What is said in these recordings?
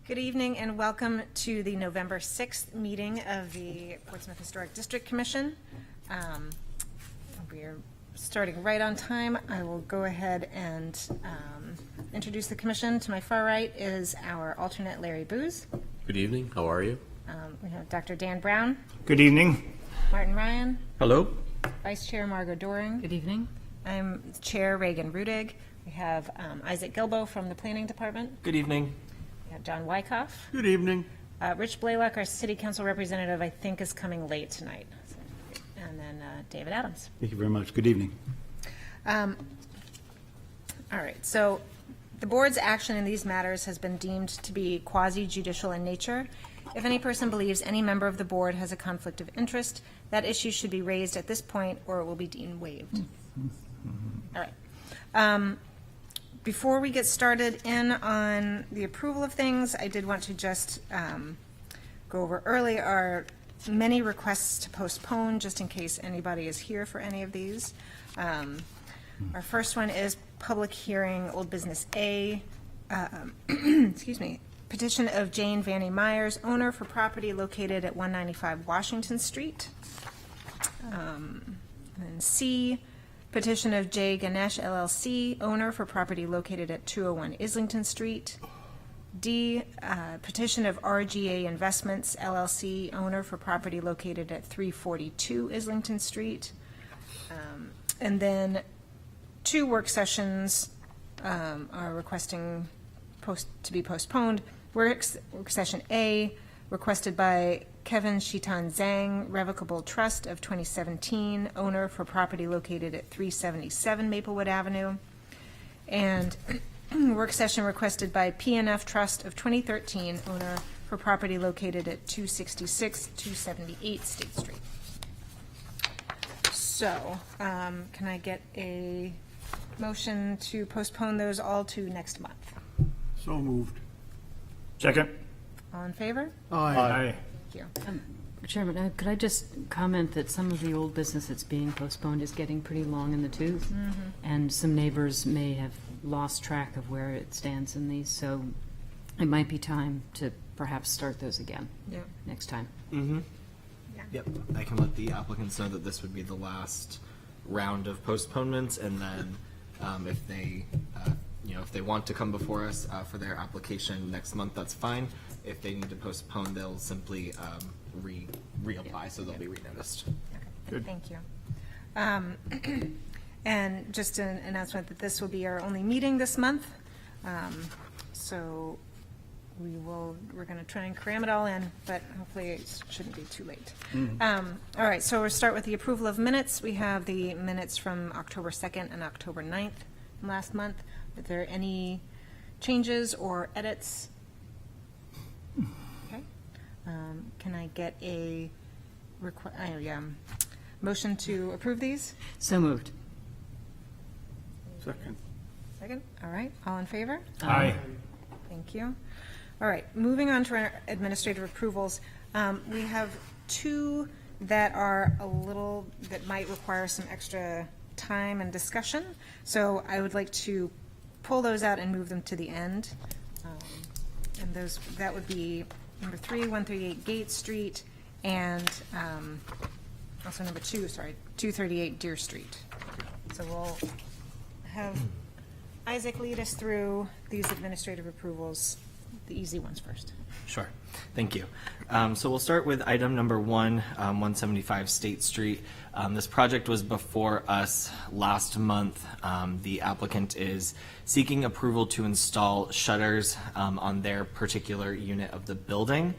Good evening and welcome to the November 6th meeting of the Portsmouth Historic District Commission. We are starting right on time. I will go ahead and introduce the commission. To my far right is our alternate Larry Booz. Good evening. How are you? We have Dr. Dan Brown, Good evening. Martin Ryan, Hello. Vice Chair Margot Doring. Good evening. I'm Chair Reagan Rudig. We have Isaac Gilbo from the Planning Department. Good evening. We have John Wyckoff. Good evening. Rich Blaylock, our City Council representative, I think is coming late tonight. And then David Adams. Thank you very much. Good evening. All right, so the board's action in these matters has been deemed to be quasi-judicial in nature. If any person believes any member of the board has a conflict of interest, that issue should be raised at this point or it will be deemed waived. All right. Before we get started in on the approval of things, I did want to just go over early our many requests to postpone, just in case anybody is here for any of these. Our first one is public hearing, old business A, excuse me, petition of Jane Vannie Myers, owner for property located at 195 Washington Street. And then C, petition of J. Ganesh LLC, owner for property located at 201 Islington Street. D, petition of RGA Investments LLC, owner for property located at 342 Islington Street. And then two work sessions are requesting to be postponed. Work session A, requested by Kevin Shitan Zhang, Revocable Trust of 2017, owner for property located at 377 Maplewood Avenue. And work session requested by PNF Trust of 2013, owner for property located at 266-278 State Street. So, can I get a motion to postpone those all to next month? So moved. Second. All in favor? Aye. Thank you. Chairman, could I just comment that some of the old business that's being postponed is getting pretty long in the tooth, and some neighbors may have lost track of where it stands in these, so it might be time to perhaps start those again Yeah. next time. Mm-hmm. Yeah. Yep. I can let the applicants know that this would be the last round of postponements, and then if they, if they want to come before us for their application next month, that's fine. If they need to postpone, they'll simply reapply, so they'll be renoticed. Okay. Good. Thank you. And just an announcement that this will be our only meeting this month. So we're going to try and cram it all in, but hopefully it shouldn't be too late. All right, so we'll start with the approval of minutes. We have the minutes from October 2nd and October 9th from last month. Are there any changes or edits? Okay. Can I get a motion to approve these? So moved. Second. Second? All right, all in favor? Aye. Thank you. All right, moving on to our administrative approvals. We have two that are that might require some extra time and discussion. So I would like to pull those out and move them to the end. And that would be number 3, 138 Gate Street, and also number 2, 238 Deer Street. So we'll have Isaac lead us through these administrative approvals, the easy ones first. Sure. Thank you. So we'll start with item number 1, 175 State Street. This project was before us last month. The applicant is seeking approval to install shutters on their particular unit of the building.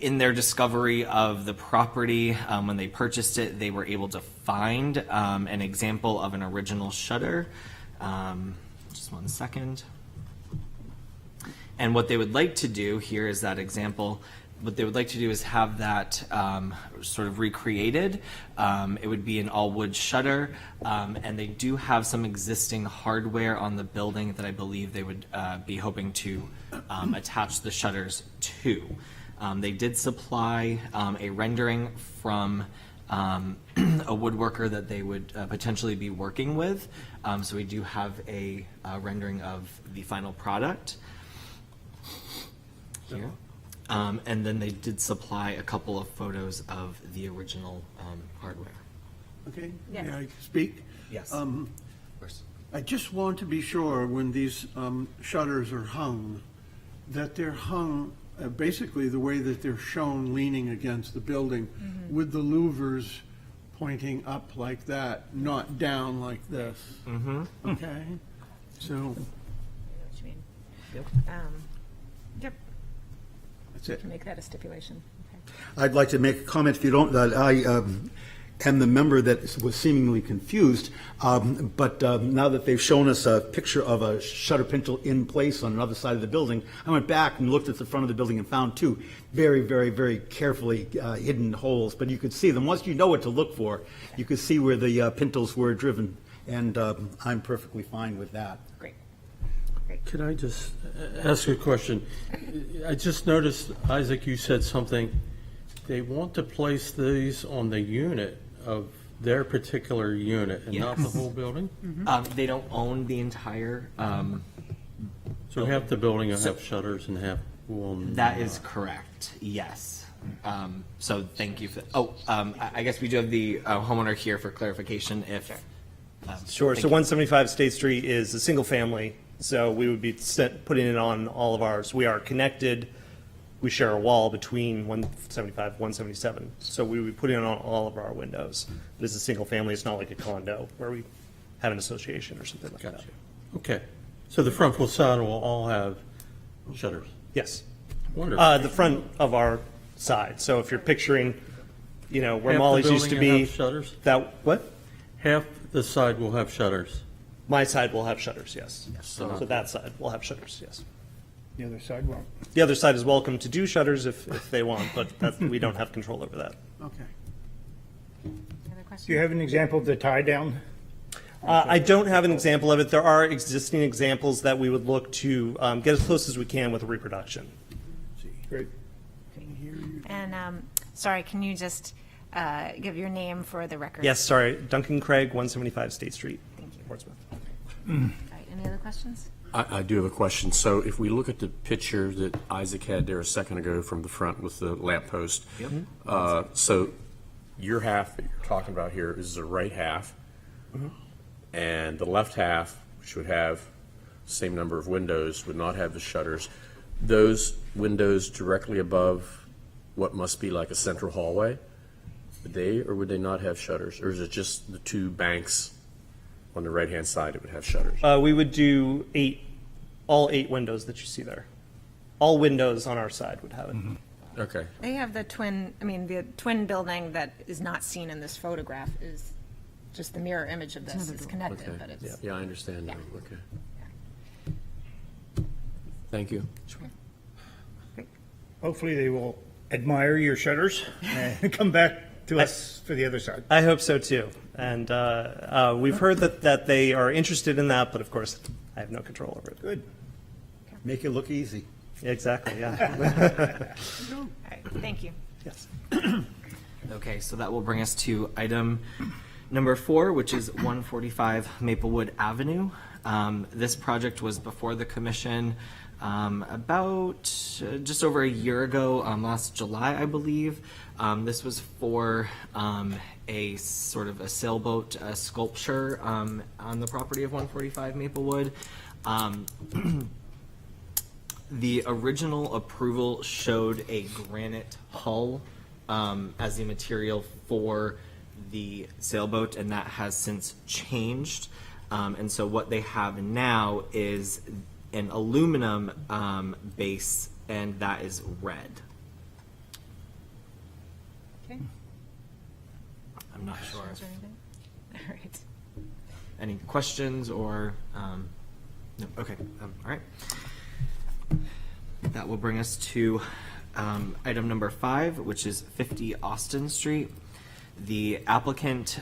In their discovery of the property, when they purchased it, they were able to find an example of an original shutter. Just one second. And what they would like to do, here is that example, what they would like to do is have that sort of recreated. It would be an all-wood shutter, and they do have some existing hardware on the building that I believe they would be hoping to attach the shutters to. They did supply a rendering from a woodworker that they would potentially be working with. So we do have a rendering of the final product here. And then they did supply a couple of photos of the original hardware. Okay, Yes. may I speak? Yes. Um, Of course. I just want to be sure when these shutters are hung, that they're hung basically the way that they're shown leaning against the building, with the louvers pointing up like that, not down like this. Okay? So, Yep. Yep, that's it. can make that a stipulation. Okay. I'd like to make a comment, if you don't, that I am the member that was seemingly confused, but now that they've shown us a picture of a shutter pintle in place on another side of the building, I went back and looked at the front of the building and found two very, very, very carefully hidden holes, but you could see them. Once you know what to look for, you could see where the pintles were driven, and I'm perfectly fine with that. Great. Could I just ask a question? I just noticed, Isaac, you said something, they want to place these on the unit of their particular unit and not the Yes. whole building? They don't own the entire. So half the building will have shutters and half will not. That is correct. Yes. So thank you for. I guess we do have the homeowner here for clarification. If Sure. thank So you. 175 State Street is a single family, so we would be putting it on all of ours. We are connected. We share a wall between 175, 177. So we would be putting it on all of our windows. But it's a single family. It's not like a condo where we have an association or something like that. Gotcha. Okay. So the front facade will all have shutters? Yes. Wonderful. The front of our side. So if you're picturing, where Half the Molly's used to building will be. have shutters? What? Half the side will have shutters. My side will have shutters, yes. So- So that side will have shutters, yes. The other side won't. The other side is welcome to do shutters if they want, but we don't have control over that. Okay. Any other questions? Do you have an example of the tie down? I don't have an example of it. There are existing examples that we would look to get as close as we can with a reproduction. Great. And, sorry, can you just give your name for the record? Yes, sorry, Duncan Craig, 175 State Street, Thank you. Portsmouth. All right, any other questions? I do have a question. So if we look at the picture that Isaac had there a second ago from the front with the lamppost, so your half that you're talking about here is the right half, and the left half, which would have the same number of windows, would not have the shutters. Those windows directly above what must be like a central hallway, would they or would they not have shutters? Or is it just the two banks on the right-hand side that would have shutters? We would do all eight windows that you see there. All windows on our side would have it. Okay. They have the twin building that is not seen in this photograph is just the mirror image of this. It's connected, Okay. but it's. Yeah, I understand now. Yeah. Okay. Thank you. Hopefully they will admire your shutters and come back to us for the other side. I hope so too. And we've heard that they are interested in that, but of course, I have no control over it. Good. Make it look easy. Exactly, yeah. All right, thank you. Yes. Okay, so that will bring us to item number 4, which is 145 Maplewood Avenue. This project was before the commission about just over a year ago, last July, I believe. This was for a sort of a sailboat sculpture on the property of 145 Maplewood. The original approval showed a granite hull as the material for the sailboat, and that has since changed. And so what they have now is an aluminum base, and that is red. Okay. I'm not sure Is if there anything? All right. any questions or no. Okay. All right. That will bring us to item number 5, which is 50 Austin Street. The applicant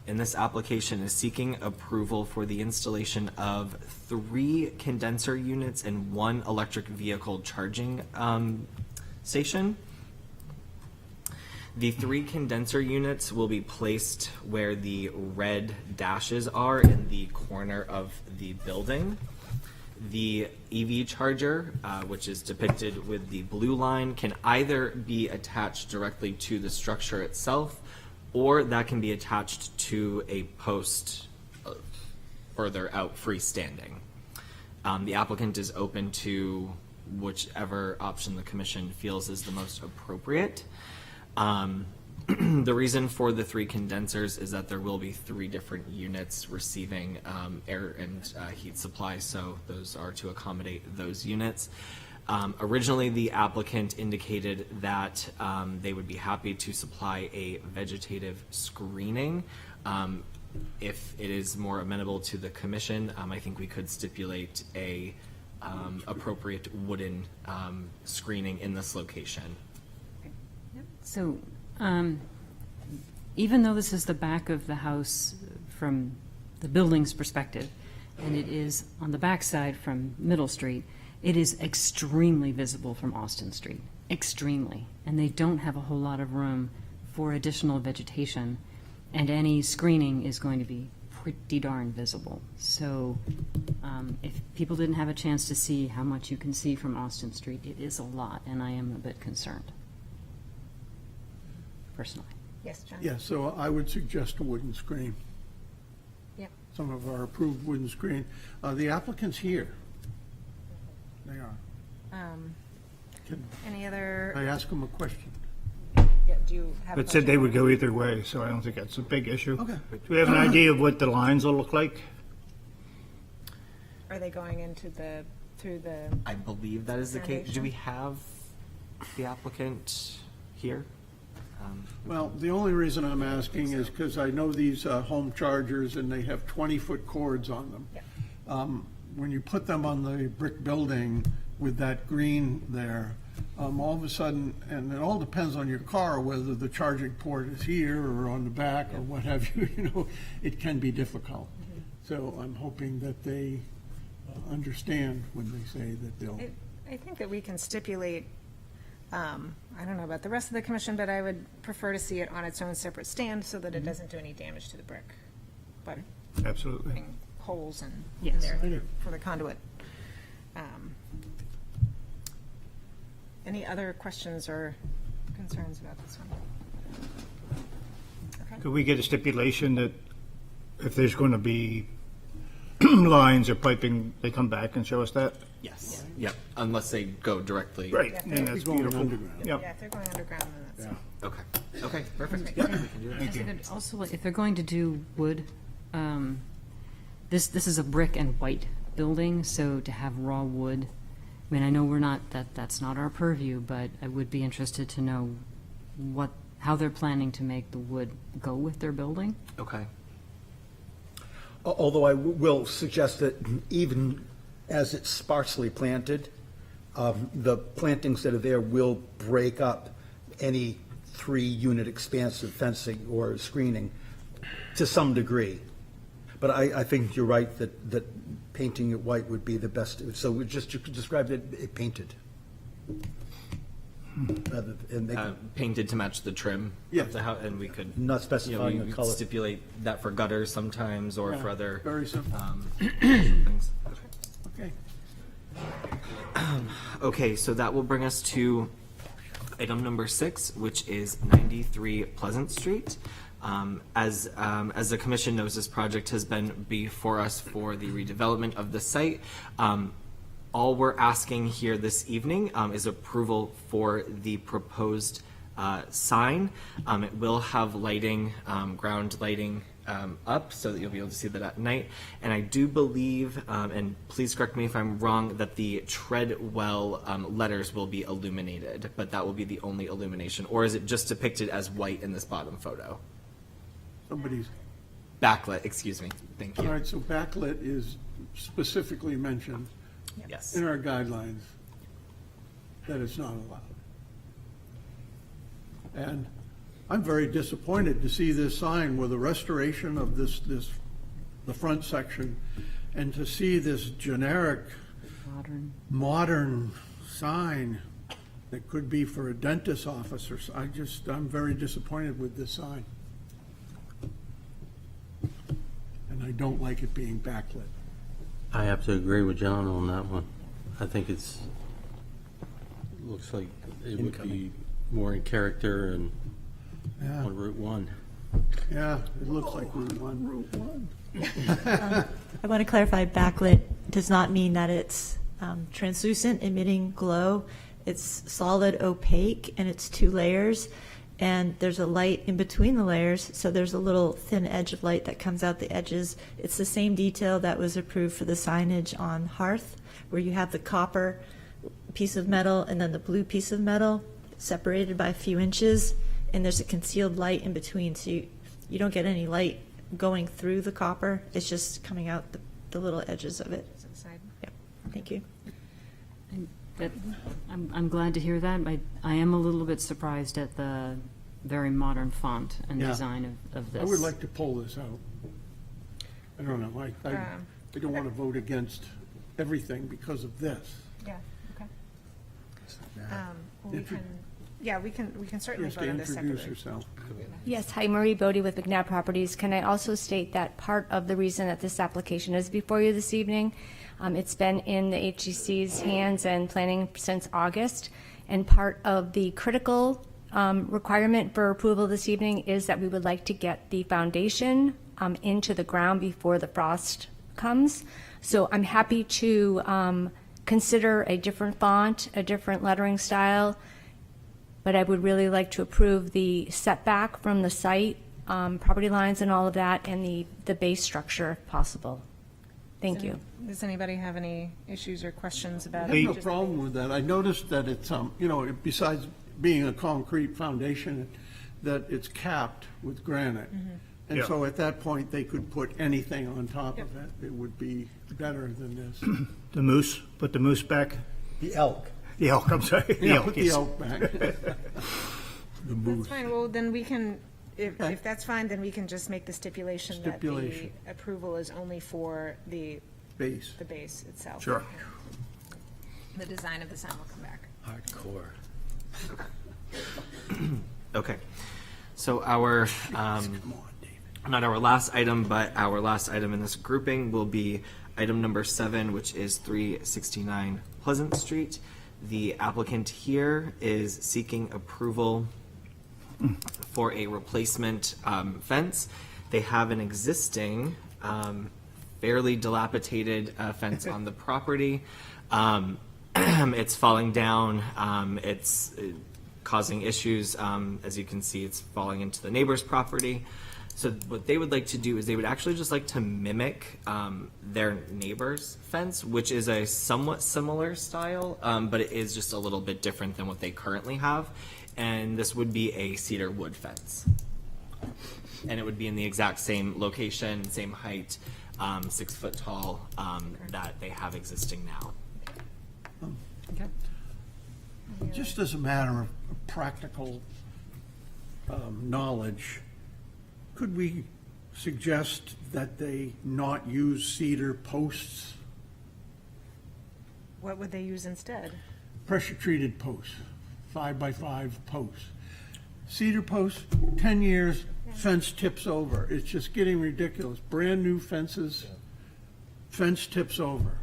in this application is seeking approval for the installation of 3 condenser units and 1 electric vehicle charging station. The 3 condenser units will be placed where the red dashes are in the corner of the building. The EV charger, which is depicted with the blue line, can either be attached directly to the structure itself, or that can be attached to a post further out freestanding. The applicant is open to whichever option the commission feels is the most appropriate. The reason for the 3 condensers is that there will be 3 different units receiving air and heat supply, so those are to accommodate those units. Originally, the applicant indicated that they would be happy to supply a vegetative screening. If it is more amenable to the commission, I think we could stipulate a appropriate wooden screening in this location. So, even though this is the back of the house from the building's perspective, and it is on the backside from Middle Street, it is extremely visible from Austin Street, extremely. And they don't have a whole lot of room for additional vegetation, and any screening is going to be pretty darn visible. So, if people didn't have a chance to see how much you can see from Austin Street, it is a lot, and I am a bit concerned, personally. Yes, John? Yeah, so I would suggest a wooden screen, Yep. some of our approved wooden screen. The applicant's here. They are. Can Any I other, ask them a question? yeah, do you have? a But said they question? would go either way, so I don't think that's a big issue. Okay. Do we have an idea of what the lines will look like? Are they going into through the, I believe that is the case. Do Foundation? we have the applicant here? Well, the only reason I'm asking is because I know these home chargers and they have 20-foot cords on them. Yeah. When you put them on the brick building with that green there, all of a sudden, and it all depends on your car, whether the charging port is here or on the back or what have you, it can be difficult. So I'm hoping that they understand when they say that they'll. I think that we can stipulate, I don't know about the rest of the commission, but I would prefer to see it on its own separate stand so that it doesn't do any damage to the brick. But Absolutely. putting holes in Yes. there for the conduit. Any other questions or concerns about this one? Okay. Could we get a stipulation that if there's going to be lines or piping, they come back and show us that? Yes. Yep. Unless they go directly. Right, Yeah, and that's going beautiful. underground. Yep. Yeah, if they're going underground, then that's. Okay. Okay. Perfect. Yeah. We can do that. I think also, if they're going to do wood, this is a brick and white building, so to have raw wood, I mean, I know that's not our purview, but I would be interested to know how they're planning to make the wood go with their building. Okay. Although I will suggest that even as it's sparsely planted, the plantings that are there will break up any 3-unit expansive fencing or screening to some degree. But I think you're right that painting it white would be the best. So we just described it painted. Rather than making, Painted to match the trim Yeah. of the house, and we could not specifying we a could color. stipulate that for gutters sometimes, or for Yeah, other very simple. things. Okay. Okay, so that will bring us to item number 6, which is 93 Pleasant Street. As the commission knows, this project has been before us for the redevelopment of the site. All we're asking here this evening is approval for the proposed sign. It will have lighting, ground lighting up so that you'll be able to see that at night. And I do believe, and please correct me if I'm wrong, that the Treadwell letters will be illuminated, but that will be the only illumination. Or is it just depicted as white in this bottom photo? Somebody's, Backlit, excuse me. Thank all you. right, so backlit is specifically mentioned Yes. in our guidelines that it's not allowed. And I'm very disappointed to see this sign with a restoration of the front section, and to see this generic Modern. modern sign It could be for a dentist's office or, I'm very disappointed with this sign. And I don't like it being backlit. I have to agree with John on that one. I think looks like it would be more in character and Yeah, on Route 1. yeah, it looks like Route 1. Route 1. I want to clarify, backlit does not mean that it's translucent, emitting glow. It's solid opaque, and it's 2 layers, and there's a light in between the layers, so there's a little thin edge of light that comes out the edges. It's the same detail that was approved for the signage on Hearth, where you have the copper piece of metal and then the blue piece of metal separated by a few inches, and there's a concealed light in between, so you don't get any light going through the copper. It's just coming out the little edges of it. Yep. Thank you. But I'm glad to hear that. I am a little bit surprised at the very modern font and Yeah. design of this. I would like to pull this out. I don't know, I don't want to vote against everything because of this. Yeah, okay. Well, we can certainly Just vote to on this introduce separately. yourself. Yes, hi, Marie Bodie with McNabb Properties. Can I also state that part of the reason that this application is before you this evening, it's been in the HGC's hands and planning since August, and part of the critical requirement for approval this evening is that we would like to get the foundation into the ground before the frost comes. So I'm happy to consider a different font, a different lettering style, but I would really like to approve the setback from the site, property lines and all of that, and the base structure if possible. Thank you. Does anybody have any issues or questions about I it? have no problem with that. I noticed that it's, besides being a concrete foundation, that it's capped with granite. And Yeah. so at that point, they could put anything on top of it. It would be better than this. The moose, put the moose back. The elk. The elk, I'm sorry. The Yeah, elk, put the yes. elk back. That's fine, well, then we can, if that's fine, then we can just make the stipulation that the Stipulation. approval is only for the Base. base itself. Sure. The design of the sign will come back. Hardcore. Okay, so our, not our last item, but our last item in this grouping will be item number 7, which is 369 Pleasant Street. The applicant here is seeking approval for a replacement fence. They have an existing fairly dilapidated fence on the property. It's falling down. It's causing issues. As you can see, it's falling into the neighbor's property. So what they would like to do is they would actually just like to mimic their neighbor's fence, which is a somewhat similar style, but it is just a little bit different than what they currently have. And this would be a cedar wood fence. And it would be in the exact same location, same height, 6 foot tall, that they have existing now. Okay. Just as a matter of practical knowledge, could we suggest that they not use cedar posts? What would they use instead? Pressure-treated posts, 5x5 posts. Cedar posts, 10 years, fence tips over. It's just getting ridiculous. Brand-new fences, fence tips over.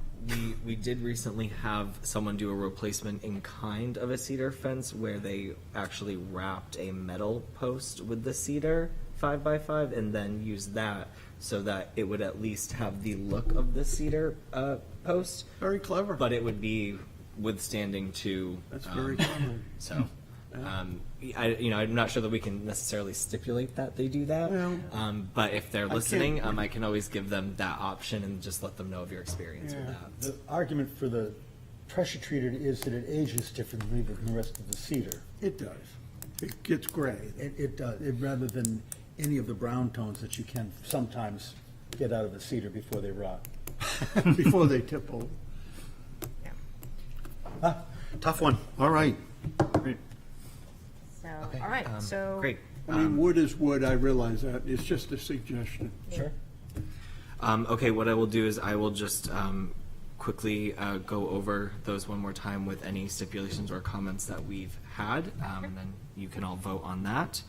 We did recently have someone do a replacement in kind of a cedar fence where they actually wrapped a metal post with the cedar 5x5 and then used that so that it would at least have the look of the cedar post, Very clever. but it would be withstanding to. That's very clever. So, I'm not sure that we can necessarily stipulate that they do that. Well, But if they're listening, can't- I can always give them that option and just let them know of your experience with Yeah. that. The argument for the pressure treated is that it ages differently than the rest of the cedar. It does. It gets gray It does, rather than any of the brown tones that you can sometimes get out of the cedar before they rot. before they tip over. Tough one. All right. So, all right, so. Great. I mean, wood is wood, I realize that. It's just a suggestion. Sure. Okay, what I will do is I will just quickly go over those one more time with any stipulations or comments that we've had, and then you can all vote on that.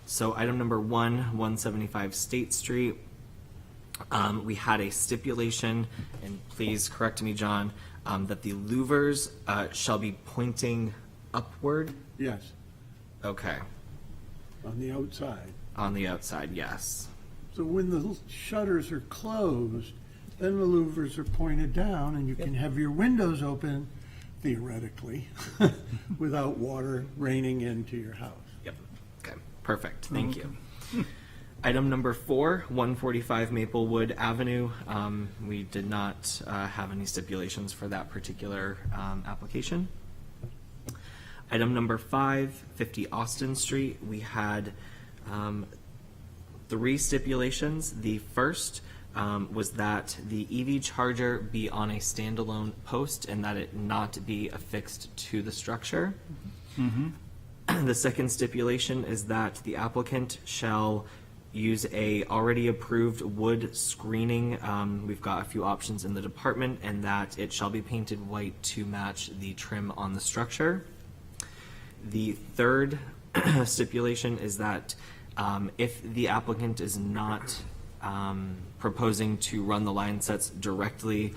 So item number 175 State Street. We had a stipulation, and please correct me, John, that the louvers shall be pointing upward. Yes, Okay, on the outside. on the outside, yes. So when the shutters are closed, then the louvers are pointed down, and you can have your windows open, theoretically, without water raining into your house. Yep. Okay, perfect. Thank you. Item number 4, 145 Maplewood Avenue. We did not have any stipulations for that particular application. Item number 5, 50 Austin Street. We had 3 stipulations. The first was that the EV charger be on a standalone post and that it not be affixed to the structure. The second stipulation is that the applicant shall use a already approved wood screening. We've got a few options in the department, and that it shall be painted white to match the trim on the structure. The third stipulation is that if the applicant is not proposing to run the line sets directly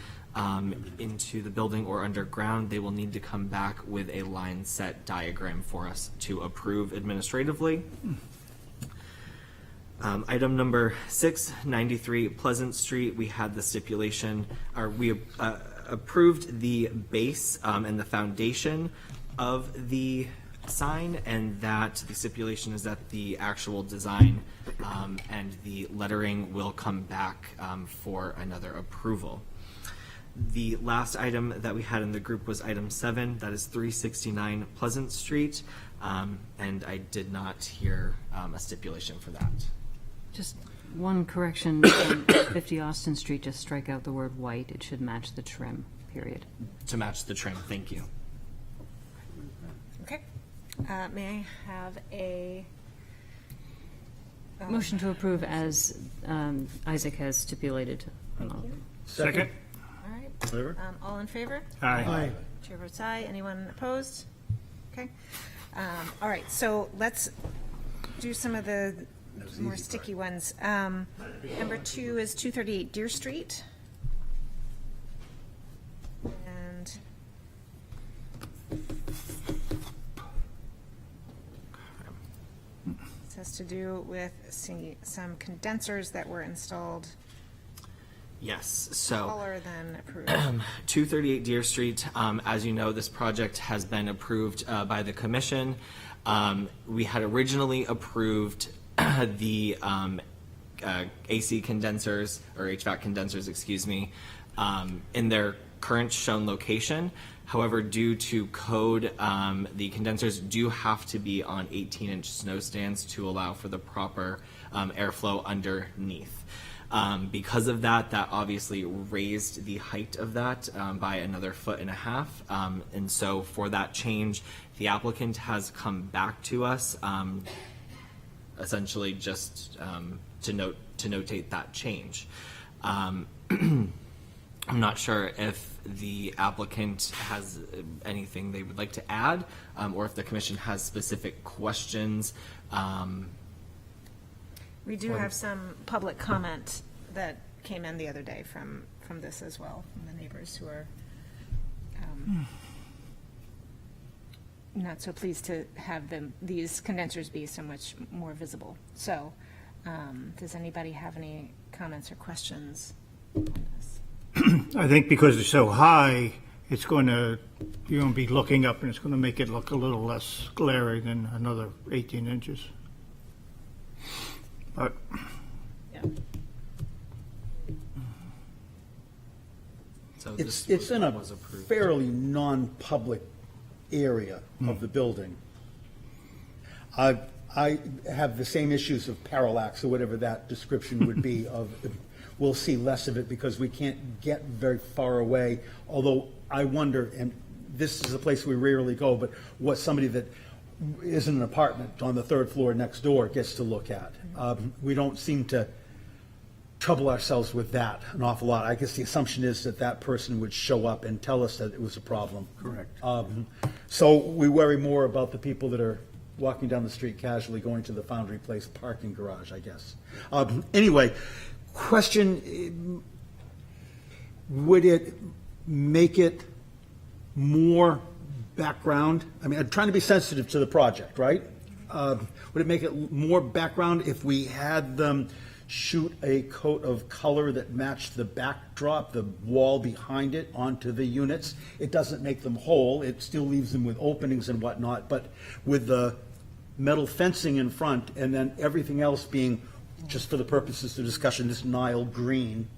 into the building or underground, they will need to come back with a line set diagram for us to approve administratively. Item number 6, 93 Pleasant Street. We had the stipulation, or we approved the base and the foundation of the sign, and that the stipulation is that the actual design and the lettering will come back for another approval. The last item that we had in the group was item 7, that is 369 Pleasant Street, and I did not hear a stipulation for that. Just one correction, on 50 Austin Street, just strike out the word white. It should match the trim, period. To match the trim, thank you. Okay. May I have a Motion to approve as Isaac has stipulated. Second? all right. All in favor? Aye. Chair votes aye. Anyone opposed? Okay. All right, so let's do some of the more sticky ones. Number 2 is 238 Deer Street. And this has to do with some condensers that were installed Yes, so. taller than approved. 238 Deer Street, as you know, this project has been approved by the commission. We had originally approved the AC condensers, or HVAC condensers, excuse me, in their current shown location. However, due to code, the condensers do have to be on 18-inch snow stands to allow for the proper airflow underneath. Because of that, that obviously raised the height of that by another 1.5 feet. And so for that change, the applicant has come back to us, essentially just to notate that change. I'm not sure if the applicant has anything they would like to add, or if the commission has specific questions. We do have some public comment that came in the other day from this as well, from the neighbors who are not so pleased to have these condensers be so much more visible. So, does anybody have any comments or questions on this? I think because it's so high, it's going to, you're going to be looking up and it's going to make it look a little less glary than another 18 inches. But Yeah. So It's this in a was approved. fairly non-public area of the building. I have the same issues of parallax, or whatever that description would be, of, we'll see less of it because we can't get very far away, although I wonder, and this is a place we rarely go, but what somebody that is in an apartment on the 3rd floor next door gets to look at. We don't seem to trouble ourselves with that an awful lot. I guess the assumption is that that person would show up and tell us that it was a problem. Correct. So we worry more about the people that are walking down the street casually going to the Foundry Place parking garage, I guess. Anyway, question, would it make it more background? I mean, I'm trying to be sensitive to the project, right? Would it make it more background if we had them shoot a coat of color that matched the backdrop, the wall behind it, onto the units? It doesn't make them whole, it still leaves them with openings and whatnot, but with the metal fencing in front and then everything else being, just for the purposes of discussion, this Nile green,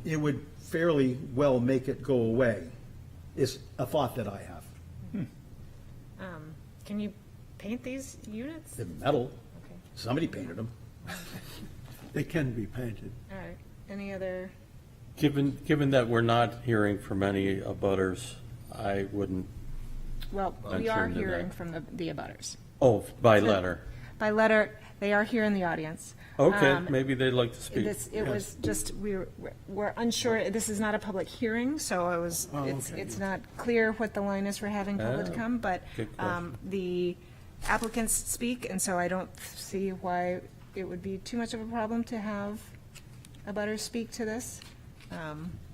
it would fairly well make it go away, is a thought that I have. Can you paint these units? They're metal, Okay, somebody painted them. They can be painted. all right. Any other, Given that we're not hearing from any abutters, I wouldn't, well, I'm we are certain of hearing that. from the abutters. oh, by letter. By letter, they are here in the audience. Okay, maybe they'd like to speak. It was just, we're unsure, this is not a public hearing, so okay. it's not clear what the line is for having public Oh, come, but good question. the applicants speak, and so I don't see why it would be too much of a problem to have abutters speak to this.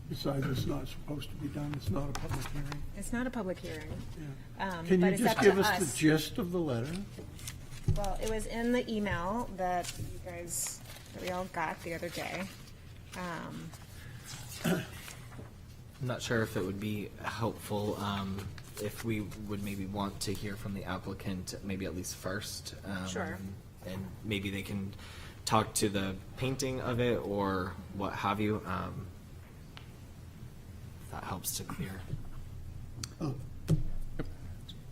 Besides, it's not supposed to be done, it's not a public hearing. It's not a public hearing. Can but you it's just up to give us the us. gist of the letter? Well, it was in the email that you guys, that we all got the other day. I'm not sure if it would be helpful if we would maybe want to hear from the applicant, maybe at least first. Sure. And maybe they can talk to the painting of it or what have you. If that helps to clear.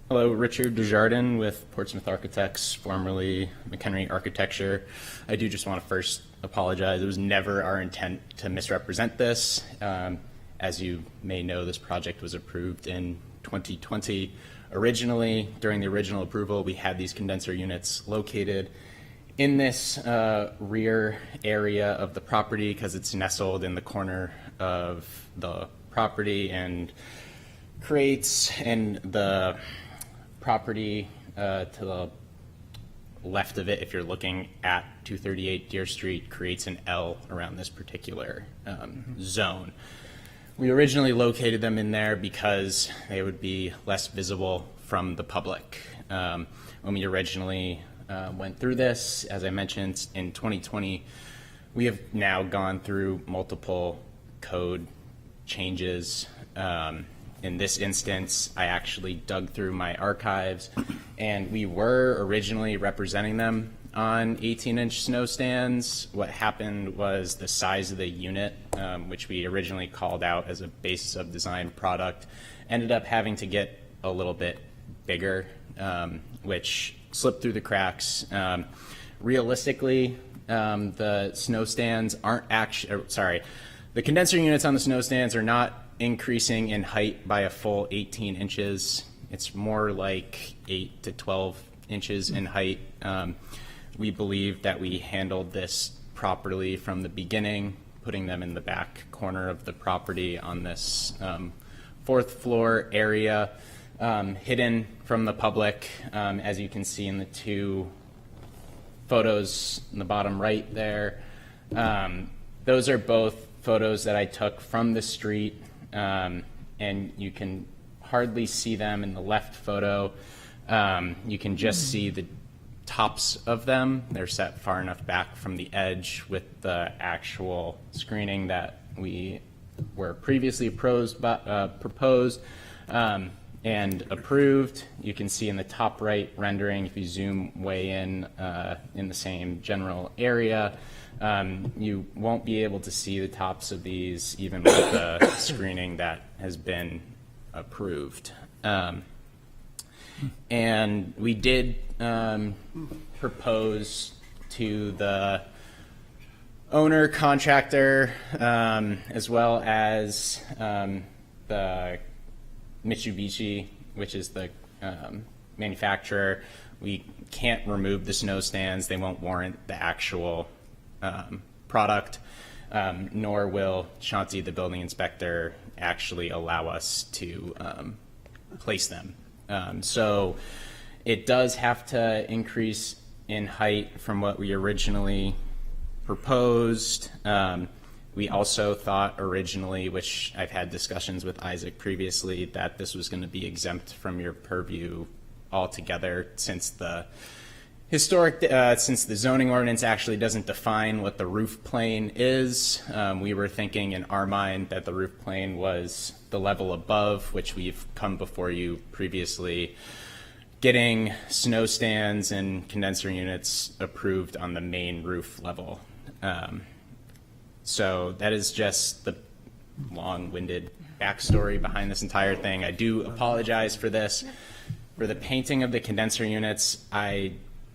Hello, Richard Desjardins with Portsmouth Architects, formerly McHenry Architecture. I do just want to first apologize. It was never our intent to misrepresent this. As you may know, this project was approved in 2020. Originally, during the original approval, we had these condenser units located in this rear area of the property because it's nestled in the corner of the property and creates in the property to the left of it, if you're looking at 238 Deer Street, creates an L around this particular zone. We originally located them in there because they would be less visible from the public. When we originally went through this, as I mentioned, in 2020, we have now gone through multiple code changes. In this instance, I actually dug through my archives, and we were originally representing them on 18-inch snow stands. What happened was the size of the unit, which we originally called out as a basis of design product, ended up having to get a little bit bigger, which slipped through the cracks. Realistically, the snow stands aren't actually, the condenser units on the snow stands are not increasing in height by a full 18 inches. It's more like 8 to 12 inches in height. We believe that we handled this properly from the beginning, putting them in the back corner of the property on this fourth floor area, hidden from the public, as you can see in the two photos in the bottom right there. Those are both photos that I took from the street. And you can hardly see them in the left photo. You can just see the tops of them. They're set far enough back from the edge with the actual screening that we were previously proposed and approved. You can see in the top right rendering, if you zoom way in the same general area, you won't be able to see the tops of these even with the screening that has been approved. And we did propose to the owner, contractor, as well as the Mitsubishi, which is the manufacturer. We can't remove the snow stands. They won't warrant the actual product, nor will Shanti, the building inspector, actually allow us to place them. So it does have to increase in height from what we originally proposed. We also thought originally, which I've had discussions with Isaac previously, that this was going to be exempt from your purview altogether, since the since the zoning ordinance actually doesn't define what the roof plane is. We were thinking in our mind that the roof plane was the level above, which we've come before you previously, getting snow stands and condenser units approved on the main roof level. So that is just the long-winded backstory behind this entire thing. I do apologize for this. For the painting of the condenser units, I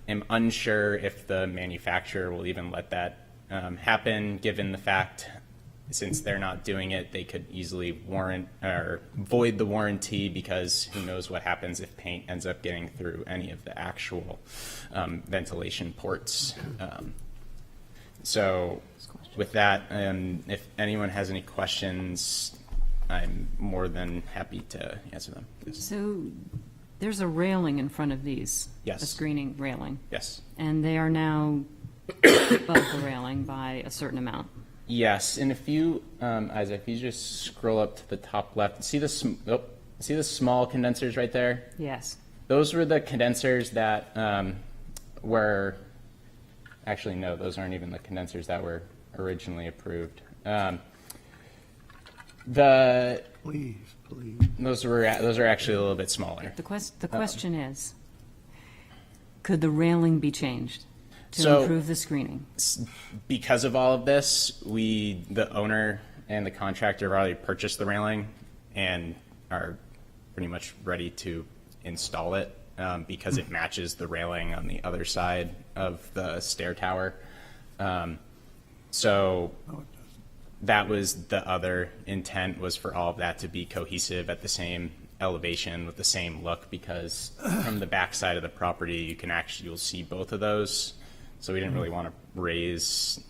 am unsure if the manufacturer will even let that happen, given the fact, since they're not doing it, they could easily warrant or void the warranty, because who knows what happens if paint ends up getting through any of the actual ventilation ports. So with that, if anyone has any questions, I'm more than happy to answer them. Yes. So there's a railing in front of these. Yes. A screening railing. Yes. And they are now above the railing by a certain amount. Yes, and if you, Isaac, if you just scroll up to the top left, see the small condensers right there? Yes. Those were the condensers that were, actually no, those aren't even the condensers that were originally approved. Please, please. Those are actually a little bit smaller. The question is, could the railing be changed to So- improve the screening? Because of all of this, the owner and the contractor have already purchased the railing and are pretty much ready to install it, because it matches the railing on the other side of the stair tower. So that was the other intent, was for all of that to be cohesive at the same elevation with the same look, because from the back side of the property, you'll see both of those. So we didn't really want to raise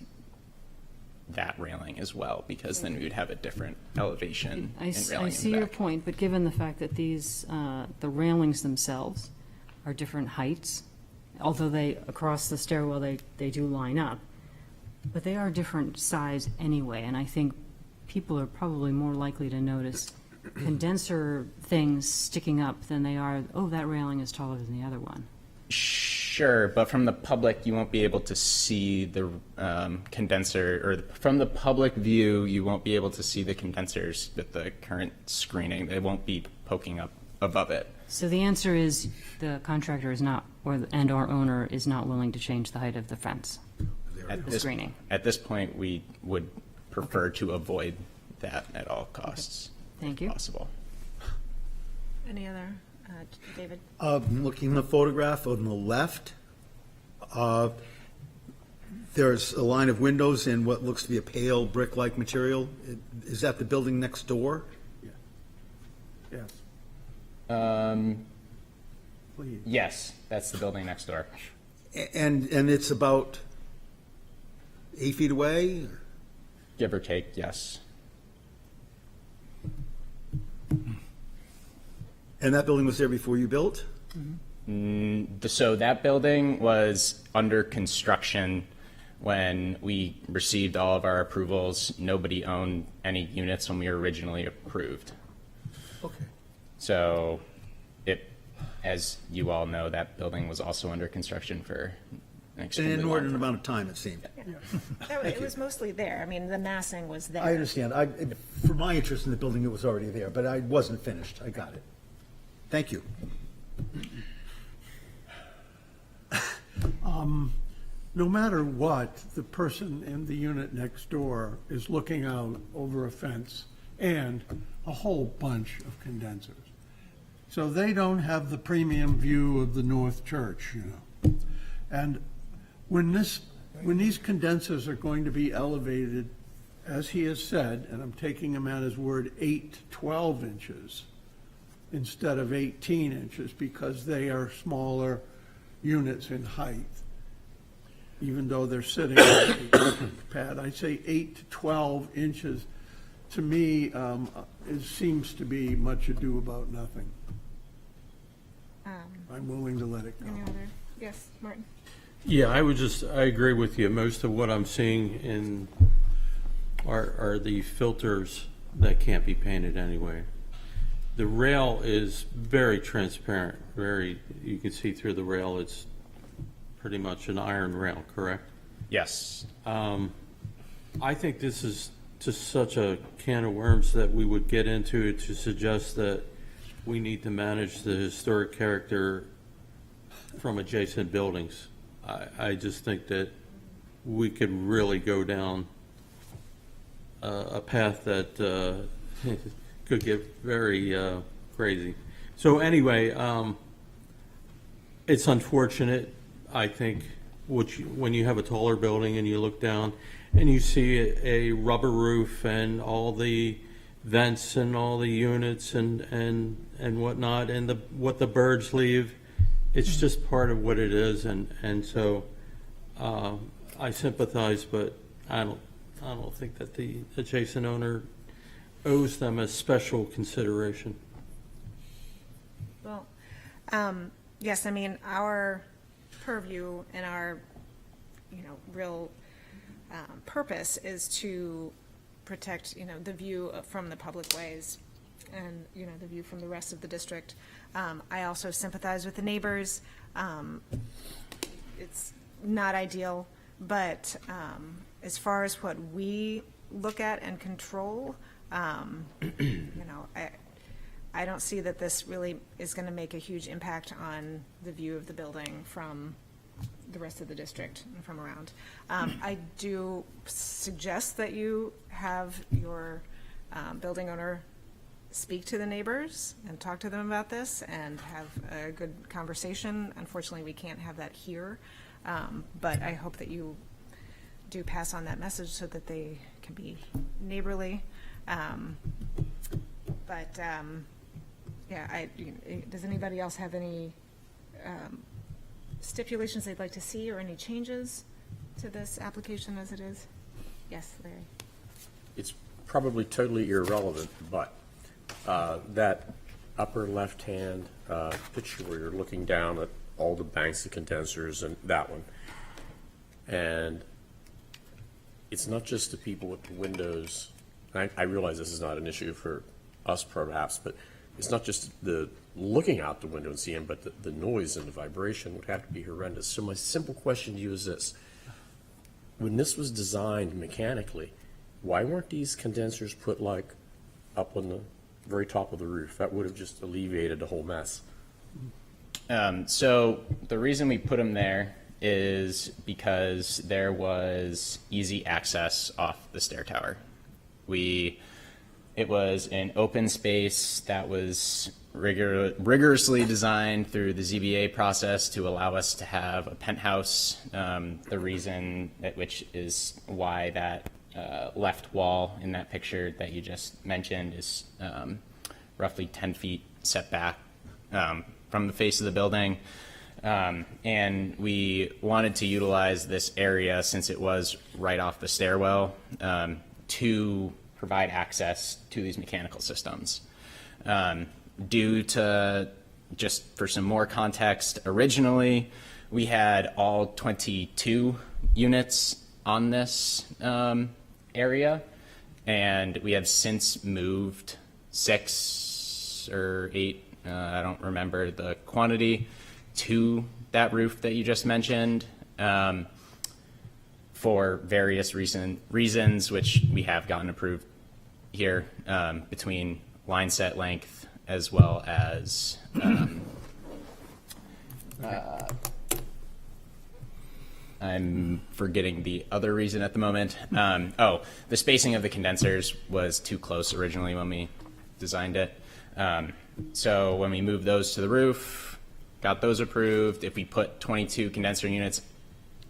that railing as well, because then we would have a different elevation I and railing see in the your back. point, but given the fact that these, the railings themselves are different heights, although across the stairwell, they do line up, but they are different size anyway, and I think people are probably more likely to notice condenser things sticking up than they are, oh, that railing is taller than the other one. Sure, but from the public, you won't be able to see the condenser, or from the public view, you won't be able to see the condensers with the current screening. They won't be poking up above it. So the answer is the contractor is not, and our owner is not willing to change the height of the fence, the screening. At this point, we would prefer to avoid that at all costs. Thank you. If possible. Any other, David? Looking at the photograph on the left, there's a line of windows in what looks to be a pale brick-like material. Is that the building next door? Yes, please. Yes, that's the building next door. And it's about 8 feet away? Give or take, yes. And that building was there before you built? So that building was under construction when we received all of our approvals. Nobody owned any units when we were originally approved. Okay. So it, as you all know, that building was also under construction for an An extremely long inordinate time. amount of time, it seemed. It was mostly there. I mean, the massing was there. I understand. For my interest in the building, it was already there, but I wasn't finished. I got it. Thank you. No matter what, the person in the unit next door is looking out over a fence and a whole bunch of condensers. So they don't have the premium view of the North Church, you know. And when these condensers are going to be elevated, as he has said, and I'm taking him at his word, 8 to 12 inches instead of 18 inches, because they are smaller units in height. even though they're sitting on the pad. I'd say 8 to 12 inches. To me, it seems to be much ado about nothing. I'm willing to let it go. Any other? Yes, Martin? Yeah, I agree with you. Most of what I'm seeing in are the filters that can't be painted anyway. The rail is very transparent, you can see through the rail. It's pretty much an iron rail, correct? Yes. I think this is just such a can of worms that we would get into to suggest that we need to manage the historic character from adjacent buildings. I just think that we could really go down a path that could get very crazy. So anyway, it's unfortunate, I think, when you have a taller building and you look down and you see a rubber roof and all the vents and all the units and whatnot, and what the birds leave. It's just part of what it is, and so I sympathize, but I don't think that the adjacent owner owes them a special consideration. Well, yes, I mean, our purview and our, real purpose is to protect, the view from the public ways and, the view from the rest of the district. I also sympathize with the neighbors. It's not ideal, but as far as what we look at and control, I don't see that this really is going to make a huge impact on the view of the building from the rest of the district and from around. I do suggest that you have your building owner speak to the neighbors and talk to them about this and have a good conversation. Unfortunately, we can't have that here, but I hope that you do pass on that message so that they can be neighborly. Does anybody else have any stipulations they'd like to see or any changes to this application as it is? Yes, Larry. It's probably totally irrelevant, but that upper left-hand picture where you're looking down at all the banks of condensers and that one, and it's not just the people with the windows. I realize this is not an issue for us perhaps, but it's not just the looking out the window and seeing, but the noise and the vibration would have to be horrendous. So my simple question to you is this. When this was designed mechanically, why weren't these condensers put like up on the very top of the roof? That would have just alleviated the whole mess. So the reason we put them there is because there was easy access off the stair tower. It was an open space that was rigorously designed through the ZBA process to allow us to have a penthouse. The reason which is why that left wall in that picture that you just mentioned is roughly 10 feet setback from the face of the building. And we wanted to utilize this area, since it was right off the stairwell, to provide access to these mechanical systems. Due to, just for some more context, originally we had all 22 units on this area, and we have since moved 6 or 8, I don't remember the quantity, to that roof that you just mentioned, for various reasons, which we have gotten approved here, between line set length as well as I'm forgetting the other reason at the moment. The spacing of the condensers was too close originally when we designed it. So when we moved those to the roof, got those approved, if we put 22 condenser units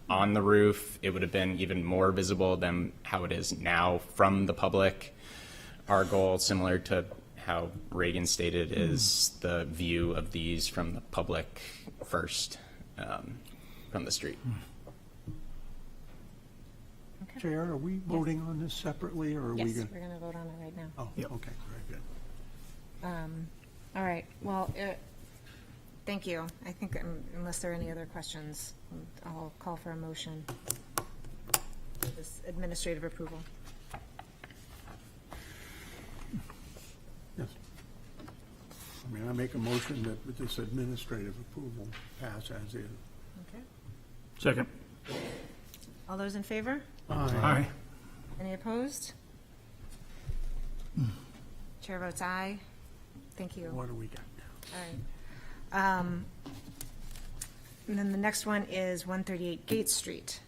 on the roof, it would have been even more visible than how it is now from the public. Our goal, similar to how Reagan stated, is the view of these from the public first, from the street. Chair, are we voting on this separately, or are we Yes, going? we're going to vote on it right now. Oh, okay, very good. All right, well, thank you. I think unless there are any other questions, I'll call for a motion. For this administrative approval. Yes. I mean, I make a motion that with this administrative approval pass as is. Okay. Second. All those in favor? Aye. Any opposed? Chair votes aye. Thank you. What do we got now? All right. And then the next one is 138 Gate Street.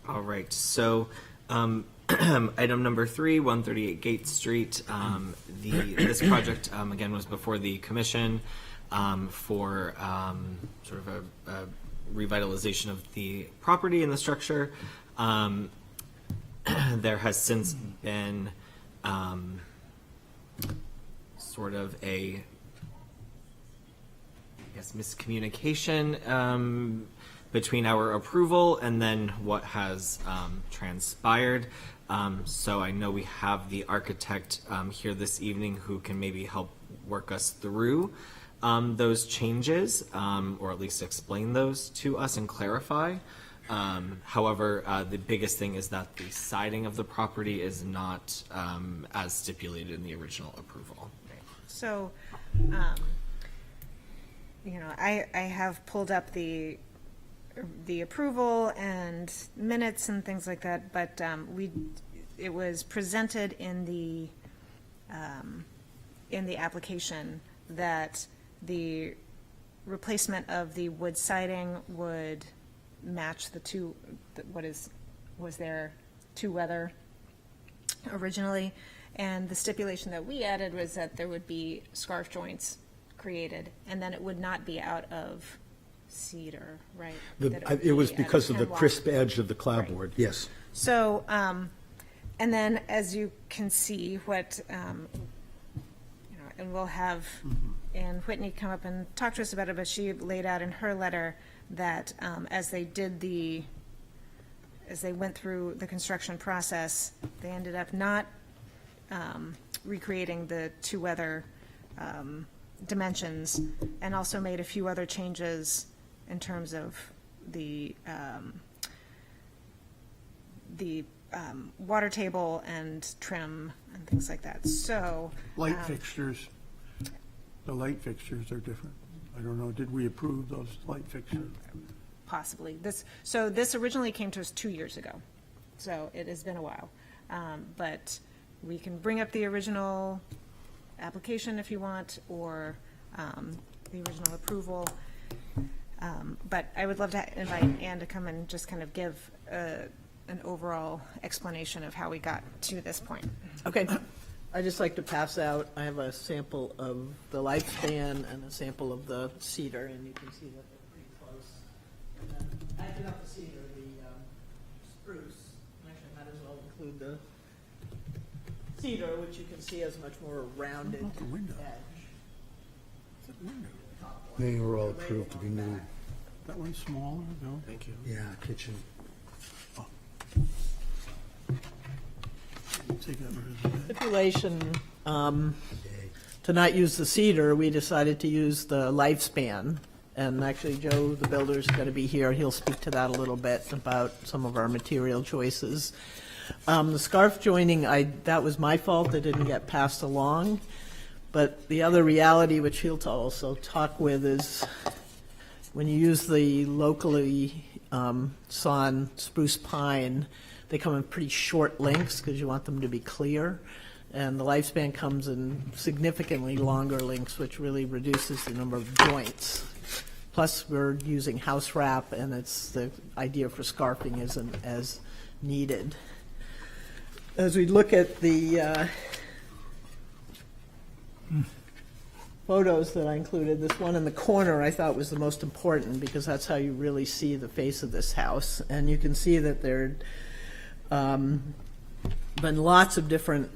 All right, so item number 3, 138 Gate Street. This project, again, was before the commission for sort of a revitalization of the property and the structure. There has since been sort of a, I guess, miscommunication between our approval and then what has transpired. So I know we have the architect here this evening who can maybe help work us through those changes, or at least explain those to us and clarify. However, the biggest thing is that the siding of the property is not as stipulated in the original approval. So, I have pulled up the approval and minutes and things like that, but it was presented in the application that the replacement of the wood siding would match was there two weather originally, and the stipulation that we added was that there would be scarf joints created, and then it would not be out of cedar, right? That It was would be out because of the hemlock. crisp edge of the clapboard, yes. So, and then as you can see, what, and we'll have Ann Whitney come up and talk to us about it, but she laid out in her letter that as they went through the construction process, they ended up not recreating the two weather dimensions, and also made a few other changes in terms of the water table and trim and things like that. So Light fixtures, the light fixtures are different. I don't know, did we approve those light fixtures? possibly this originally came to us 2 years ago, so it has been a while. But we can bring up the original application if you want, or the original approval. But I would love to invite Ann to come and just kind of give an overall explanation of how we got to this point. Okay. I'd just like to pass out, I have a sample of the lifespan and a sample of the cedar, and you can see that they're pretty close. And then I did not the cedar, the spruce, actually I might as well include the cedar, which you can see has much more rounded Not the window. edge. They were all approved to be moved. That one's smaller, no? Thank you. Yeah, kitchen. Take that rid of that. Stipulation, to not use the cedar, we decided to use the lifespan. And actually, Joe, the builder's going to be here. He'll speak to that a little bit about some of our material choices. The scarf joining, that was my fault. It didn't get passed along. But the other reality, which he'll also talk with, is when you use the locally sawn spruce pine, they come in pretty short lengths because you want them to be clear. And the lifespan comes in significantly longer lengths, which really reduces the number of joints. Plus, we're using house wrap, and it's the idea for scarfing isn't as needed. As we look at the photos that I included, this one in the corner I thought was the most important because that's how you really see the face of this house. And you can see that there been lots of different,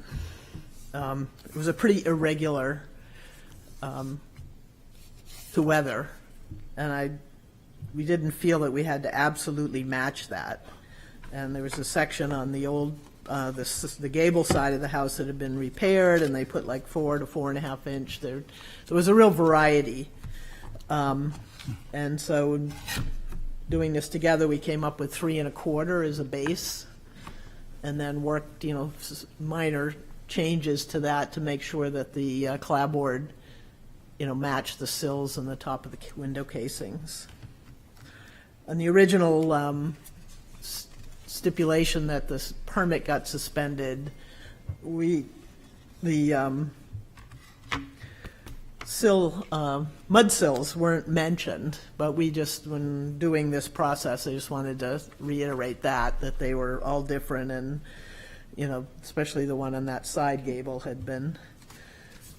it was a pretty irregular to weather. And we didn't feel that we had to absolutely match that. And there was a section on the old, the gable side of the house that had been repaired, and they put like 4 to 4.5 inch. There was a real variety. And so doing this together, we came up with 3 1/4 as a base, and then worked, minor changes to that to make sure that the clapboard, matched the sills and the top of the window casings. And the original stipulation that this permit got suspended, mud sills weren't mentioned, but we just, when doing this process, I just wanted to reiterate that they were all different, and, especially the one on that side gable it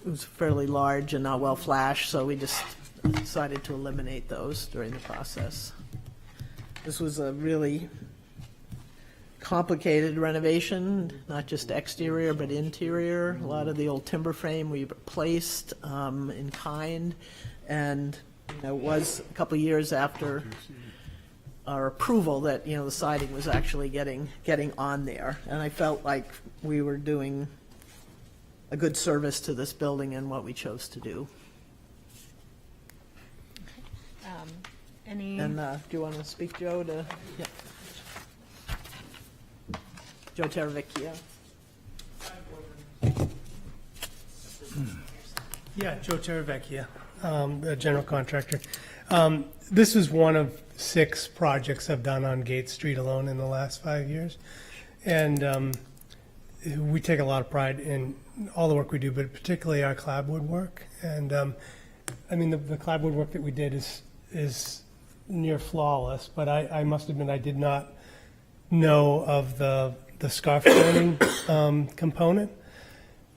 was fairly large and not well flashed, so we just decided to eliminate those during the process. This was a really complicated renovation, not just exterior but interior. A lot of the old timber frame we replaced in kind, and it was a couple of years after our approval that the siding was actually getting on there, and I felt like we were doing a good service to this building and what we chose to do. Any? And do you want to speak, Joe? Yeah. Joe Teravicchio. Yeah, Joe Teravecchia, a general contractor. This is one of 6 projects I've done on Gate Street alone in the last 5 years. And we take a lot of pride in all the work we do, but particularly our clapboard work. And the clapboard work that we did is near flawless, but I must admit I did not know of the scarf joining component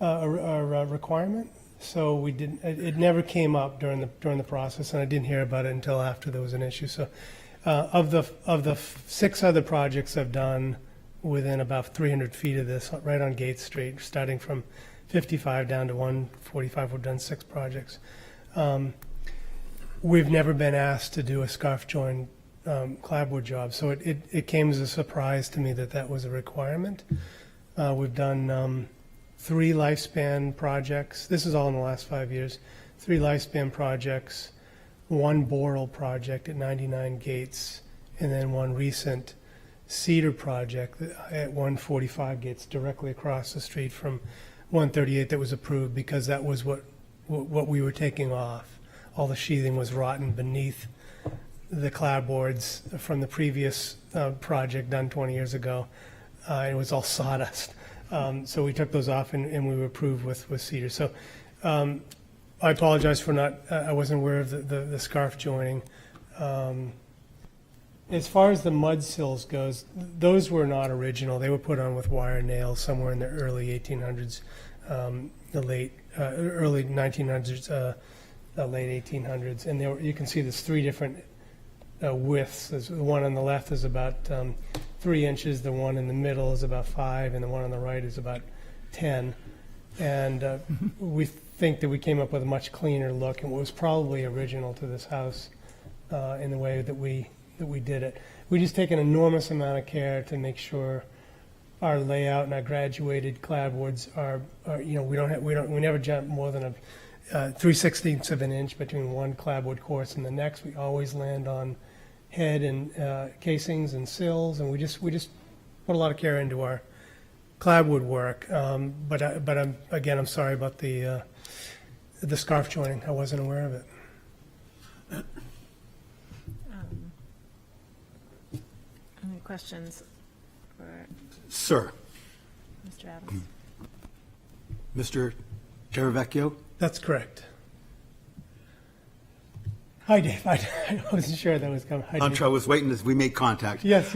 or requirement. So we didn't. It never came up during the process, and I didn't hear about it until after there was an issue. So, of the 6 other projects I've done within about 300 feet of this, right on Gate Street, starting from 55 down to 145, we've done 6 projects. We've never been asked to do a scarf join clapboard job, so it came as a surprise to me that was a requirement. We've done 3 lifespan projects. This is all in the last 5 years. 3 lifespan projects, 1 Boral project at 99 Gates, and then 1 recent Cedar project at 145 Gates, directly across the street from 138 that was approved because that was what we were taking off. All the sheathing was rotten beneath the clapboards from the previous project done 20 years ago. It was all sawdust. So we took those off and we were approved with Cedar. So I apologize for I wasn't aware of the scarf joining. As far as the mud sills goes, those were not original. They were put on with wire nails somewhere in the early 1800s, early 1900s, late 1800s. And you can see there's 3 different widths. The one on the left is about 3 inches, the one in the middle is about 5, and the one on the right is about 10. And we think that we came up with a much cleaner look and what was probably original to this house in the way that we did it. We just take an enormous amount of care to make sure our layout and our graduated clapboards are we never jump more than a 3/16 of an inch between one clapboard course and the next. We always land on head and casings and sills, and we just put a lot of care into our clapboard work. But I'm sorry about the scarf joining. I wasn't aware of it. Any questions for Sir, Mr. Adams? Mr. Teravecchio? That's correct. Hi, Dave. I wasn't sure that was coming. Hi, Dave. I was waiting as we made contact. Yes.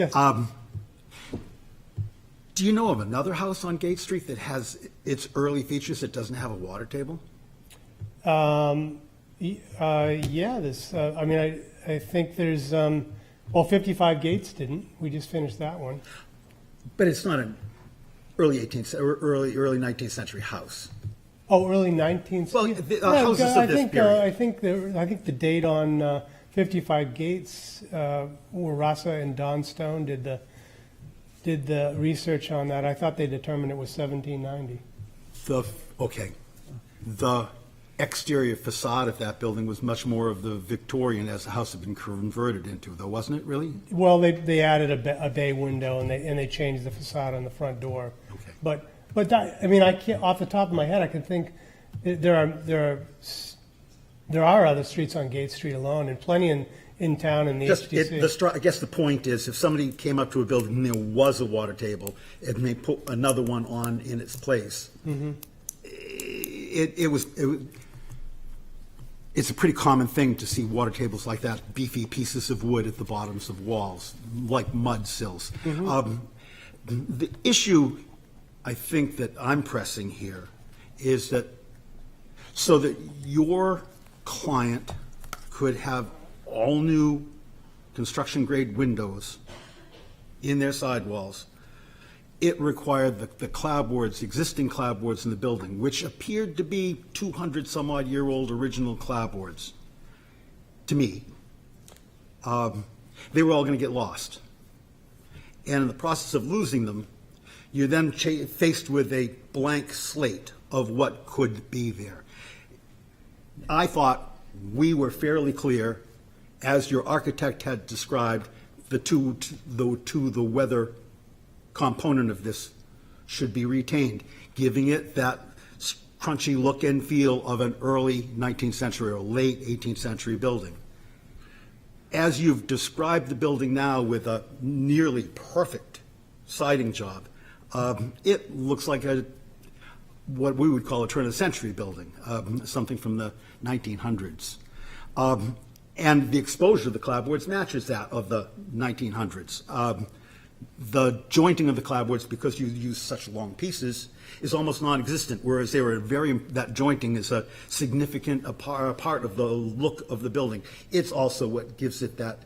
Do you know of another house on Gate Street that has its early features that doesn't have a water table? Yeah, there's, I think there's, 55 Gates didn't. We just finished that one. But it's not an early 18th or early 19th century house. Oh, early 19th. Well, houses of this period. I think the date on 55 Gates, where Rasa and Don Stone did the research on that. I thought they determined it was 1790. The exterior facade of that building was much more of the Victorian as the house had been converted into, though, wasn't it, really? Well, they added a bay window and they changed the facade on the front door. Okay. But that, I mean, I can't, off the top of my head, I can think there are other streets on Gate Street alone, and plenty in town in the HTC. I guess the point is, if somebody came up to a building and there was a water table, and they put another one on in its place, it's a pretty common thing to see water tables like that, beefy pieces of wood at the bottoms of walls, like mud sills. The issue I think that I'm pressing here is that so that your client could have all new construction-grade windows in their sidewalls, it required the clapboards, existing clapboards in the building, which appeared to be 200-some-odd-year-old original clapboards, to me. They were all going to get lost. And in the process of losing them, you're then faced with a blank slate of what could be there. I thought we were fairly clear, as your architect had described, the weather component of this should be retained, giving it that crunchy look and feel of an early 19th century or late 18th century building. As you've described the building now with a nearly perfect siding job, it looks like what we would call a turn-of-the-century building, something from the 1900s. And the exposure of the clapboards matches that of the 1900s. The jointing of the clapboards, because you use such long pieces, is almost non-existent, whereas that jointing is a significant part of the look of the building. It's also what gives it that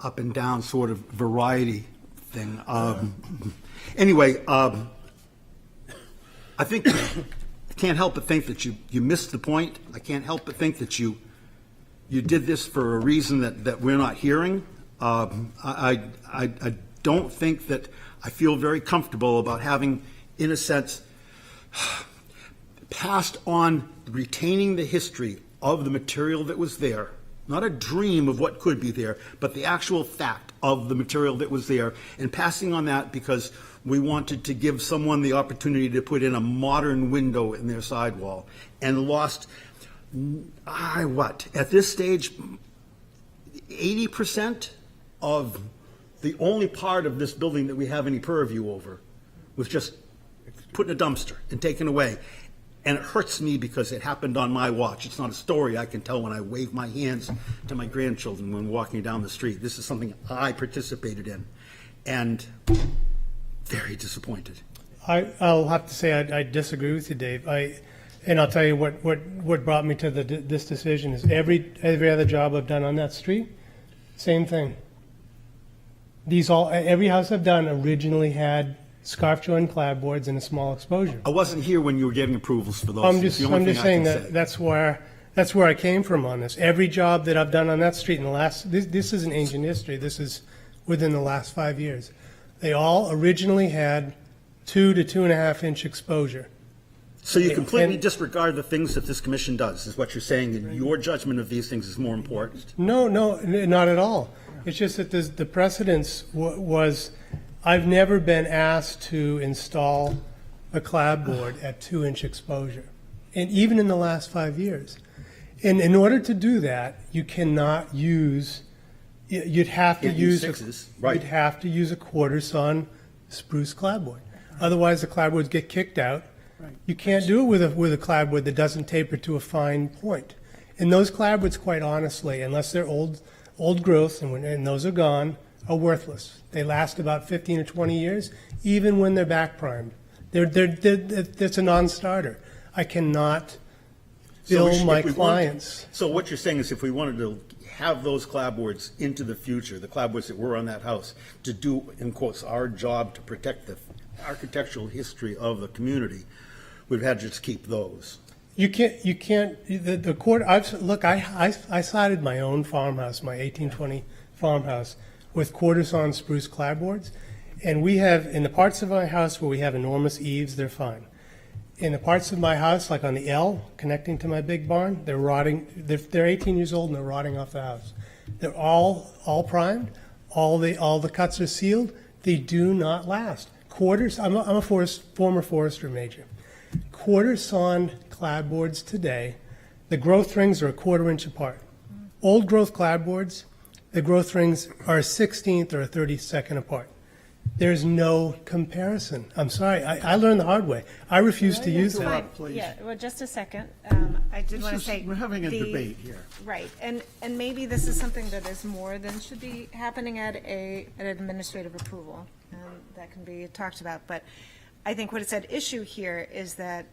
up and down sort of variety thing. Anyway, I think I can't help but think that you missed the point. I can't help but think that you did this for a reason that we're not hearing. I don't think that I feel very comfortable about having, in a sense, passed on retaining the history of the material that was there, not a dream of what could be there, but the actual fact of the material that was there, and passing on that because we wanted to give someone the opportunity to put in a modern window in their sidewall, and lost, at this stage, 80% of the only part of this building that we have any purview over was just put in a dumpster and taken away. And it hurts me because it happened on my watch. It's not a story I can tell when I wave my hands to my grandchildren when walking down the street. This is something I participated in, and very disappointed. I'll have to say I disagree with you, Dave. And I'll tell you what brought me to this decision is every other job I've done on that street, same thing. Every house I've done originally had scarf joint clapboards and a small exposure. I wasn't here when you were getting approvals for those. I'm just saying that's where I came from on this. Every job that I've done on that street in the last, this isn't ancient history, this is within the last 5 years. They all originally had 2 to 2.5 inch exposure. So you completely disregard the things that this commission does, is what you're saying, and your judgment of these things is more important? No, not at all. It's just that the precedence was, I've never been asked to install a clapboard at 2-inch exposure, and even in the last 5 years. And in order to do that, you cannot use, you'd have to use a quarter sawn spruce clapboard. Otherwise, the clapboards get kicked out. You can't do it with a clapboard that doesn't taper to a fine point. And those clapboards, quite honestly, unless they're old growth, and those are gone, are worthless. They last about 15 or 20 years, even when they're back primed. It's a non-starter. I cannot bill my clients. So what you're saying is if we wanted to have those clapboards into the future, the clapboards that were on that house, to do, in quotes, our job to protect the architectural history of the community, we've had to just keep those. You can't, the quarter, look, I sided my own farmhouse, my 1820 farmhouse, with quarter-sawn spruce clapboards. And we have, in the parts of my house where we have enormous eaves, they're fine. In the parts of my house, like on the L, connecting to my big barn, they're rotting, they're 18 years old and they're rotting off the house. They're all primed, all the cuts are sealed, they do not last. Quarters, I'm a former forester major. Quarter-sawn clapboards today, the growth rings are a quarter-inch apart. Old growth clapboards, the growth rings are a 16th or a 32nd apart. There's no comparison. I'm sorry, I learned the hard way. I refuse to use them. Interrupt, please. Yeah, well, just a second. I did want to say. We're having a debate here. Right, and maybe this is something that is more than should be happening at an administrative approval, and that can be talked about. But I think what is at issue here is that,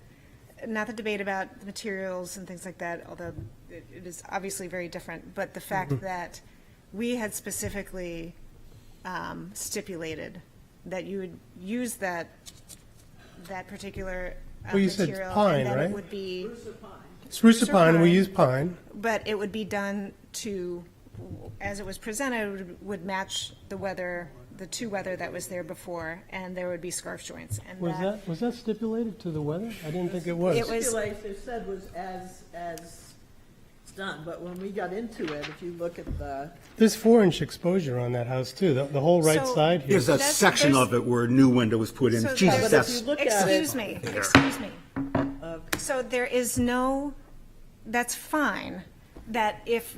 not the debate about the materials and things like that, although it is obviously very different, but the fact that we had specifically stipulated that you would use that particular Well, you said material, pine, and then right? it would be Spruce or pine, we use pine. but it would be done to, as it was presented, would match the weather, the two weather that was there before, and there would be scarf joints. And Was that stipulated to the weather? I didn't think it was. It was- They said was as it's done, but when we got into it, if you look at the, There's 4-inch exposure on that house too, the whole right So- side here. There's a That's- section there's- of it where a new window was put in. So Jesus, there's- that's, if you look at it. Excuse me. So there is no, that's fine, that if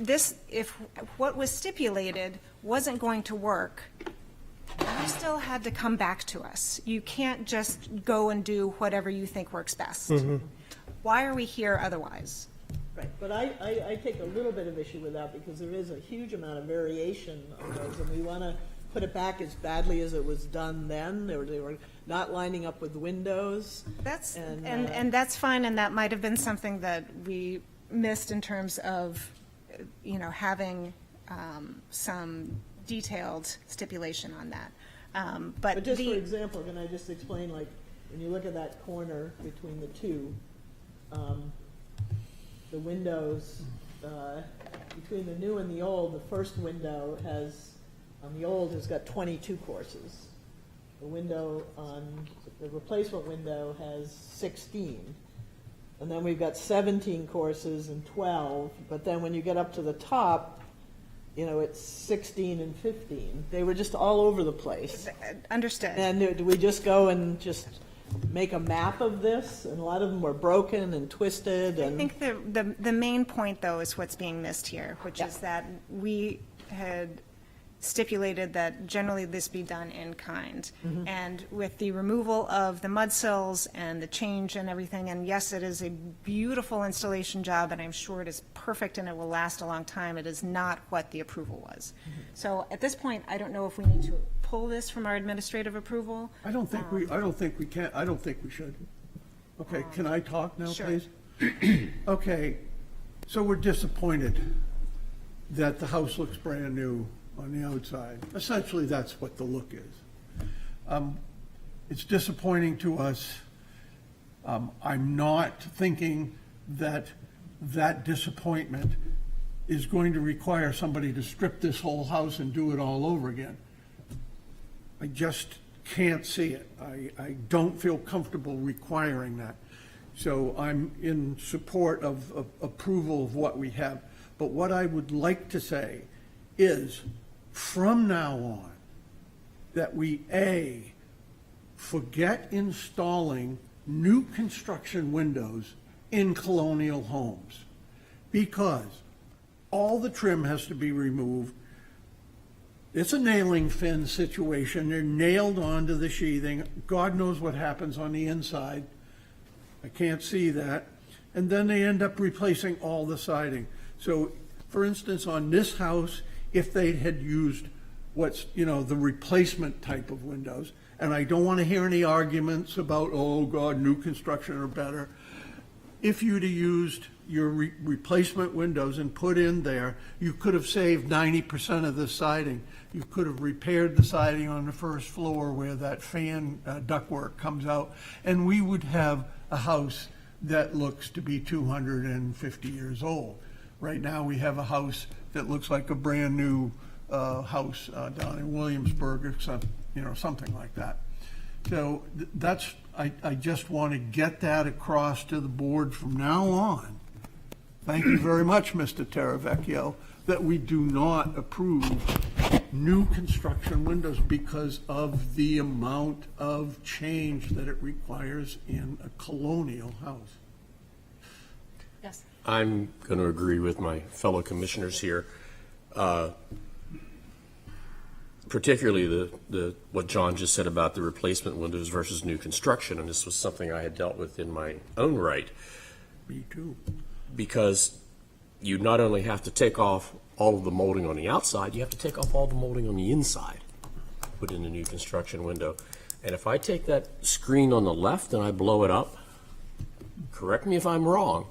what was stipulated wasn't going to work, you still had to come back to us. You can't just go and do whatever you think works best. Why are we here otherwise? Right, but I take a little bit of issue with that because there is a huge amount of variation on those, and we want to put it back as badly as it was done then. They were not lining up with windows. That's, And, and that's fine, and that might have been something that we missed in terms of, having some detailed stipulation on that. But just for example, can I just explain, like, when you look at that corner between the two, the windows, between the new and the old, the first window on the old has got 22 courses. The window the replacement window has 16. And then we've got 17 courses and 12, but then when you get up to the top, it's 16 and 15. They were just all over the place. Understood. And do we just go and just make a map of this? And a lot of them were broken and twisted I and. think the main point, though, is what's being missed here, which is that we had stipulated that generally this be done in kind. And with the removal of the mud sills and the change and everything, and yes, it is a beautiful installation job, and I'm sure it is perfect and it will last a long time, it is not what the approval was. So at this point, I don't know if we need to pull this from our administrative approval. I don't think we can, I don't think we should. Okay, can I talk now, Sure. please? Okay, so we're disappointed that the house looks brand new on the outside. Essentially, that's what the look is. It's disappointing to us. I'm not thinking that disappointment is going to require somebody to strip this whole house and do it all over again. I just can't see it. I don't feel comfortable requiring that. So I'm in support of approval of what we have. But what I would like to say is, from now on, that we, forget installing new construction windows in colonial homes, because all the trim has to be removed. It's a nailing fin situation. They're nailed onto the sheathing. God knows what happens on the inside. I can't see that. And then they end up replacing all the siding. So, for instance, on this house, if they had used the replacement type of windows, and I don't want to hear any arguments about, oh, God, new construction are better. If you'd have used your replacement windows and put in there, you could have saved 90% of the siding. You could have repaired the siding on the first floor where that fan ductwork comes out, and we would have a house that looks to be 250 years old. Right now, we have a house that looks like a brand-new house down in Williamsburg, or something like that. So that's, I just want to get that across to the board from now on. Thank you very much, Mr. Teravecchio, that we do not approve new construction windows because of the amount of change that it requires in a colonial house. Yes. I'm going to agree with my fellow commissioners here, particularly what John just said about the replacement windows versus new construction, and this was something I had dealt with in my own right. Me too. Because you not only have to take off all of the molding on the outside, you have to take off all the molding on the inside, put in a new construction window. And if I take that screen on the left and I blow it up, correct me if I'm wrong,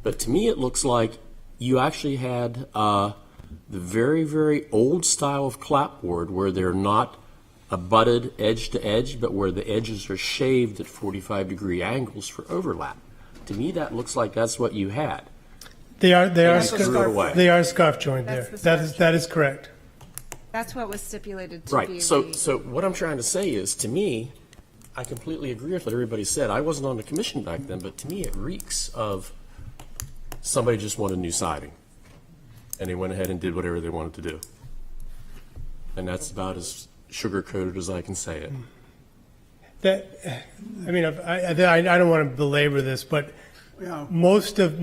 but to me it looks like you actually had the very, very old style of clapboard where they're not abutted edge to edge, but where the edges are shaved at 45-degree angles for overlap. To me, that looks like that's what you had. They are away. they are scarf joint there. That's the That is correct. That's what was stipulated to be. Right. So what I'm trying to say is, to me, I completely agree with what everybody said. I wasn't on the commission back then, but to me, it reeks of somebody just wanted new siding, and they went ahead and did whatever they wanted to do. And that's about as sugar-coated as I can say it. I don't want to belabor this, but Yeah. most of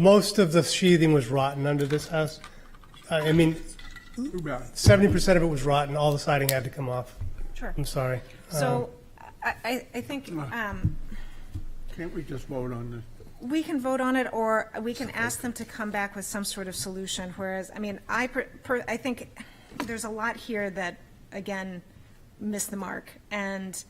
the sheathing was rotten under this house. 70% of it was rotten. All the siding had to come off. Sure. I'm sorry. So I think Can't we just vote on this? we can vote on it, or we can ask them to come back with some sort of solution, whereas, I think there's a lot here that, again, missed the mark. And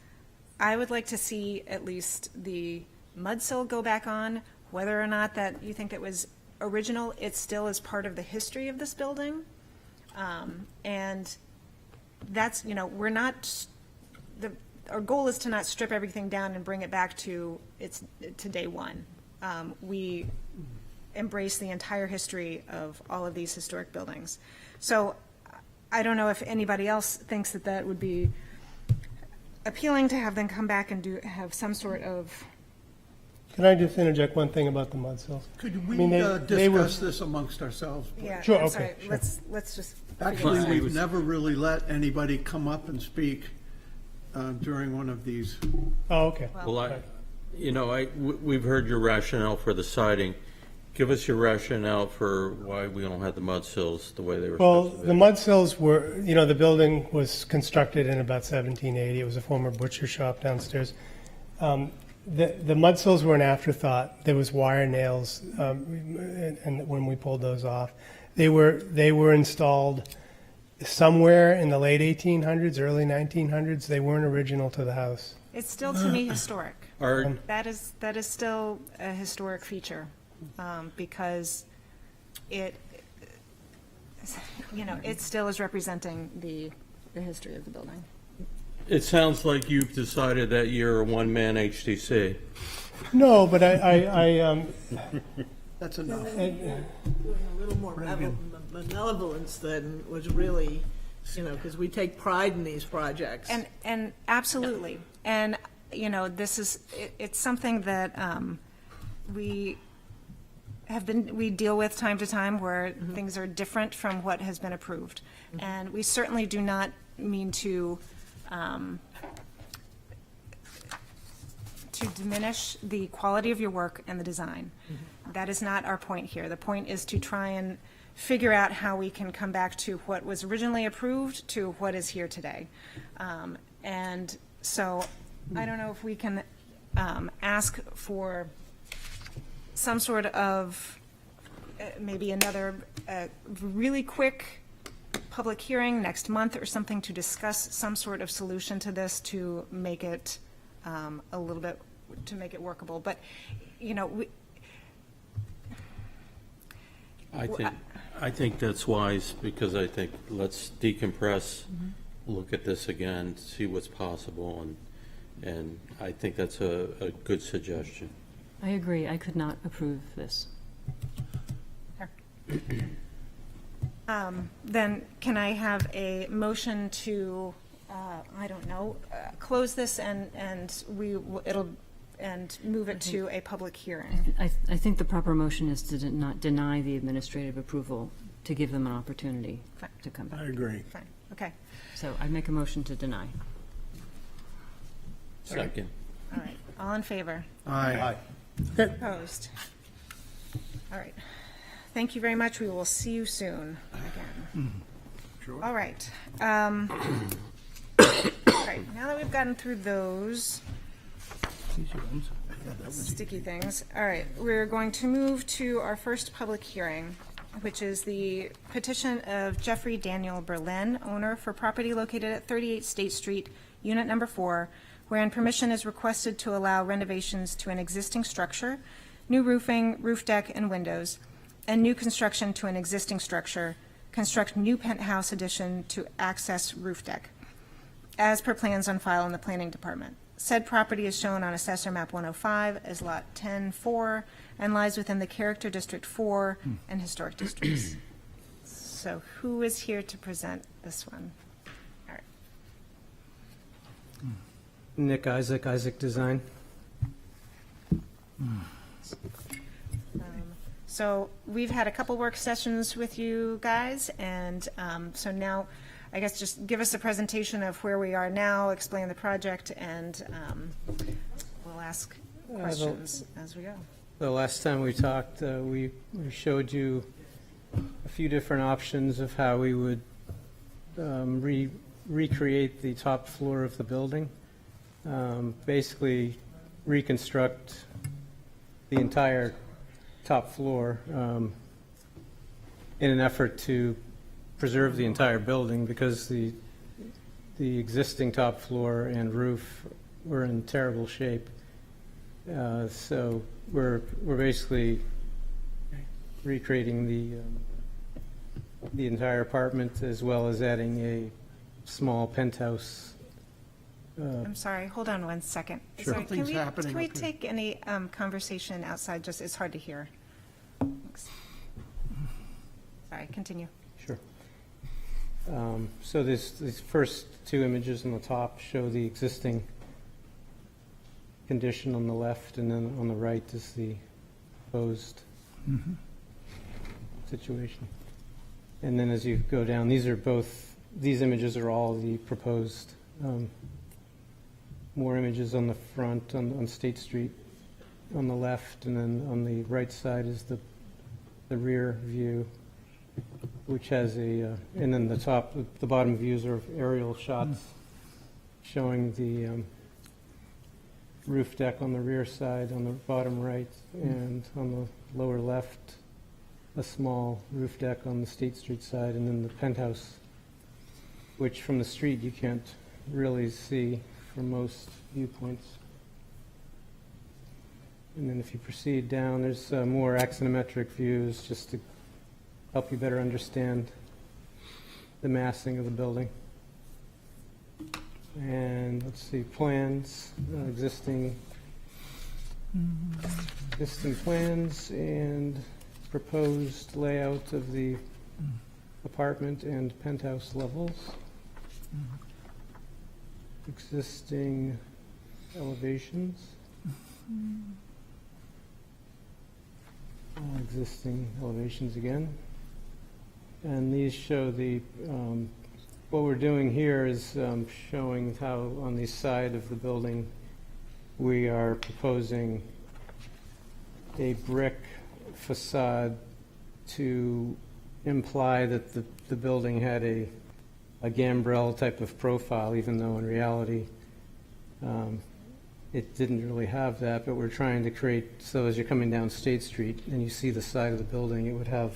I would like to see at least the mud sill go back on, whether or not that you think it was original, it still is part of the history of this building. And that's, we're not, our goal is to not strip everything down and bring it back to day one. We embrace the entire history of all of these historic buildings. So I don't know if anybody else thinks that that would be appealing to have them come back and have some sort of. Can I just interject one thing about the mud sills? Could we they were- discuss this amongst ourselves? please? Yeah, Sure, I'm okay, sorry. sure. Let's just. Actually, figure this out. we've never really let anybody come up and speak during one of these. Oh, okay. Well, we've heard your rationale for the siding. Give us your rationale for why we don't have the mud sills the way they were Well, supposed to be. the mud sills were, the building was constructed in about 1780. It was a former butcher shop downstairs. The mud sills were an afterthought. There was wire nails, and when we pulled those off, they were installed somewhere in the late 1800s, early 1900s. They weren't original to the house. It's still, to me, historic. Are- That is still a historic feature, because it still is representing the history of the building. It sounds like you've decided that you're a one-man HTC. No, but I That's enough. Doing a little more benevolence than was really, because we take pride in these projects. And absolutely. And, this is, it's something that we deal with time to time where things are different from what has been approved. And we certainly do not mean to diminish the quality of your work and the design. That is not our point here. The point is to try and figure out how we can come back to what was originally approved to what is here today. And so I don't know if we can ask for some sort of maybe another really quick public hearing next month or something to discuss some sort of solution to this to make it a little bit, to make it workable. But, I think that's wise, because I think let's decompress, look at this again, see what's possible, and I think that's a good suggestion. I agree. I could not approve this. Then can I have a motion to, close this and move it to a public hearing? I think the proper motion is to not deny the administrative approval, to give them an opportunity Fine. to come I back. agree. Fine, okay. So I make a motion to deny. Second. All right, all in favor? Aye. Opposed? All right. Thank you very much. We will see you soon again. Sure. All right. All right, now that we've gotten through those sticky things, all right, we're going to move to our first public hearing, which is the petition of Jeffrey Daniel Berlin, owner for property located at 38 State Street, Unit Number 4, wherein permission is requested to allow renovations to an existing structure, new roofing, roof deck, and windows, and new construction to an existing structure, construct new penthouse addition to access roof deck, as per plans on file in the Planning Department. Said property is shown on Assessor Map 105 as Lot 10-4 and lies within the Character District 4 and Historic Districts. So who is here to present this one? All right. Nick Isaac, Isaac Design. So we've had a couple work sessions with you guys, and so now, I guess just give us a presentation of where we are now, explain the project, and we'll ask questions as we go. The last time we talked, we showed you a few different options of how we would recreate the top floor of the building. Basically reconstruct the entire top floor in an effort to preserve the entire building, because the existing top floor and roof were in terrible shape. So we're basically recreating the entire apartment, as well as adding a small penthouse. I'm sorry, hold on one second. Sure. Sorry, Something's happening Can we up here. take any conversation outside, just, it's hard to hear. Thanks. Sorry, continue. Sure. So these first two images on the top show the existing condition on the left, and then on the right is the proposed situation. And then as you go down, these images are all the proposed. More images on the front on State Street on the left, and then on the right side is the rear view, which has and then the bottom views are aerial shots showing the roof deck on the rear side on the bottom right, and on the lower left, a small roof deck on the State Street side, and then the penthouse, which from the street you can't really see from most viewpoints. And then if you proceed down, there's more axonometric views, just to help you better understand the massing of the building. And let's see, plans, existing plans, and proposed layout of the apartment and penthouse levels. Existing elevations. Existing elevations again. And these show what we're doing here is showing how on the side of the building we are proposing a brick facade to imply that the building had a gambrel type of profile, even though in reality it didn't really have that. But we're trying to create, so as you're coming down State Street and you see the side of the building, it would have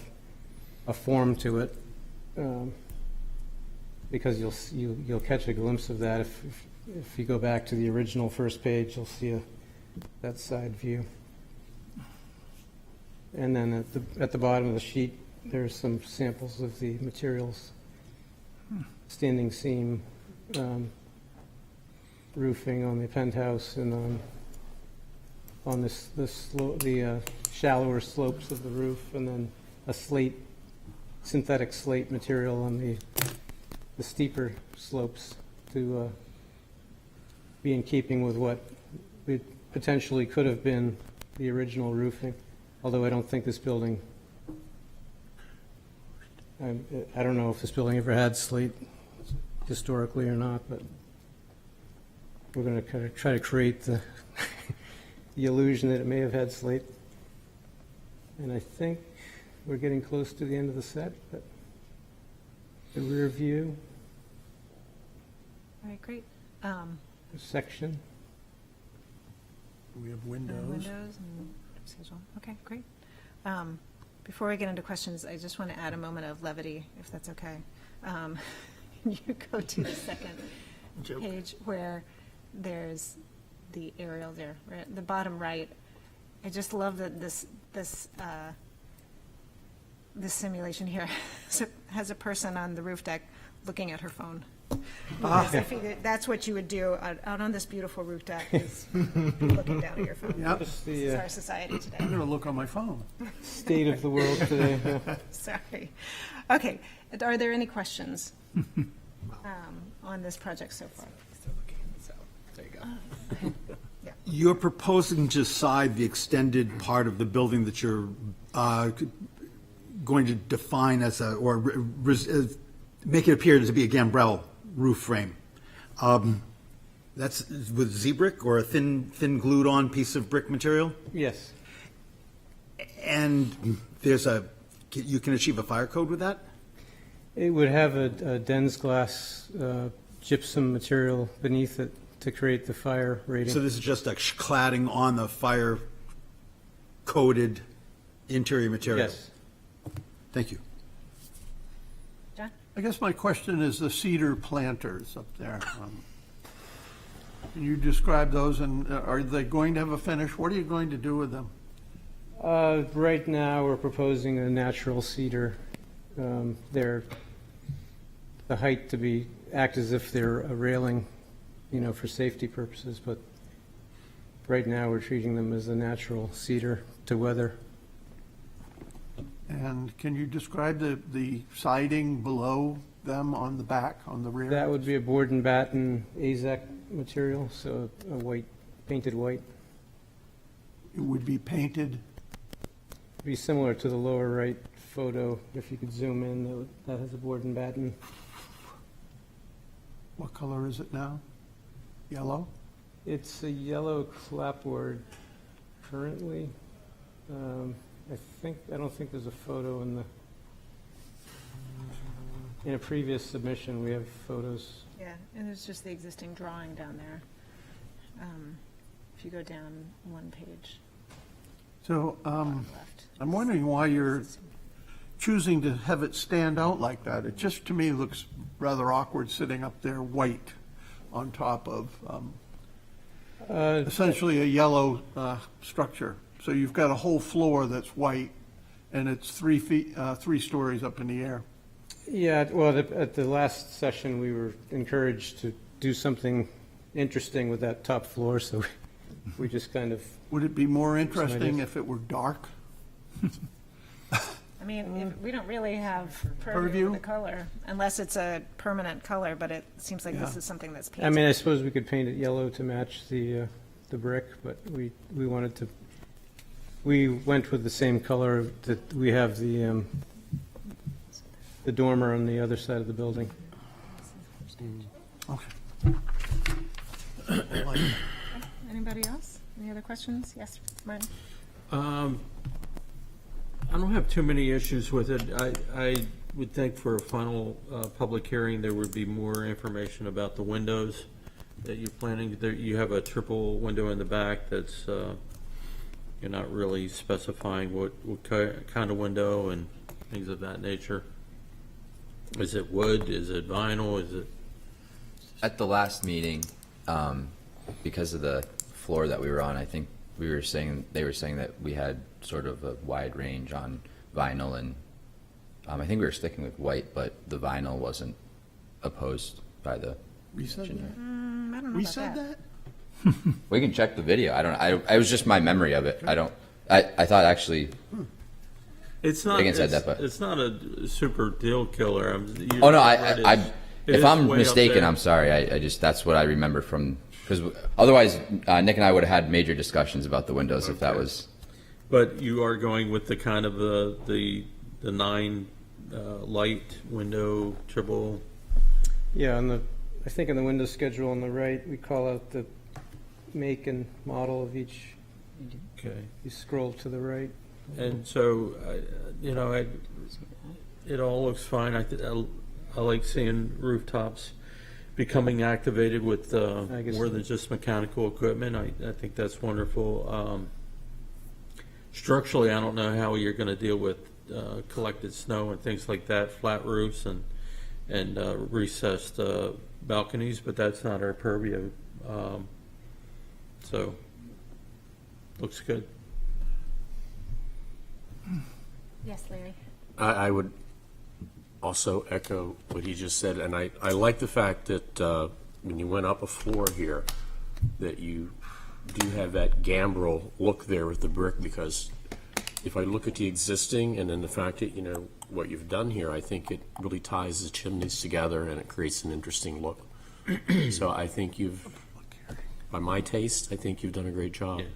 a form to it, because you'll catch a glimpse of that if you go back to the original first page. You'll see that side view. And then at the bottom of the sheet, there's some samples of the materials. Standing seam roofing on the penthouse, and on the shallower slopes of the roof, and then a synthetic slate material on the steeper slopes to be in keeping with what it potentially could have been the original roofing, although I don't think this building, I don't know if this building ever had slate historically or not, but we're going to kind of try to create the the illusion that it may have had slate. And I think we're getting close to the end of the set, but the rear view All right, great. section. We have And windows. windows and schedule. Okay, great. Before we get into questions, I just want to add a moment of levity, if that's okay. You go to the second page where there's the aerial there, right, the bottom right. I just love that this simulation here has a person on the roof deck looking at her phone. Because I figured that's what you would do out on this beautiful roof deck, is looking down at your phone. Yep. Just This is the our society today. I'm going to look on my phone. state of the world today. Yeah. Sorry. Okay, are there any questions on this project so far? There you go. You're proposing to side the extended part of the building that you're going to define as make it appear to be a gambrel roof frame. That's with Z-brick or a thin glued on piece of brick material? Yes. And you can achieve a fire code with that? It would have a dense glass gypsum material beneath it to create the fire rating. So this is just a cladding on the fire coated interior material? Yes. Thank you. John? I guess my question is the cedar planters up there. Can you describe those, and are they going to have a finish? What are you going to do with them? Right now, we're proposing a natural cedar. They're the height to act as if they're a railing, for safety purposes, but right now we're treating them as a natural cedar to weather. And can you describe the siding below them on the back, on the rear? That would be a board and batten AZEK material, so a white, painted white. It would be painted? Be similar to the lower right photo. If you could zoom in, that has a board and batten. What color is it now? Yellow? It's a yellow clapboard currently. I don't think there's a photo in a previous submission. We have photos. Yeah, and there's just the existing drawing down there. If you go down one page, So left. I'm wondering why you're choosing to have it stand out like that. It just, to me, looks rather awkward sitting up there white on top of essentially a yellow structure. So you've got a whole floor that's white, and it's 3 stories up in the air. Yeah, well, at the last session, we were encouraged to do something interesting with that top floor, so we just kind of... Would it be more interesting ideas. if it were dark? I mean, we don't really have Purview? purview of the color, unless it's a permanent color, but it seems like this Yeah. is something that's I painted. mean, I suppose we could paint it yellow to match the brick, but we wanted to... We went with the same color that we have the dormer on the other side of the building. Okay. Anybody else? Any other questions? Yes, Martin? I don't have too many issues with it. I would think for a final public hearing, there would be more information about the windows that you're planning. You have a triple window in the back that's, you're not really specifying what kind of window and things of that nature. Is it wood? Is it vinyl? Is it? At the last meeting, because of the floor that we were on, I think they were saying that we had sort of a wide range on vinyl, and I think we were sticking with white, but the vinyl wasn't opposed by the We said engineer. that? I don't know We about said that. that? We can check the video. I was just my memory of it. I thought actually, It's not, Megan said that, but- it's not a super deal killer. oh no, if I'm mistaken, I'm sorry. I just, that's what I remember from, because otherwise, Nick and I would have had major discussions about the windows if that was. But you are going with the kind of the 9 light window triple. Yeah, I think on the window schedule on the right, we call out the make and model of each. Okay. You scroll to the right. And so, it all looks fine. I like seeing rooftops becoming activated with more than just mechanical equipment. I think that's wonderful. Structurally, I don't know how you're going to deal with collected snow and things like that, flat roofs and recessed balconies, but that's not our purview. So, looks good. Yes, Larry. I would also echo what he just said, and I like the fact that when you went up a floor here, that you do have that gambrel look there with the brick, because if I look at the existing and then the fact that, what you've done here, I think it really ties the chimneys together and it creates an interesting look. So I think by my taste, I think you've done a great job. Yeah.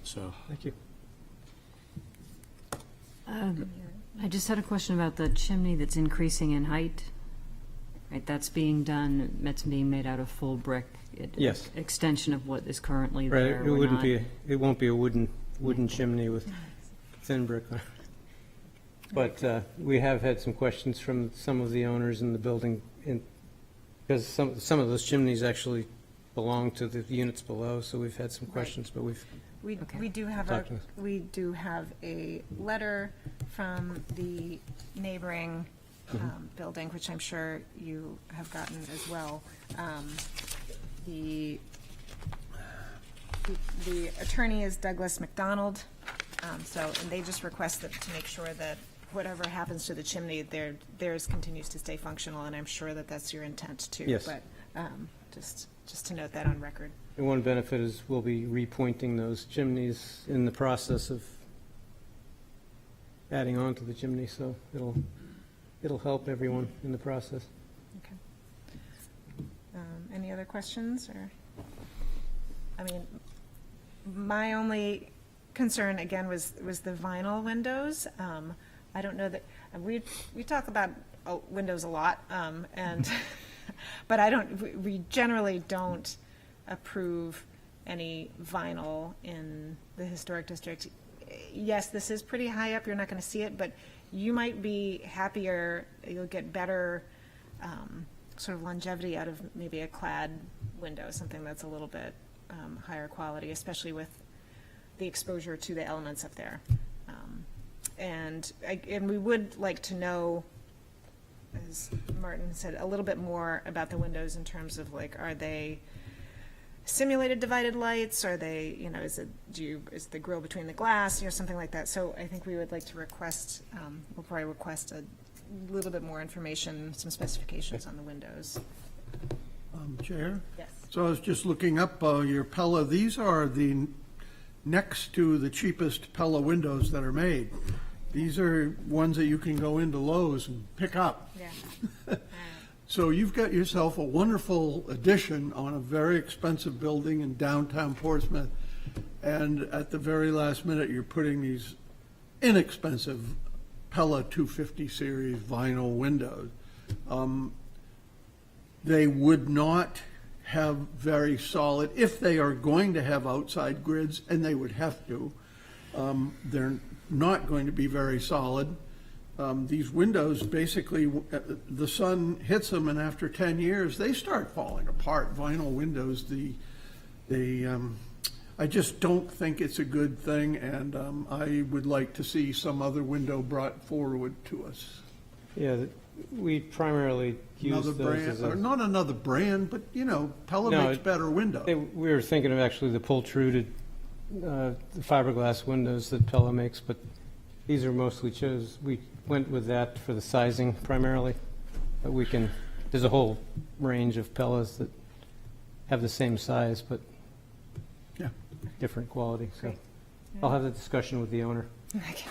So. Thank you. I just had a question about the chimney that's increasing in height. Right, that's being done, that's being made out of full brick. Yes. Extension of what is currently Right, there. it won't be a wooden chimney with thin brick on it. But we have had some questions from some of the owners in the building, because some of those chimneys actually belong to the units below, so we've had some questions, but We do have a letter from the neighboring building, which I'm sure you have gotten as well. The attorney is Douglas McDonald, and they just request that to make sure that whatever happens to the chimney, theirs continues to stay functional, and I'm sure that that's your intent too. Yes. But just to note that on record. And one benefit is we'll be repointing those chimneys in the process of adding on to the chimney, so it'll help everyone in the process. Okay. Any other questions, or? I mean, my only concern again was the vinyl windows. I don't know that we talk about windows a lot, and but we generally don't approve any vinyl in the historic district. Yes, this is pretty high up, you're not going to see it, but you might be happier, you'll get better sort of longevity out of maybe a clad window, something that's a little bit higher quality, especially with the exposure to the elements up there. And we would like to know, as Martin said, a little bit more about the windows in terms of are they simulated divided lights? Are they, is the grill between the glass, something like that? So I think we would like to request, we'll probably request a little bit more information, some specifications on the windows. Chair? Yes. So I was just looking up your Pella. These are the next to the cheapest Pella windows that are made. These are ones that you can go into Lowe's and pick up. Yeah. So you've got yourself a wonderful addition on a very expensive building in downtown Portsmouth, and at the very last minute, you're putting these inexpensive Pella 250 series vinyl windows. They would not have very solid, if they are going to have outside grids, and they would have to, they're not going to be very solid. These windows, basically, the sun hits them, and after 10 years, they start falling apart. Vinyl windows, I just don't think it's a good thing, and I would like to see some other window brought forward to us. Yeah, we primarily use Another those brand, as or not another brand, but Pella makes better windows. We were thinking of actually the pull-truded the fiberglass windows that Pella makes, but these are mostly we went with that for the sizing primarily. But there's a whole range of Pellas that have the same size, but different quality, so Great. I'll have the discussion with the owner. Okay,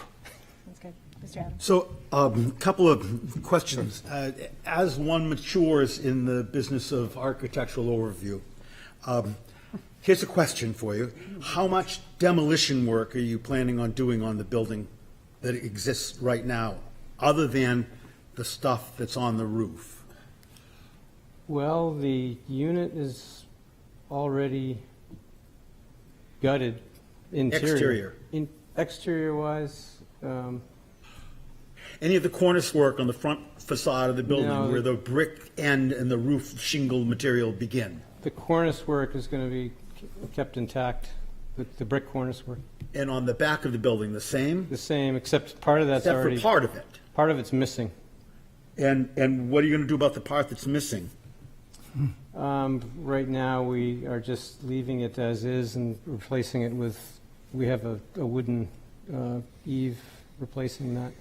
that's good. Mr. Adams? So, couple of questions. As one matures in the business of architectural overview, here's a question for you. How much demolition work are you planning on doing on the building that exists right now, other than the stuff that's on the roof? Well, the unit is already gutted interior. Exterior. Exterior-wise, Any of the cornice work on the front facade of the building No. where the brick end and the roof shingle material begin? the cornice work is going to be kept intact, the brick cornice work. And on the back of the building, the same? The same, except part of that's Except for already. part of it. Part of it's missing. And what are you going to do about the part that's missing? Right now, we are just leaving it as is and replacing it with, we have a wooden eave replacing that.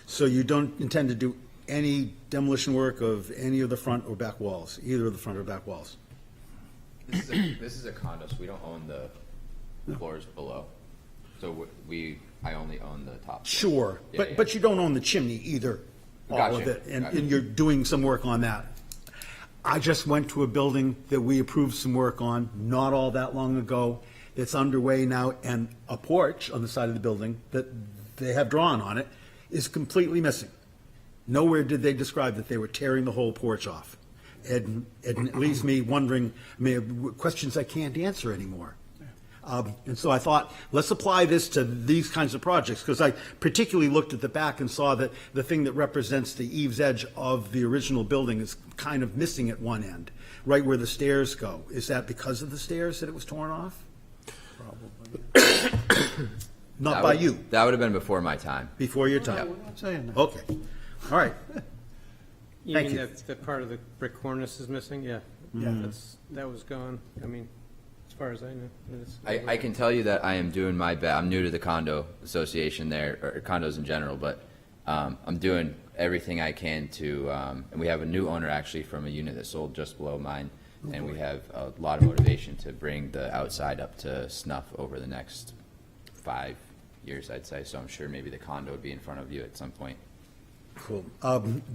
So you don't intend to do any demolition work of any of the front or back walls, either of the front or back walls? This is a condo, so we don't own the floors below. So I only own the top floor. Sure, Yeah, but you don't own the chimney either, all of Gotcha, it, and gotcha. you're doing some work on that. I just went to a building that we approved some work on not all that long ago. It's underway now, and a porch on the side of the building that they have drawn on it is completely missing. Nowhere did they describe that they were tearing the whole porch off. And it leaves me wondering, questions I can't answer anymore. And so I thought, let's apply this to these kinds of projects, because I particularly looked at the back and saw that the thing that represents the eaves edge of the original building is kind of missing at one end, right where the stairs go. Is that because of the stairs that it was torn off? Not That by would- you, That would have been before my time. before your time. We're not saying that. Okay, all right. You Thank mean you. that part of the brick cornice is missing? Yeah. Yeah. That was gone. I mean, as far as I know. It's- I can tell you that I am doing my best. I'm new to the condo association there, or condos in general, but I'm doing everything I can to, and we have a new owner actually from a unit that sold just below mine, and we have a lot of motivation to bring the outside up to snuff over the next 5 years, I'd say. So I'm sure maybe the condo would be in front of you at some point. Cool.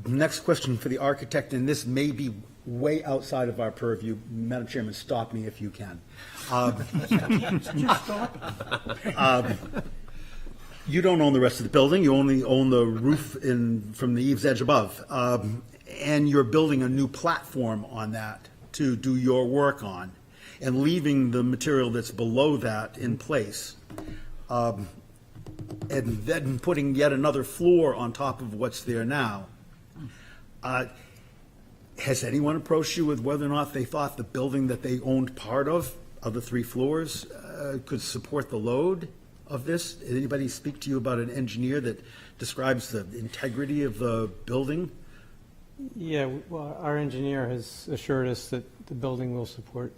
Next question for the architect, and this may be way outside of our purview. Madam Chairman, stop me if you can. You don't own the rest of the building. You only own the roof from the eaves edge above. And you're building a new platform on that to do your work on, and leaving the material that's below that in place. And then putting yet another floor on top of what's there now. Has anyone approached you with whether or not they thought the building that they owned part of the 3 floors, could support the load of this? Did anybody speak to you about an engineer that describes the integrity of the building? Yeah, well, our engineer has assured us that the building will support.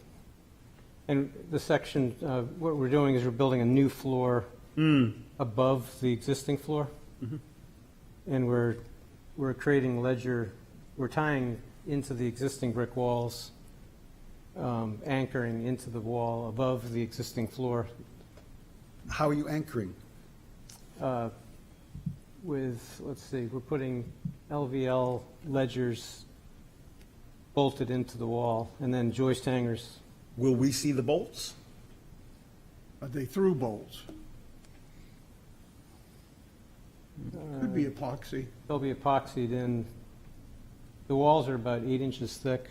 And the section, what we're doing is we're building a new floor above the existing floor. And we're creating ledger, we're tying into the existing brick walls, anchoring into the wall above the existing floor. How are you anchoring? Let's see, we're putting LVL ledgers bolted into the wall, and then joist hangers. Will we see the bolts? Are they through bolts? Could be epoxy. They'll be epoxied in. The walls are about 8 inches thick.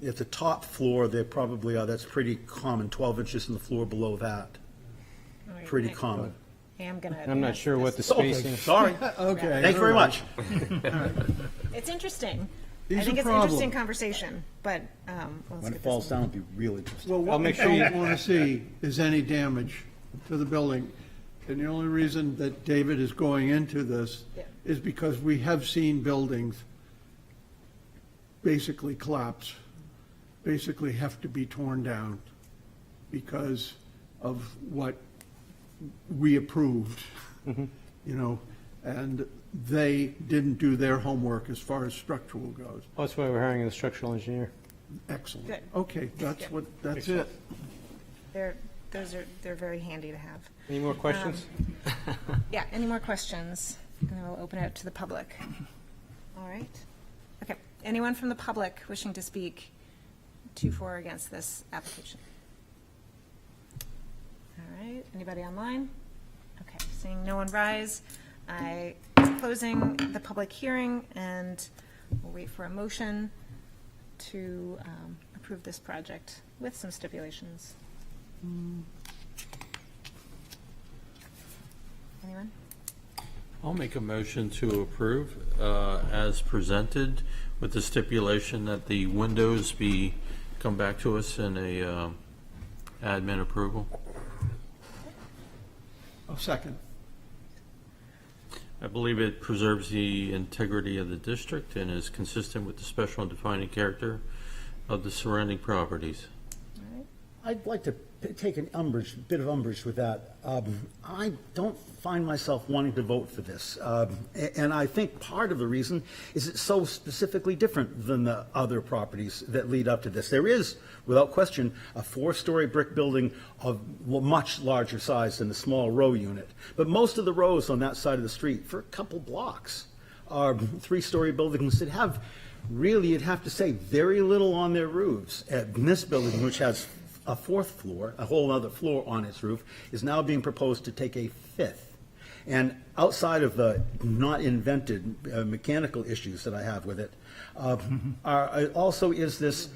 At the top floor, they probably are. That's pretty common, 12 inches in the floor below that. All right, Pretty thank- common. Hey, I'm gonna. I'm not pass sure what the this. spacing. Sorry. Okay. Thank you very much. It's interesting. These I think are it's an interesting problems. conversation, but, let's When get it this falls one. down, it'll be real interesting. Well, I'll what we make sure you- don't want to see is any damage to the building. And the only reason that David is going into this Yeah. is because we have seen buildings basically collapse, basically have to be torn down because of what we approved, and they didn't do their homework as far as structural goes. That's why we're hiring a structural engineer. Excellent. Good. Okay, that's it. They're they're very handy to have. Any more questions? Yeah, any more questions? And then we'll open it to the public. All right. Okay, anyone from the public wishing to speak to, for, or against this application? All right, anybody online? Okay, seeing no one rise, I am closing the public hearing, and we'll wait for a motion to approve this project with some stipulations. Anyone? I'll make a motion to approve as presented with the stipulation that the windows come back to us in a admin approval. A second. I believe it preserves the integrity of the district and is consistent with the special and defining character of the surrounding properties. I'd like to take bit of umbrage with that. I don't find myself wanting to vote for this. And I think part of the reason is it's so specifically different than the other properties that lead up to this. There is, without question, a 4-story brick building of much larger size than the small row unit. But most of the rows on that side of the street, for a couple blocks, are 3-story buildings that have, really, you'd have to say, very little on their roofs. And this building, which has a 4th floor, a whole other floor on its roof, is now being proposed to take a 5th. And outside of the not invented mechanical issues that I have with it, also is this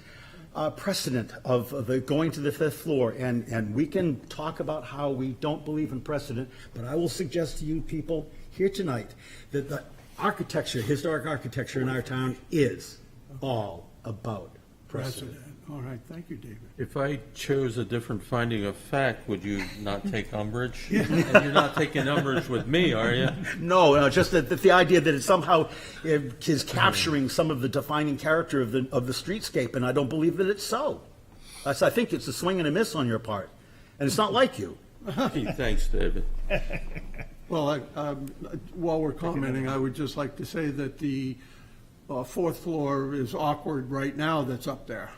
precedent of the going to the 5th floor. And we can talk about how we don't believe in precedent, but I will suggest to you people here tonight that the architecture, historic architecture in our town is all about precedent. All right, thank you, David. If I chose a different finding of fact, would you not take umbrage? And you're not taking umbrage with me, are you? No, just the idea that it somehow is capturing some of the defining character of the streetscape, and I don't believe that it's so. I think it's a swing and a miss on your part, and it's not like you. Thanks, David. Well, while we're commenting, I would just like to say that the 4th floor is awkward right now that's up there.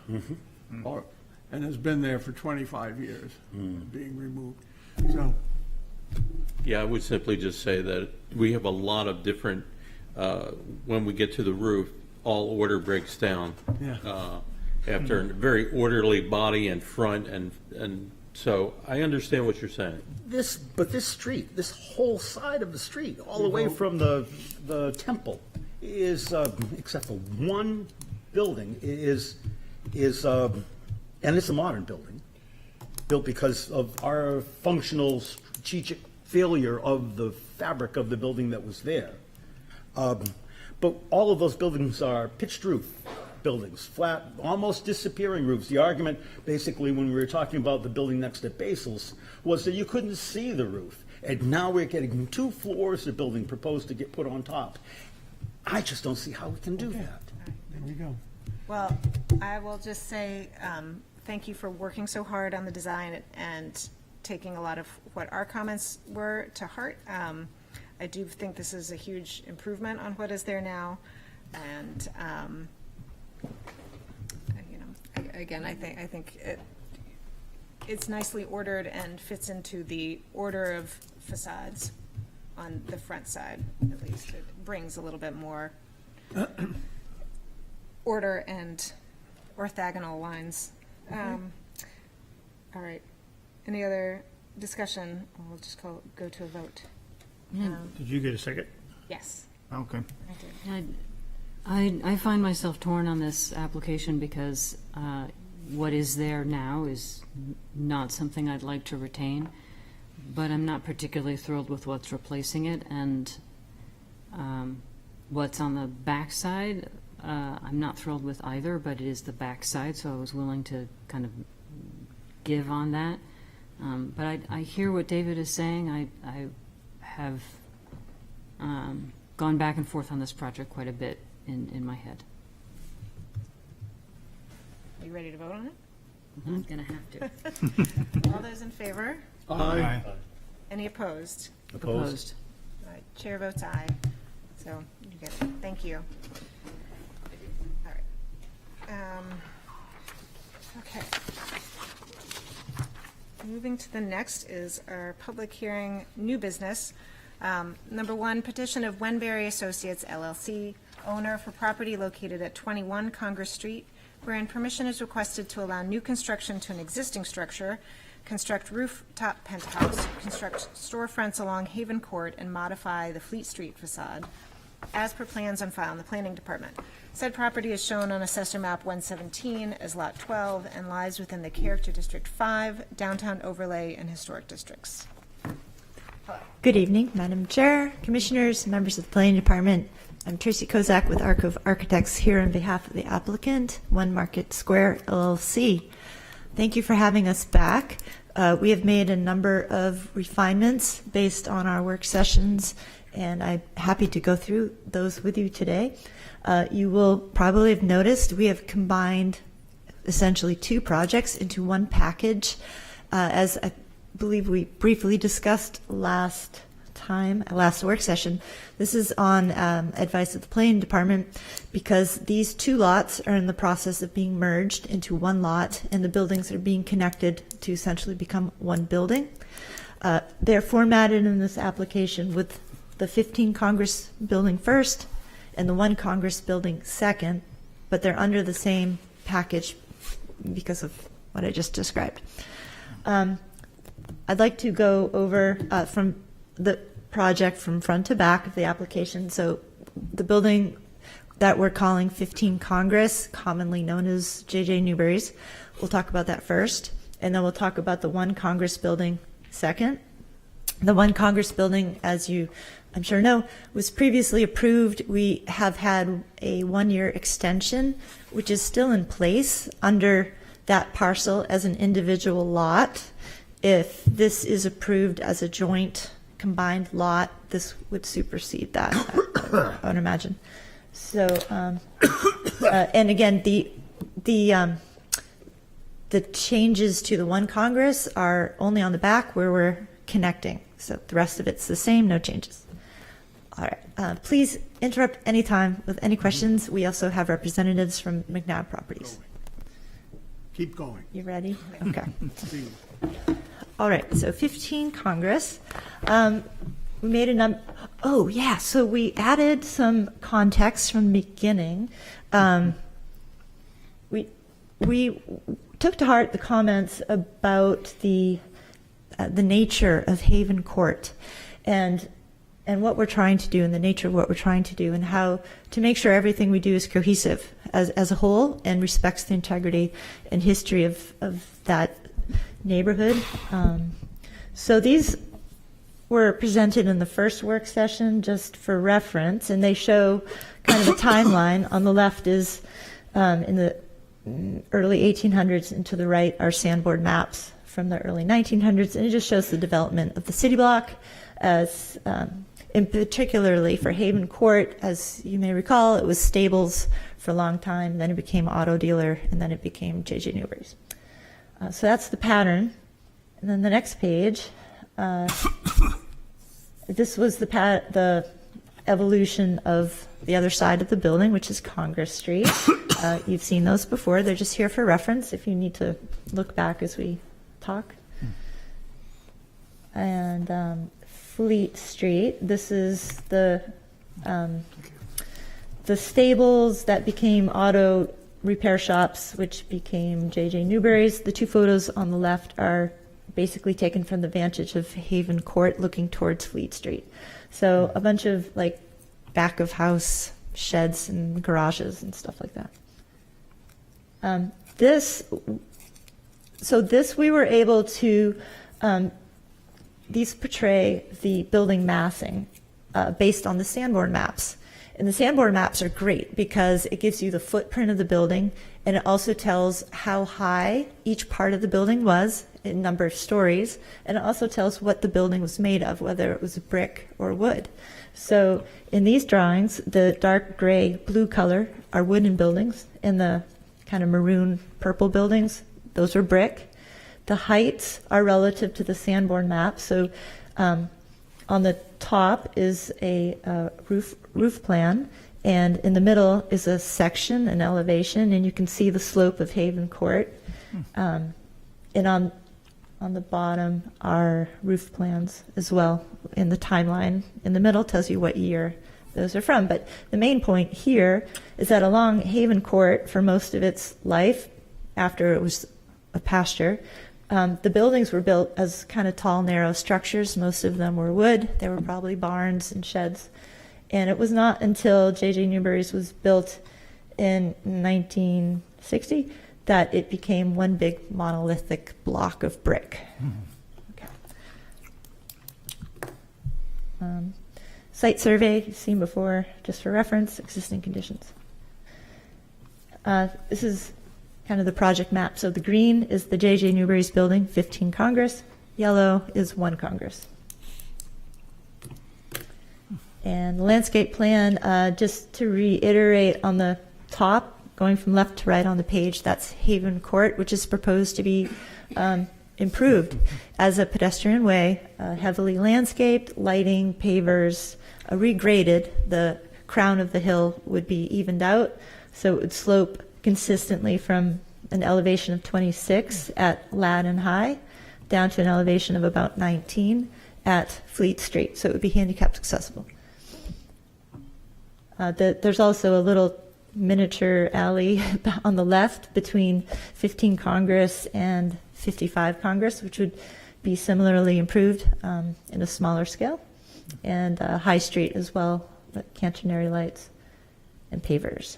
And has been there for 25 years, being removed. So, Yeah, I would simply just say that we have a lot of different, when we get to the roof, all order breaks down. After a very orderly body and front, and so I understand what you're saying. But this street, this whole side of the street, all the way from the temple, is, except for one building, is and it's a modern building, built because of our functional strategic failure of the fabric of the building that was there. But all of those buildings are pitched roof buildings, flat, almost disappearing roofs. The argument, basically, when we were talking about the building next to Basil's, was that you couldn't see the roof. And now we're getting 2 floors of building proposed to get put on top. I just don't see how we can do that. there we go. Well, I will just say, thank you for working so hard on the design and taking a lot of what our comments were to heart. I do think this is a huge improvement on what is there now, and again, I think it's nicely ordered and fits into the order of facades on the front side. At least it brings a little bit more order and orthogonal lines. All right. Any other discussion? We'll just go to a vote. Did you get a second? Yes, Okay. I did. I find myself torn on this application because what is there now is not something I'd like to retain, but I'm not particularly thrilled with what's replacing it, and what's on the backside, I'm not thrilled with either, but it is the backside, so I was willing to kind of give on that. But I hear what David is saying. I have gone back and forth on this project quite a bit in my head. Are you ready to vote on it? I'm going to have to. All those in favor? Aye. Any opposed? Opposed? All right, chair votes aye. So you get it. Thank you. All right. Okay. Moving to the next is our public hearing, new business. Number one, petition of Wenberry Associates LLC, owner for property located at 21 Congress Street, wherein permission is requested to allow new construction to an existing structure, construct rooftop penthouse, construct storefronts along Haven Court, and modify the Fleet Street facade, as per plans on file in the Planning Department. Said property is shown on Assessor Map 117 as Lot 12 and lies within the Character District 5, Downtown Overlay, and Historic Districts. Good evening, Madam Chair, Commissioners, members of the Planning Department. I'm Tracy Kozak with Arc of Architects here on behalf of the applicant, One Market Square LLC. Thank you for having us back. We have made a number of refinements based on our work sessions, and I'm happy to go through those with you today. You will probably have noticed we have combined essentially two projects into one package. As I believe we briefly discussed last work session, this is on advice of the Planning Department because these two lots are in the process of being merged into one lot, and the buildings are being connected to essentially become one building. They're formatted in this application with the 15 Congress building first and the 1 Congress building second, but they're under the same package because of what I just described. I'd like to go over from the project from front to back of the application. So the building that we're calling 15 Congress, commonly known as J.J. Newberry's, we'll talk about that first, and then we'll talk about the 1 Congress building second. The 1 Congress building, as you I'm sure know, was previously approved. We have had a 1-year extension, which is still in place under that parcel as an individual lot. If this is approved as a joint combined lot, this would supersede that, I would imagine. So, and again, the changes to the 1 Congress are only on the back where we're connecting. So the rest of it's the same, no changes. All right. Please interrupt anytime with any questions. We also have representatives from McNabb Properties. Keep going. You ready? Okay. All right. So 15 Congress. We made a number. Oh, yeah. So we added some context from the beginning. We took to heart the comments about the nature of Haven Court and what we're trying to do and the nature of what we're trying to do and how to make sure everything we do is cohesive as a whole and respects the integrity and history of that neighborhood. So these were presented in the first work session just for reference, and they show kind of a timeline. On the left is in the early 1800s, and to the right are sandboard maps from the early 1900s, and it just shows the development of the city block as in particularly for Haven Court. As you may recall, it was Stables for a long time, then it became Auto Dealer, and then it became J.J. Newberry's. So that's the pattern. And then the next page, this was the evolution of the other side of the building, which is Congress Street. You've seen those before. They're just here for reference if you need to look back as we talk. And Fleet Street, this is the Stables that became auto repair shops, which became J.J. Newberry's. The two photos on the left are basically taken from the vantage of Haven Court looking towards Fleet Street. So a bunch of like back of house sheds and garages and stuff like that. This we were able to, these portray the building massing based on the Sanborn maps. And the Sanborn maps are great because it gives you the footprint of the building, and it also tells how high each part of the building was in number of stories, and it also tells what the building was made of, whether it was brick or wood. So in these drawings, the dark gray blue color are wooden buildings, and the kind of maroon purple buildings, those are brick. The heights are relative to the Sanborn map. So on the top is a roof plan, and in the middle is a section, an elevation, and you can see the slope of Haven Court. And on the bottom are roof plans as well. In the timeline in the middle tells you what year those are from. But the main point here is that along Haven Court, for most of its life, after it was a pasture, the buildings were built as kind of tall, narrow structures. Most of them were wood. There were probably barns and sheds. And it was not until J.J. Newberry's was built in 1960 that it became one big monolithic block of brick. Okay. Site survey, you've seen before, just for reference, existing conditions. This is kind of the project map. So the green is the J.J. Newberry's building, 15 Congress. Yellow is 1 Congress. And the landscape plan, just to reiterate on the top, going from left to right on the page, that's Haven Court, which is proposed to be improved as a pedestrian way, heavily landscaped, lighting, pavers, regraded. The crown of the hill would be evened out, so it would slope consistently from an elevation of 26 at Ladd and High down to an elevation of about 19 at Fleet Street, so it would be handicapped accessible. There's also a little miniature alley on the left between 15 Congress and 55 Congress, which would be similarly improved in a smaller scale, and High Street as well, catenary lights and pavers.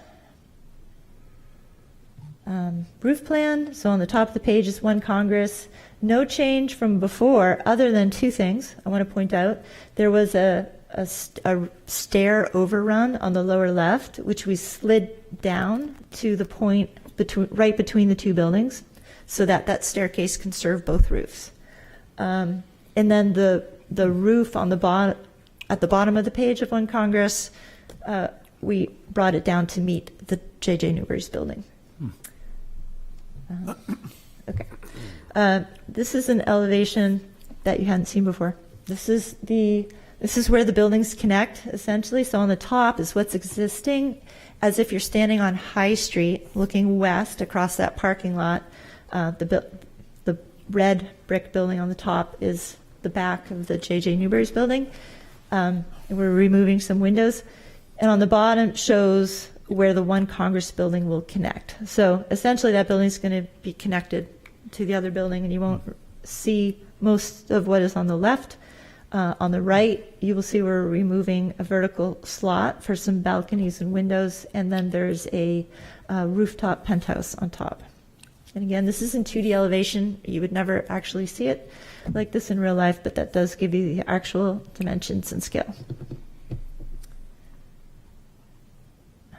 Roof plan, so on the top of the page is 1 Congress. No change from before other than 2 things I want to point out. There was a stair overrun on the lower left, which we slid down to the point right between the 2 buildings, so that that staircase can serve both roofs. And then the roof on the bottom, at the bottom of the page of 1 Congress, we brought it down to meet the J.J. Newberry's building. Okay. This is an elevation that you hadn't seen before. This is where the buildings connect, essentially. So on the top is what's existing, as if you're standing on High Street, looking west across that parking lot. The red brick building on the top is the back of the J.J. Newberry's building. And we're removing some windows. And on the bottom shows where the 1 Congress building will connect. So essentially that building is going to be connected to the other building, and you won't see most of what is on the left. On the right, you will see we're removing a vertical slot for some balconies and windows, and then there's a rooftop penthouse on top. And again, this is in 2D elevation. You would never actually see it like this in real life, but that does give you the actual dimensions and scale.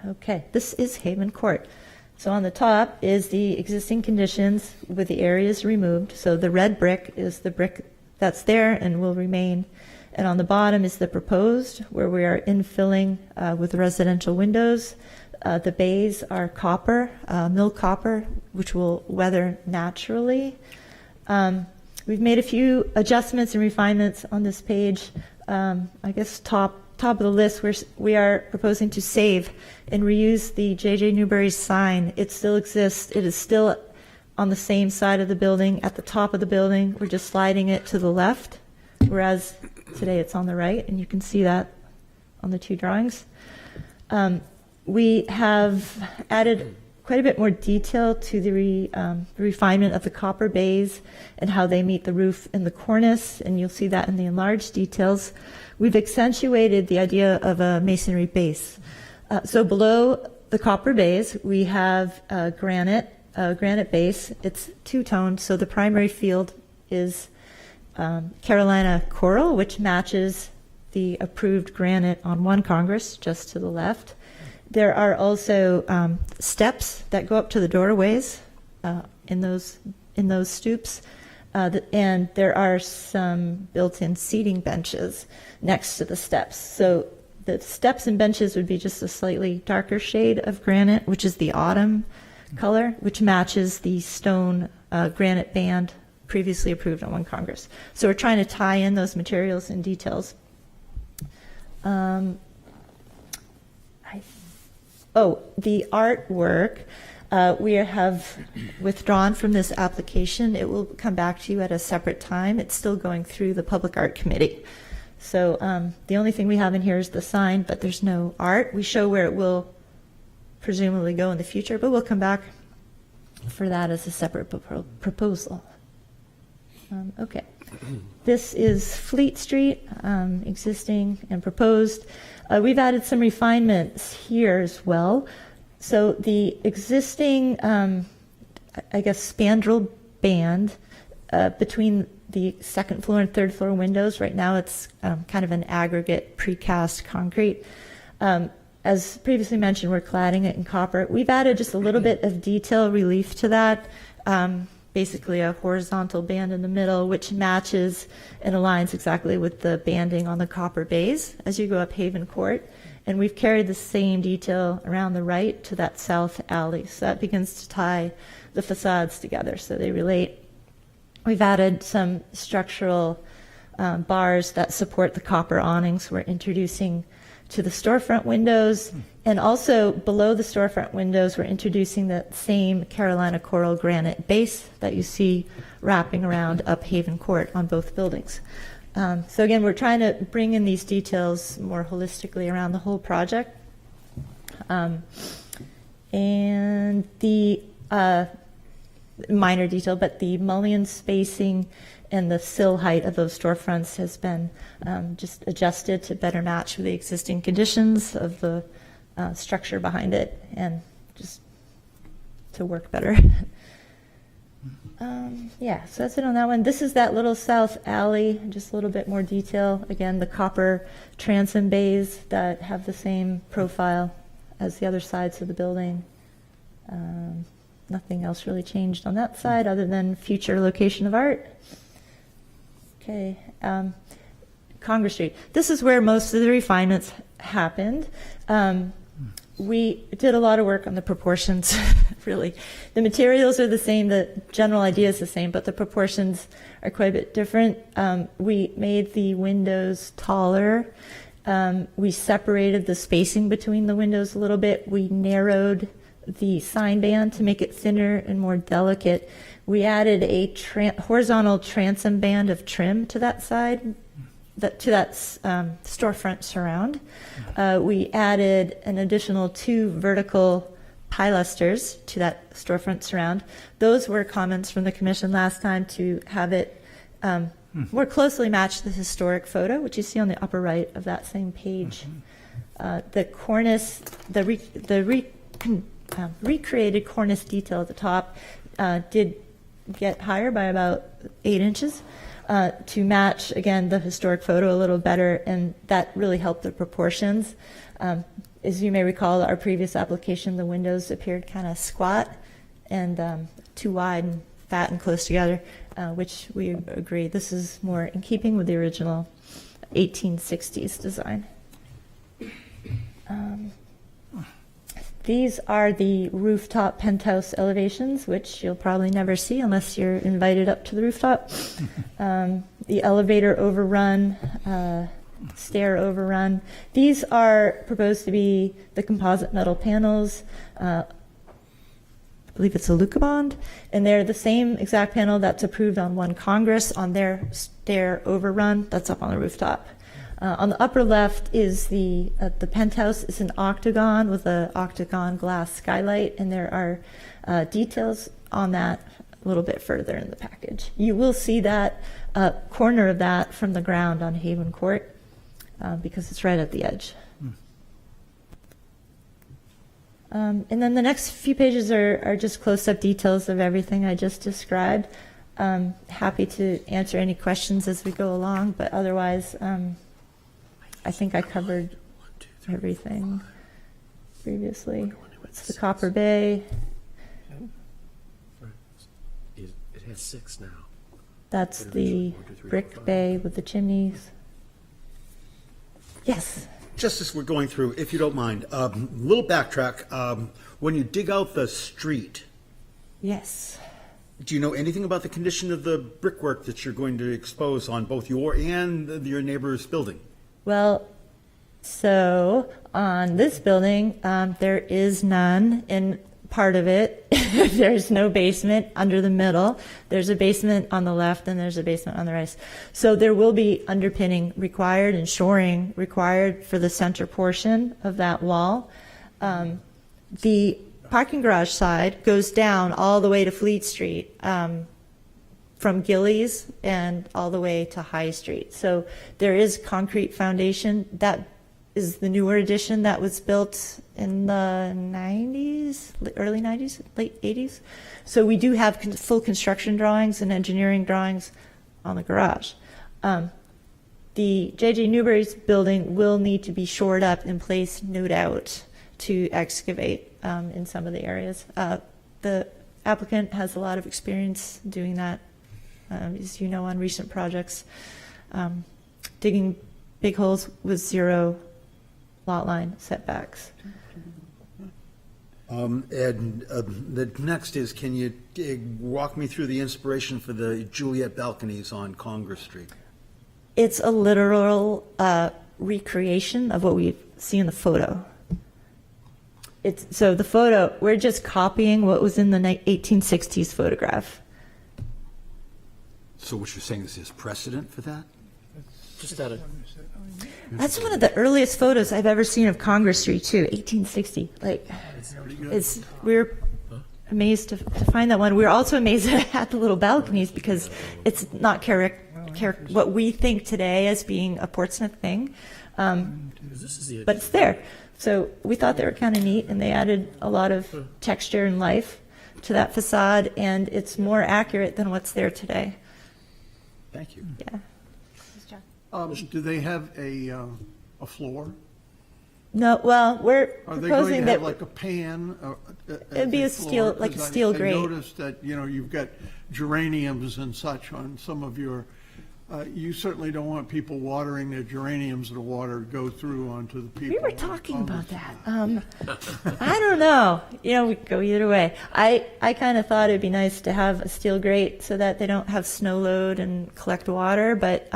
Okay, this is Haven Court. So on the top is the existing conditions with the areas removed. So the red brick is the brick that's there and will remain. And on the bottom is the proposed, where we are infilling with residential windows. The bays are copper, mill copper, which will weather naturally. We've made a few adjustments and refinements on this page. I guess top of the list, we are proposing to save and reuse the J.J. Newberry's sign. It still exists. It is still on the same side of the building, at the top of the building. We're just sliding it to the left, whereas today it's on the right, and you can see that on the 2 drawings. We have added quite a bit more detail to the refinement of the copper bays and how they meet the roof and the cornice, and you'll see that in the enlarged details. We've accentuated the idea of a masonry base. So below the copper bays, we have granite base. It's 2-toned, so the primary field is Carolina coral, which matches the approved granite on 1 Congress, just to the left. There are also steps that go up to the doorways in those stoops, and there are some built-in seating benches next to the steps. So the steps and benches would be just a slightly darker shade of granite, which is the autumn color, which matches the stone granite band previously approved on 1 Congress. So we're trying to tie in those materials and details. The artwork. We have withdrawn from this application. It will come back to you at a separate time. It's still going through the Public Art Committee. So the only thing we have in here is the sign, but there's no art. We show where it will presumably go in the future, but we'll come back for that as a separate proposal. Okay. This is Fleet Street, existing and proposed. We've added some refinements here as well. So the existing, I guess, spandrel band between the second floor and third floor windows, right now it's kind of an aggregate precast concrete. As previously mentioned, we're cladding it in copper. We've added just a little bit of detail relief to that. Basically a horizontal band in the middle, which matches and aligns exactly with the banding on the copper bays as you go up Haven Court. And we've carried the same detail around the right to that south alley. So that begins to tie the facades together so they relate. We've added some structural bars that support the copper awnings we're introducing to the storefront windows. And also below the storefront windows, we're introducing that same Carolina coral granite base that you see wrapping around up Haven Court on both buildings. So again, we're trying to bring in these details more holistically around the whole project. And the minor detail, but the mullion spacing and the sill height of those storefronts has been just adjusted to better match with the existing conditions of the structure behind it and just to work better. Yeah, so that's it on that one. This is that little south alley, just a little bit more detail. Again, the copper transom bays that have the same profile as the other sides of the building. Nothing else really changed on that side other than future location of art. Okay, Congress Street. This is where most of the refinements happened. We did a lot of work on the proportions, really. The materials are the same, the general idea is the same, but the proportions are quite a bit different. We made the windows taller. We separated the spacing between the windows a little bit. We narrowed the sign band to make it thinner and more delicate. We added a horizontal transom band of trim to that side, to that storefront surround. We added an additional 2 vertical pilasters to that storefront surround. Those were comments from the commission last time to have it more closely match the historic photo, which you see on the upper right of that same page. The cornice, the recreated cornice detail at the top did get higher by about 8 inches. To match, again, the historic photo a little better, and that really helped the proportions. As you may recall, our previous application, the windows appeared kind of squat and too wide and fat and close together, which we agree. This is more in keeping with the original 1860s design. These are the rooftop penthouse elevations, which you'll probably never see unless you're invited up to the rooftop. The elevator overrun, stair overrun. These are proposed to be the composite metal panels. I believe it's a Lucabond, and they're the same exact panel that's approved on One Congress on their stair overrun that's up on the rooftop. On the upper left is the penthouse is an octagon with an octagon glass skylight, and there are details on that a little bit further in the package. You will see that corner of that from the ground on Haven Court because it's right at the edge. And then the next few pages are just close-up details of everything I just described. Happy to answer any questions as we go along, but otherwise, I think I covered everything previously. It's the Copper Bay. It has 6 now. That's the brick bay with the chimneys. Yes. Just as we're going through, if you don't mind, little backtrack. When you dig out the street, Yes. do you know anything about the condition of the brickwork that you're going to expose on both your and your neighbor's building? Well, so on this building, there is none, and part of it, there's no basement under the middle. There's a basement on the left and there's a basement on the right. So there will be underpinning required and shoring required for the center portion of that wall. The parking garage side goes down all the way to Fleet Street, from Gillies and all the way to High Street. So there is concrete foundation. That is the newer addition that was built in the 90s, early 90s, late 80s. So we do have full construction drawings and engineering drawings on the garage. The J.J. Newberry's building will need to be shored up in place, no doubt, to excavate in some of the areas. The applicant has a lot of experience doing that, as you know, on recent projects, digging big holes with zero lot line setbacks. And the next is, can you walk me through the inspiration for the Juliet balconies on Congress Street? It's a literal recreation of what we see in the photo. So the photo, we're just copying what was in the 1860s photograph. So what you're saying is there's precedent for that? Just out of That's one of the earliest photos I've ever seen of Congress Street, too, 1860. Like, we're amazed to find that one. We're also amazed at the little balconies because it's not what we think today as being a Portsmouth thing, but it's there. So we thought they were kind of neat, and they added a lot of texture and life to that facade, and it's more accurate than what's there today. Thank you. Yeah. Do they have a floor? No, well, we're Are they going proposing to that have like a pan? it'd be a steel, like a steel grate. I noticed that, you've got geraniums and such on some of your, you certainly don't want people watering their geraniums, the water go through onto the people. We were talking about that. I don't know. We could go either way. I kind of thought it'd be nice to have a steel grate so that they don't have snow load and collect water, but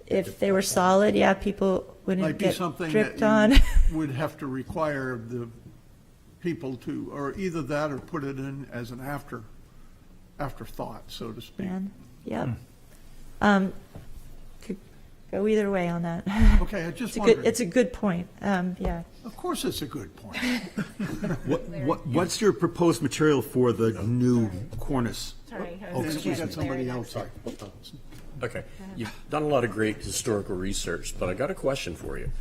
if they were solid, yeah, people wouldn't Might be get something dripped that on. you would have to require the people to, or either that or put it in as an afterthought, so to speak. Yep. Could go either way on that. Okay, I just It's a wondered. good, it's a good point. Yeah. Of course it's a good point. What's your proposed material for the new cornice? Sorry. Oh, We excuse got me. somebody else. Sorry. Okay, you've done a lot of great historical research, but I got a question for you.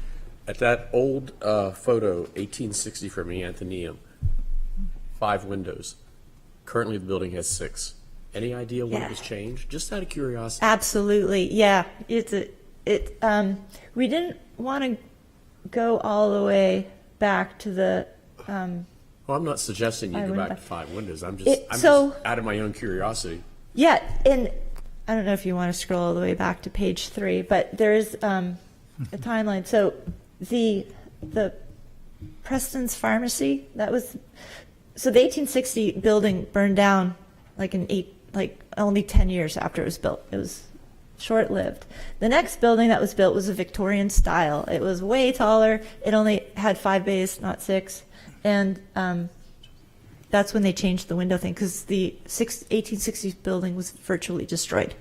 At that old photo, 1860 from the Athenaeum, 5 windows. Currently, the building has 6. Any idea when Yeah. it was changed? Just out of curiosity. Absolutely, yeah. We didn't want to go all the way back to the. Well, I'm not suggesting you I go went back back. to 5 windows. I'm It- just so- out of my own curiosity. Yeah, and I don't know if you want to scroll all the way back to page 3, but there is a timeline. So the Preston's Pharmacy, that was, so the 1860 building burned down only 10 years after it was built. It was short-lived. The next building that was built was a Victorian style. It was way taller. It only had 5 bays, not 6. And that's when they changed the window thing, because the 1860s building was virtually destroyed.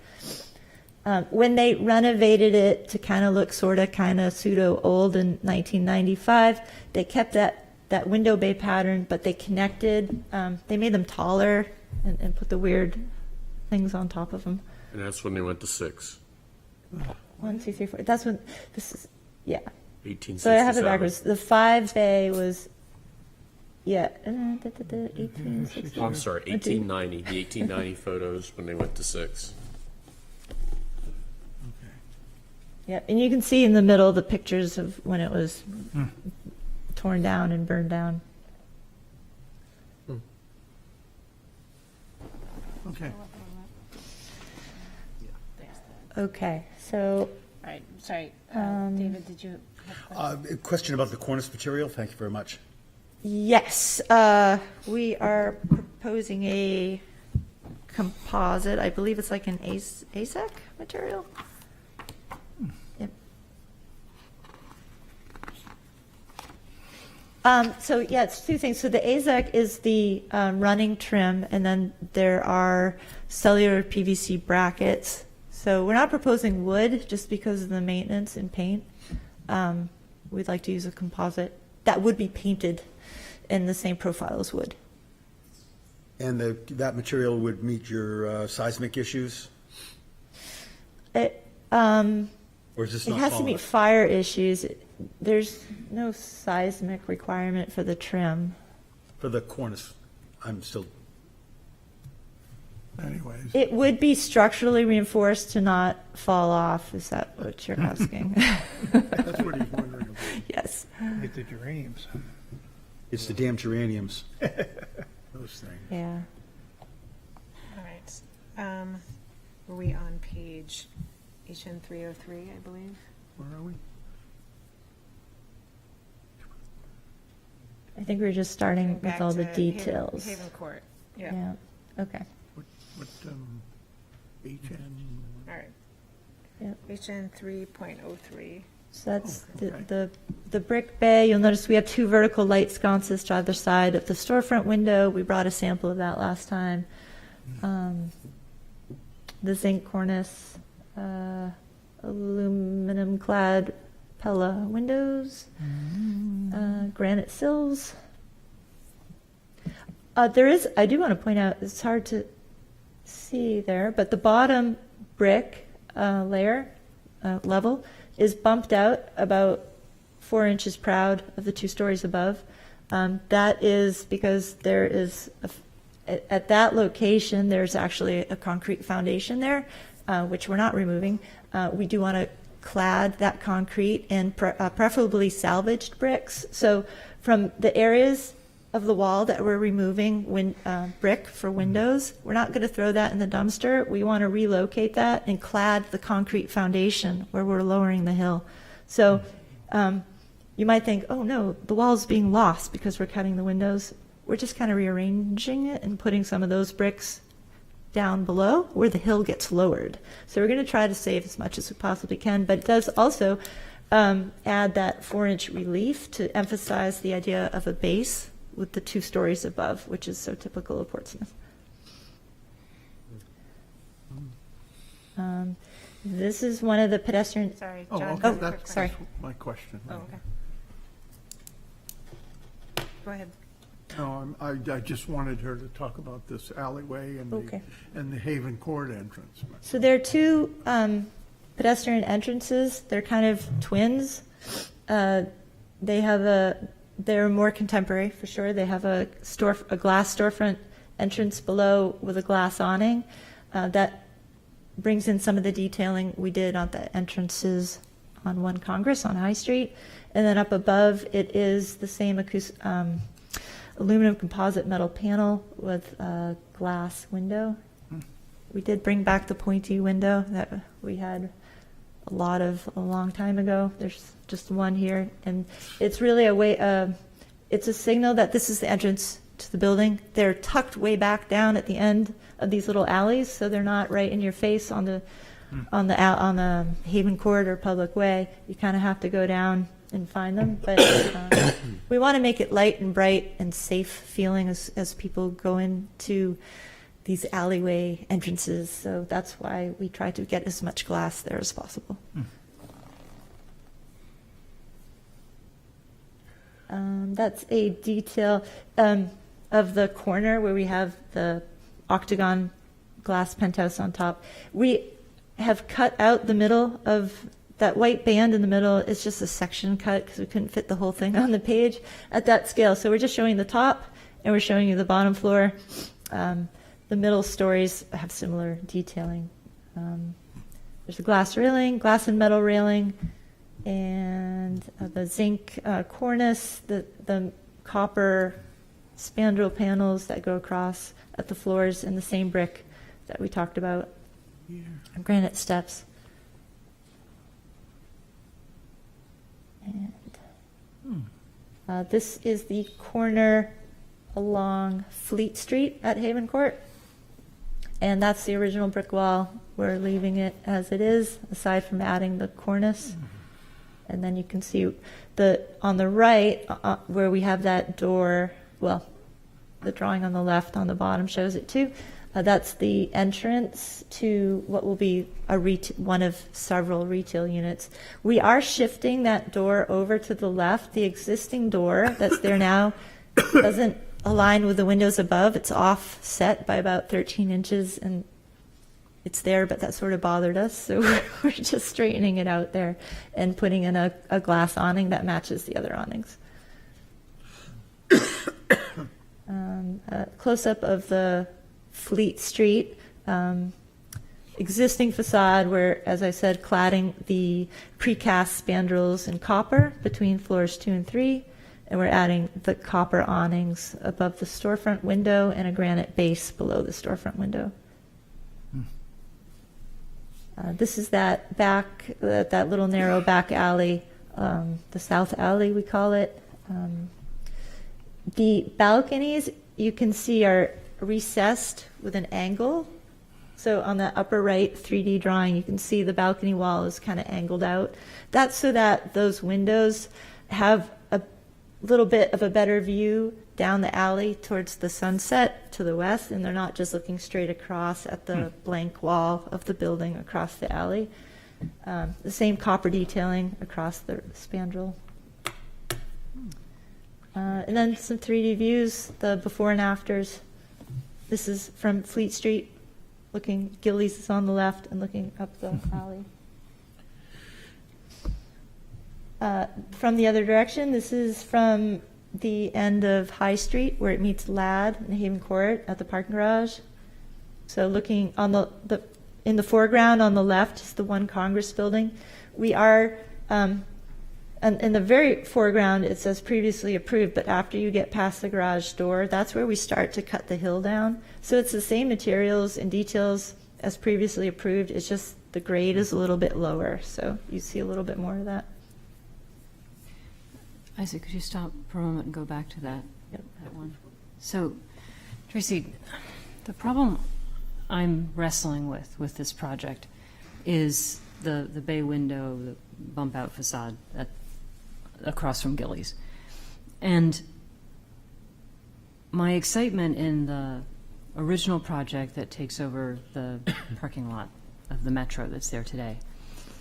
When they renovated it to kind of look kind of pseudo-old in 1995, they kept that window bay pattern, but they connected, they made them taller and put the weird things on top of them. And that's when they went to 6. 1, 2, 3, 4. That's when, this is, yeah. 1867. So I have it backwards. The 5 bay was, yeah. 1860. I'm sorry, 1890. The 1890 photos when they went to 6. Yeah, and you can see in the middle the pictures of when it was torn down and burned down. Okay. Okay, so. All right, sorry. David, did you have A question about the cornice material. Thank you very much. Yes, we are proposing a composite. I believe it's like an ASEC material. Yep. So yeah, it's two things. So the AZEC is the running trim, and then there are cellular PVC brackets. So we're not proposing wood just because of the maintenance and paint. We'd like to use a composite that would be painted in the same profile as wood. And that material would meet your seismic issues? Or is this it not has to falling? meet fire issues. There's no seismic requirement for the trim. For the cornice, I'm still, Anyways, It would be structurally reinforced to not fall off. Is that what you're asking? that's what he's wondering about. Yes. Get the geraniums. it's the damn geraniums. Those things. Yeah. All right. Were we on page HN 303, I believe? Where are we? I think we're just starting with Back all the to Haven- details. Haven Court, yeah. Yeah. Okay. What, HN? All right. Yep. HN 3.03. So that's Oh, okay. the brick bay. You'll notice we have two vertical light sconces to either side of the storefront window. We brought a sample of that last time. The zinc cornice, aluminum clad Pella windows, granite sills. I do want to point out, it's hard to see there, but the bottom brick layer, level, is bumped out about 4 inches proud of the 2 stories above. That is because there is, at that location, there's actually a concrete foundation there, which we're not removing. We do want to clad that concrete in preferably salvaged bricks. So from the areas of the wall that we're removing brick for windows, we're not going to throw that in the dumpster. We want to relocate that and clad the concrete foundation where we're lowering the hill. So you might think, oh no, the wall's being lost because we're cutting the windows. We're just kind of rearranging it and putting some of those bricks down below where the hill gets lowered. So we're going to try to save as much as we possibly can, but it does also add that 4-inch relief to emphasize the idea of a base with the 2 stories above, which is so typical of Portsmouth. This is one of the pedestrian. Sorry, Oh, John. okay, quick that's question. my question. Oh, okay. Go ahead. No, I just wanted her to talk about this alleyway and Okay. the Haven Court entrance. So there are 2 pedestrian entrances. They're kind of twins. They're more contemporary for sure. They have a glass storefront entrance below with a glass awning. That brings in some of the detailing we did on the entrances on 1 Congress on High Street. And then up above, it is the same aluminum composite metal panel with a glass window. We did bring back the pointy window that we had a long time ago. There's just one here, and it's really a way. It's a signal that this is the entrance to the building. They're tucked way back down at the end of these little alleys, so they're not right in your face on the Haven Court or public way. You kind of have to go down and find them, but we want to make it light and bright and safe feeling as people go into these alleyway entrances. So that's why we try to get as much glass there as possible. That's a detail of the corner where we have the octagon glass penthouse on top. We have cut out the middle of that white band in the middle. Is just a section cut because we couldn't fit the whole thing on the page at that scale. So we're just showing the top and we're showing you the bottom floor. The middle stories have similar detailing. There's a glass railing, glass and metal railing, and the zinc cornice, the copper spandrel panels that go across at the floors, and the same brick that we talked about. Granite steps. And this is the corner along Fleet Street at Haven Court. And that's the original brick wall. We're leaving it as it is, aside from adding the cornice. And then you can see on the right, where we have that door, well, the drawing on the left on the bottom shows it too. That's the entrance to what will be one of several retail units. We are shifting that door over to the left. The existing door that's there now doesn't align with the windows above. It's offset by about 13 inches, and it's there, but that sort of bothered us. So we're just straightening it out there and putting in a glass awning that matches the other awnings. Close-up of the Fleet Street existing facade where, as I said, cladding the precast spandrels in copper between floors 2 and 3, and we're adding the copper awnings above the storefront window and a granite base below the storefront window. This is that little narrow back alley, the south alley we call it. The balconies you can see are recessed with an angle. So on the upper right 3D drawing, you can see the balcony wall is kind of angled out. That's so that those windows have a little bit of a better view down the alley towards the sunset to the west, and they're not just looking straight across at the blank wall of the building across the alley. The same copper detailing across the spandrel. And then some 3D views, the before and afters. This is from Fleet Street, looking, Gillies is on the left and looking up the alley. From the other direction, this is from the end of High Street where it meets Ladd and Haven Court at the parking garage. So looking on in the foreground on the left is the One Congress building. We are, and in the very foreground it says previously approved, but after you get past the garage door, that's where we start to cut the hill down. So it's the same materials and details as previously approved, it's just the grade is a little bit lower, so you see a little bit more of that. Isaac, could you stop for a moment and go back to that one? So, Tracy, the problem I'm wrestling with this project is the bay window, the bump out facade across from Gillies. And my excitement in the original project that takes over the parking lot of the Metro that's there today,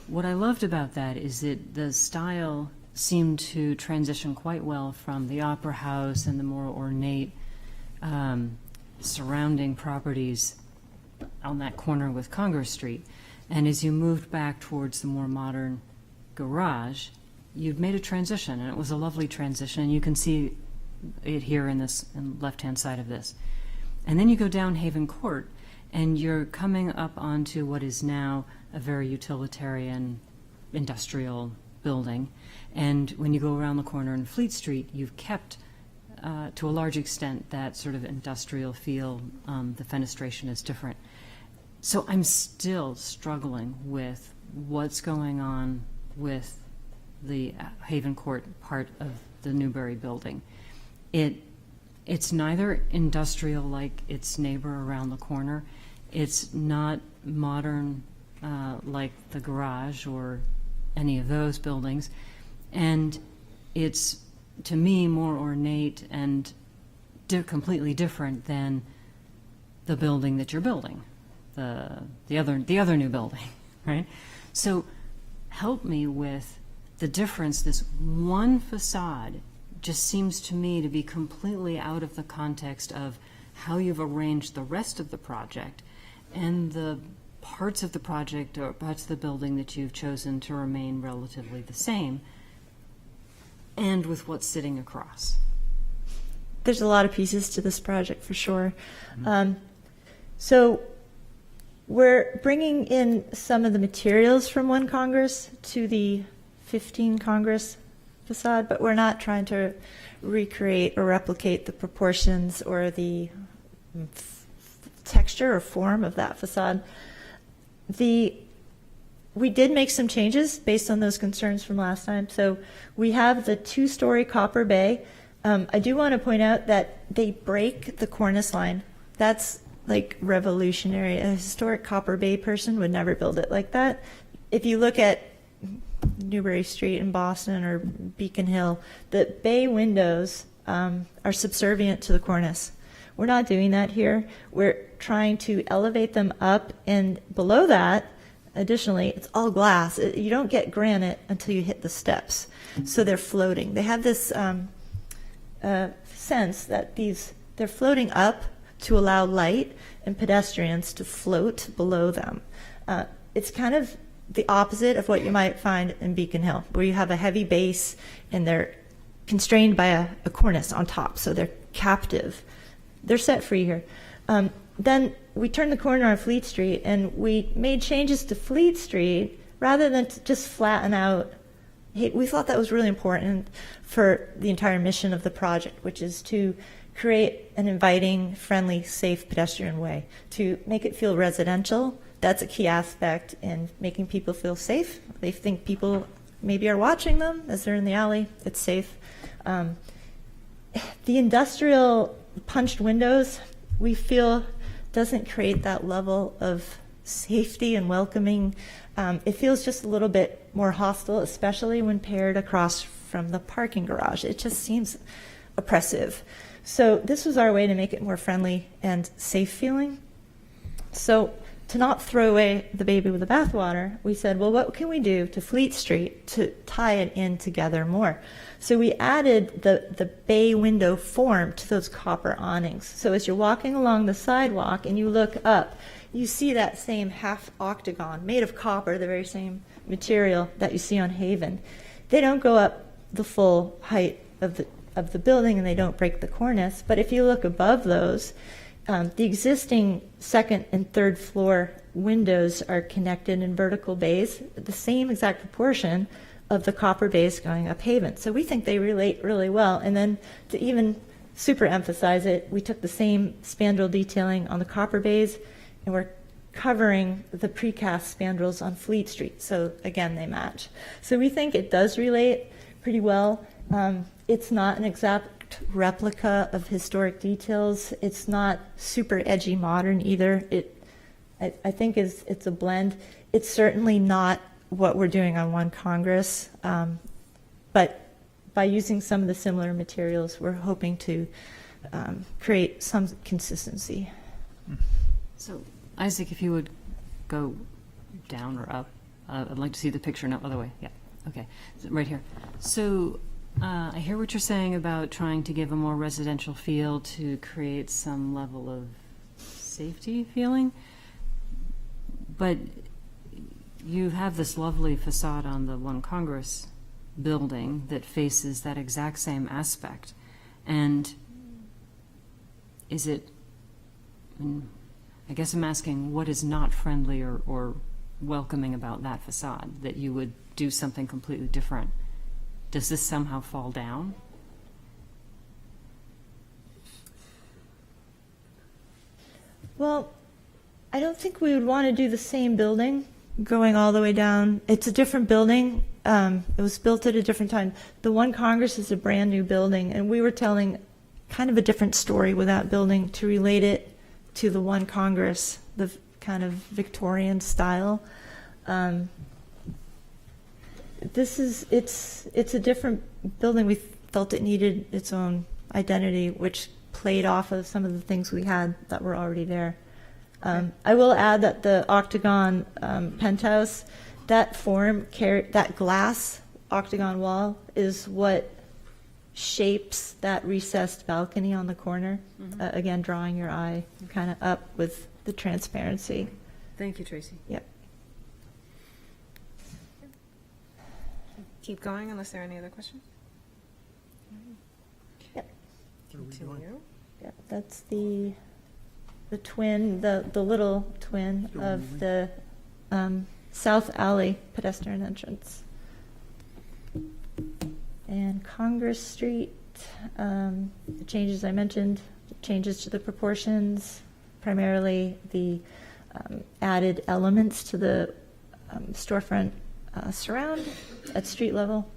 what I loved about that is that the style seemed to transition quite well from the Opera House and the more ornate surrounding properties on that corner with Congress Street. And as you moved back towards the more modern garage, you've made a transition, and it was a lovely transition, and you can see it here in this left-hand side of this. And then you go down Haven Court, and you're coming up onto what is now a very utilitarian industrial building. And when you go around the corner in Fleet Street, you've kept, to a large extent, that sort of industrial feel. The fenestration is different. So I'm still struggling with what's going on with the Haven Court part of the Newbury building. It's neither industrial like its neighbor around the corner. It's not modern like the garage or any of those buildings. And it's, to me, more ornate and completely different than the building that you're building, the other new building, right? So help me with the difference. This one facade just seems to me to be completely out of the context of how you've arranged the rest of the project and the parts of the project or parts of the building that you've chosen to remain relatively the same, and with what's sitting across. There's a lot of pieces to this project for sure. So we're bringing in some of the materials from One Congress to the 15 Congress facade, but we're not trying to recreate or replicate the proportions or the texture or form of that facade. We did make some changes based on those concerns from last time. So we have the 2-story copper bay. I do want to point out that they break the cornice line. That's like revolutionary. A historic copper bay person would never build it like that. If you look at Newbury Street in Boston or Beacon Hill, the bay windows are subservient to the cornice. We're not doing that here. We're trying to elevate them up, and below that, additionally, it's all glass. You don't get granite until you hit the steps. So they're floating. They have this sense that they're floating up to allow light and pedestrians to float below them. It's kind of the opposite of what you might find in Beacon Hill, where you have a heavy base and they're constrained by a cornice on top, so they're captive. They're set free here. Then we turned the corner on Fleet Street, and we made changes to Fleet Street rather than to just flatten out. We thought that was really important for the entire mission of the project, which is to create an inviting, friendly, safe pedestrian way, to make it feel residential. That's a key aspect in making people feel safe. They think people maybe are watching them as they're in the alley. It's safe. The industrial punched windows, we feel, doesn't create that level of safety and welcoming. It feels just a little bit more hostile, especially when paired across from the parking garage. It just seems oppressive. So this was our way to make it more friendly and safe feeling. So to not throw away the baby with the bathwater, we said, well, what can we do to Fleet Street to tie it in together more? So we added the bay window form to those copper awnings. So as you're walking along the sidewalk and you look up, you see that same half octagon made of copper, the very same material that you see on Haven. They don't go up the full height of the building, and they don't break the cornice. But if you look above those, the existing second and third floor windows are connected in vertical bays, the same exact proportion of the copper bays going up Haven. So we think they relate really well. And then to even super emphasize it, we took the same spandrel detailing on the copper bays, and we're covering the precast spandrels on Fleet Street. So again, they match. So we think it does relate pretty well. It's not an exact replica of historic details. It's not super edgy modern either. I think it's a blend. It's certainly not what we're doing on One Congress, but by using some of the similar materials, we're hoping to create some consistency. So, Isaac, if you would go down or up, I'd like to see the picture. No, other way. Yeah. Okay. Right here. So, I hear what you're saying about trying to give a more residential feel to create some level of safety feeling, but you have this lovely facade on the One Congress building that faces that exact same aspect. And is it, I guess I'm asking, what is not friendly or welcoming about that facade that you would do something completely different? Does this somehow fall down? Well, I don't think we would want to do the same building going all the way down. It's a different building. It was built at a different time. The One Congress is a brand new building, and we were telling kind of a different story with that building to relate it to the One Congress, the kind of Victorian style. It's a different building. We felt it needed its own identity, which played off of some of the things we had that were already there. I will add that the octagon penthouse, that that glass octagon wall is what shapes that recessed balcony on the corner. Again, drawing your eye kind of up with the transparency. Thank you, Tracy. Yep. Keep going unless there are any other questions. Yep. Continue. Yep. That's the twin, the little twin of the South Alley pedestrian entrance. And Congress Street, the changes I mentioned, changes to the proportions, primarily the added elements to the storefront surround at street level.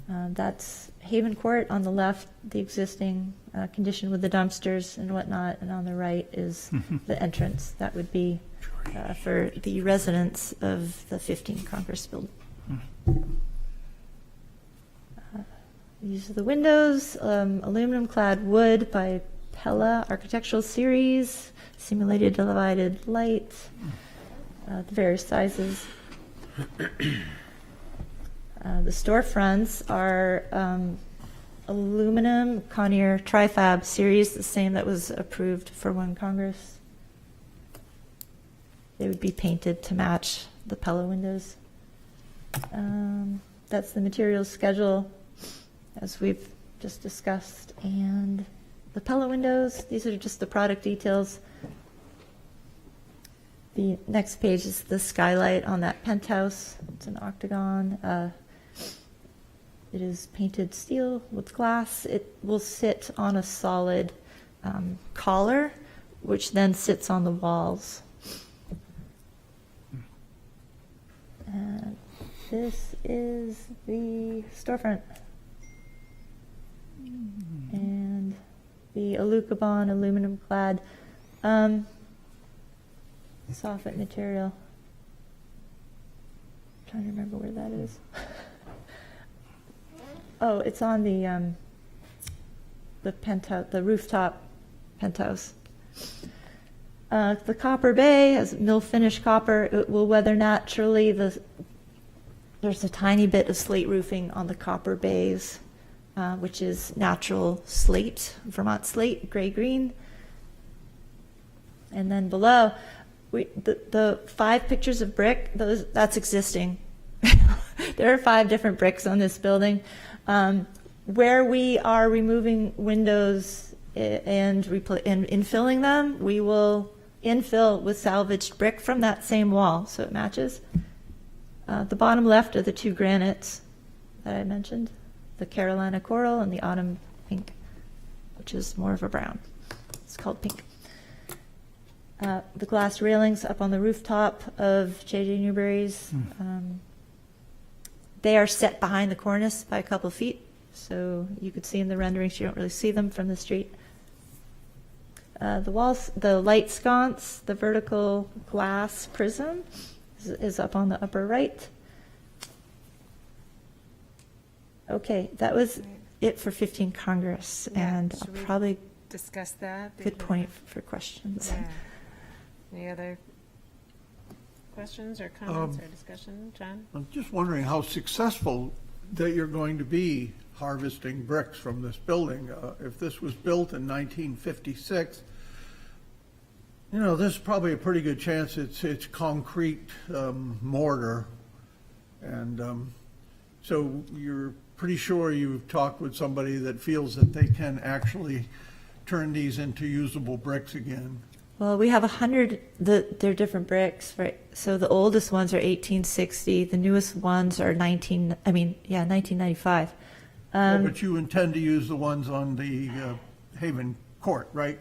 That's Haven Court on the left, the existing condition with the dumpsters and whatnot, and on the right is the entrance. That would be for the residents of the 15 Congress building. These are the windows, aluminum-clad wood by Pella Architectural Series, simulated divided light, the various sizes. The storefronts are aluminum Conair Trifab Series, the same that was approved for One Congress. They would be painted to match the Pella windows. That's the materials schedule, as we've just discussed. And the Pella windows, these are just the product details. The next page is the skylight on that penthouse. It's an octagon. It is painted steel with glass. It will sit on a solid collar, which then sits on the walls. And this is the storefront. And the Alucobon aluminum clad soffit material. I'm trying to remember where that is. Oh, it's on the penthouse, the rooftop penthouse. The copper bay has mill finish copper. It will weather naturally. There's a tiny bit of slate roofing on the copper bays, which is natural slate, Vermont slate, gray-green. And then below, the 5 pictures of brick, that's existing. There are 5 different bricks on this building. Where we are removing windows and infilling them, we will infill with salvaged brick from that same wall, so it matches. The bottom left are the 2 granites that I mentioned, the Carolina Coral and the Autumn Pink, which is more of a brown. It's called pink. The glass railings up on the rooftop of J.J. Newberry's, they are set behind the cornice by a couple of feet, so you could see in the renderings, you don't really see them from the street. The walls, the light sconce, the vertical glass prism is up on the upper right. Okay, that was it for 15 Congress, and I'll probably discuss that. Good point for questions. Yeah. Any other questions or comments or discussion, John? I'm just wondering how successful that you're going to be harvesting bricks from this building. If this was built in 1956, there's probably a pretty good chance it's concrete mortar. And so you're pretty sure you've talked with somebody that feels that they can actually turn these into usable bricks again. Well, we have 100, they're different bricks, right? So the oldest ones are 1860, the newest ones are 1995. But you intend to use the ones on the Haven Court, right?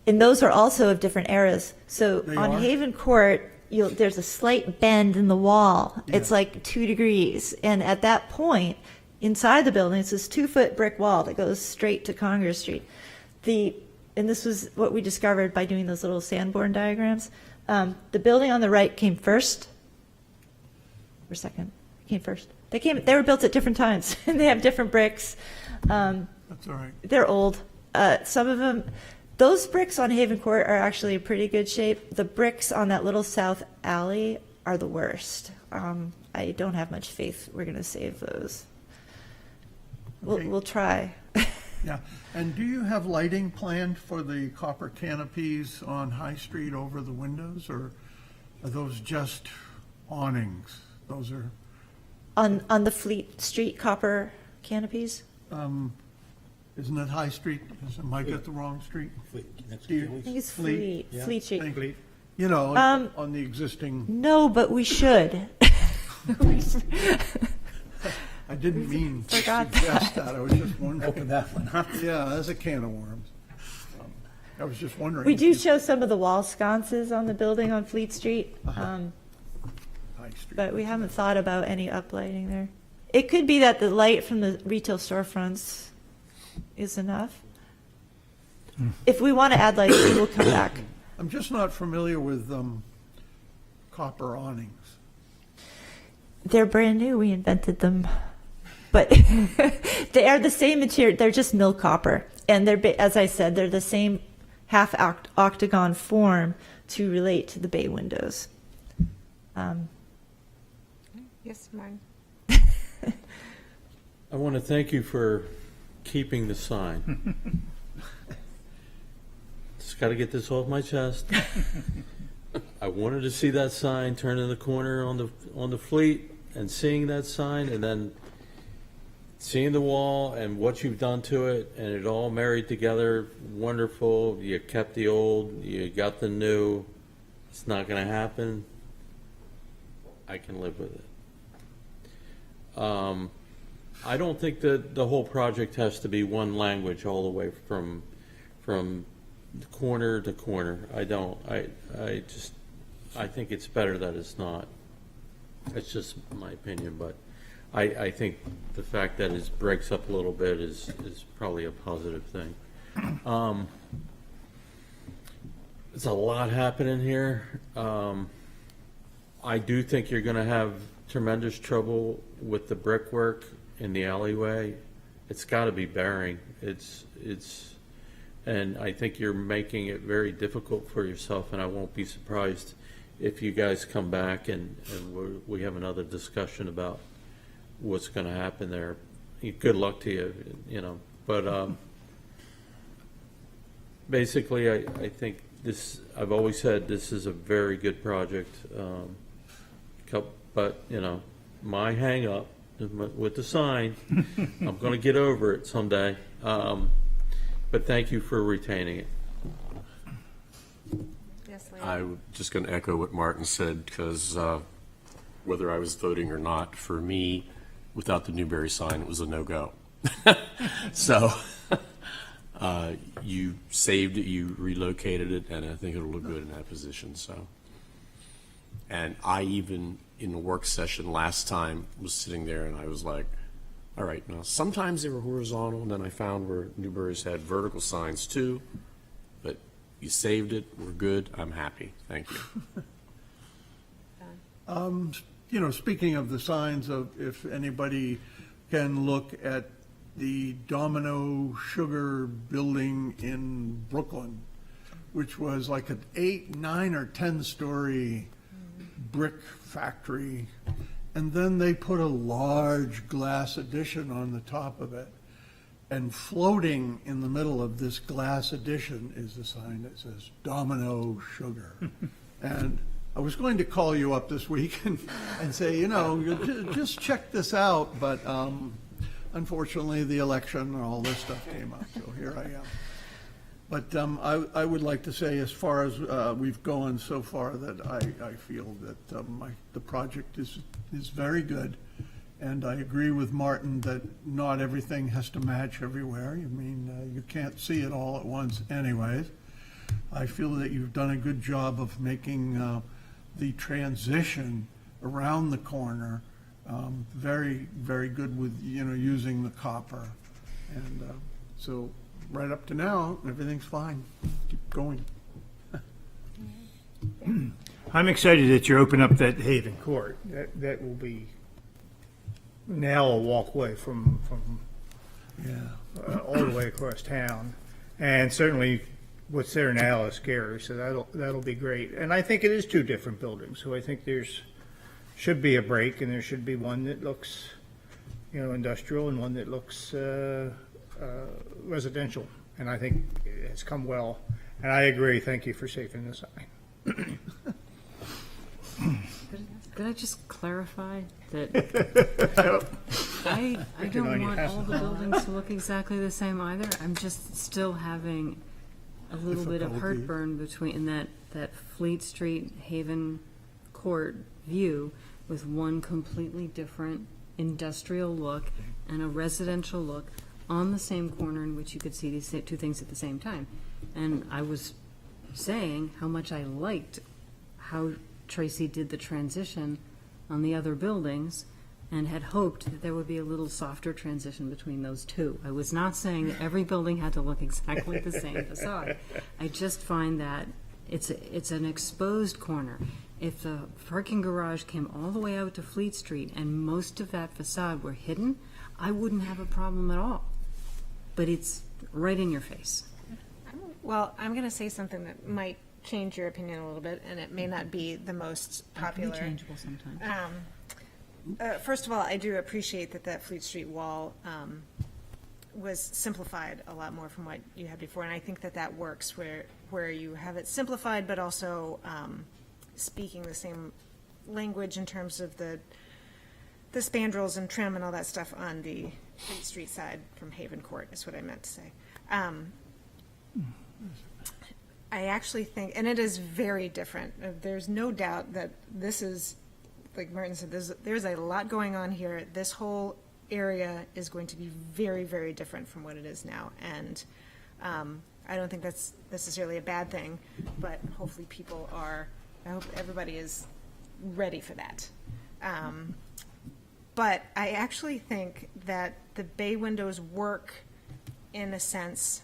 And those are also of different eras. So They on are? Haven Court, there's a slight bend in the wall. Yeah. It's like 2 degrees. And at that point, inside the building, it's this 2-foot brick wall that goes straight to Congress Street. And this was what we discovered by doing those little Sanborn diagrams. The building on the right came first, or second, came first. They were built at different times, and they have different bricks. That's all right. They're old. Some of them, those bricks on Haven Court are actually in pretty good shape. The bricks on that little south alley are the worst. I don't have much faith we're going to save those. Okay. We'll try. Yeah, and do you have lighting planned for the copper canopies on High Street over the windows, or are those just awnings? Those are, On the Fleet Street copper canopies? isn't it High Street? Am I got the wrong street? I think it's Fleet Street. Fleet. On the existing, No, but we should. I didn't mean to Forgot suggest that, I was just wondering. Open that one, huh? Yeah, that's a can of worms. I was just wondering. We if do you- show some of the wall sconces on the building on Fleet Street, High Street. but we haven't thought about any uplighting there. It could be that the light from the retail storefronts is enough. If we want to add lights, we will come back. I'm just not familiar with copper awnings? They're brand new. We invented them, but they are the same material. They're just mill copper, and as I said, they're the same half octagon form to relate to the bay windows. Yes, Martin? I want to thank you for keeping the sign. Just got to get this off my chest. I wanted to see that sign turning the corner on the Fleet and seeing that sign, and then seeing the wall and what you've done to it, and it all married together. Wonderful. You kept the old, you got the new. It's not going to happen. I can live with it. I don't think that the whole project has to be one language all the way from corner to corner. I don't. I think it's better that it's not. It's just my opinion, but I think the fact that it breaks up a little bit is probably a positive thing. There's a lot happening here. I do think you're going to have tremendous trouble with the brickwork in the alleyway. It's got to be bearing. And I think you're making it very difficult for yourself, and I won't be surprised if you guys come back and we have another discussion about what's going to happen there. Good luck to you, But basically, I think this, I've always said this is a very good project. But, my hang up with the sign, I'm going to get over it someday. But thank you for retaining it. Yes, Leo? I'm just going to echo what Martin said, because whether I was voting or not, for me, without the Newberry sign, it was a no-go. So you saved it, you relocated it, and I think it'll look good in that position. So, and I even, in the work session last time, was sitting there and I was like, all right, now sometimes they were horizontal, and then I found where Newberry's had vertical signs too, but you saved it, we're good, I'm happy, thank you. Speaking of the signs, if anybody can look at the Domino Sugar building in Brooklyn, which was like an 8, 9, or 10-story brick factory, and then they put a large glass addition on the top of it, and floating in the middle of this glass addition is a sign that says Domino Sugar. And I was going to call you up this week and say, just check this out, but unfortunately the election and all this stuff came up, so here I am. But I would like to say, as far as we've gone so far, that I feel that the project is very good, and I agree with Martin that not everything has to match everywhere. I mean, you can't see it all at once anyways. I feel that you've done a good job of making the transition around the corner very, very good with, using the copper. And so right up to now, everything's fine. Keep going. I'm excited that you open up that Haven Court. That will be now a walkway from all the way across town. And certainly what's there now is scary, so that'll be great. And I think it is two different buildings, so I think should be a break, and there should be one that looks, industrial, and one that looks residential. And I think it's come well. And I agree. Thank you for saving the sign. Could I just clarify that I don't want all the buildings to look exactly the same either. I'm just still having a little bit of heartburn between that Fleet Street Haven Court view with one completely different industrial look and a residential look on the same corner in which you could see these two things at the same time. And I was saying how much I liked how Tracy did the transition on the other buildings and had hoped that there would be a little softer transition between those two. I was not saying that every building had to look exactly the same facade. I just find that it's an exposed corner, If the parking garage came all the way out to Fleet Street and most of that facade were hidden, I wouldn't have a problem at all. But it's right in your face. Well, I'm going to say something that might change your opinion a little bit, and it may not be the most popular. It can be changeable sometimes. First of all, I do appreciate that Fleet Street wall was simplified a lot more from what you had before, and I think that works where you have it simplified, but also speaking the same language in terms of the spandrels and trim and all that stuff on the Fleet Street side from Haven Court is what I meant to say. I actually think, and it is very different. There's no doubt that this is, like Martin said, there's a lot going on here. This whole area is going to be very, very different from what it is now. And I don't think that's necessarily a bad thing, but hopefully I hope everybody is ready for that. But I actually think that the bay windows work in a sense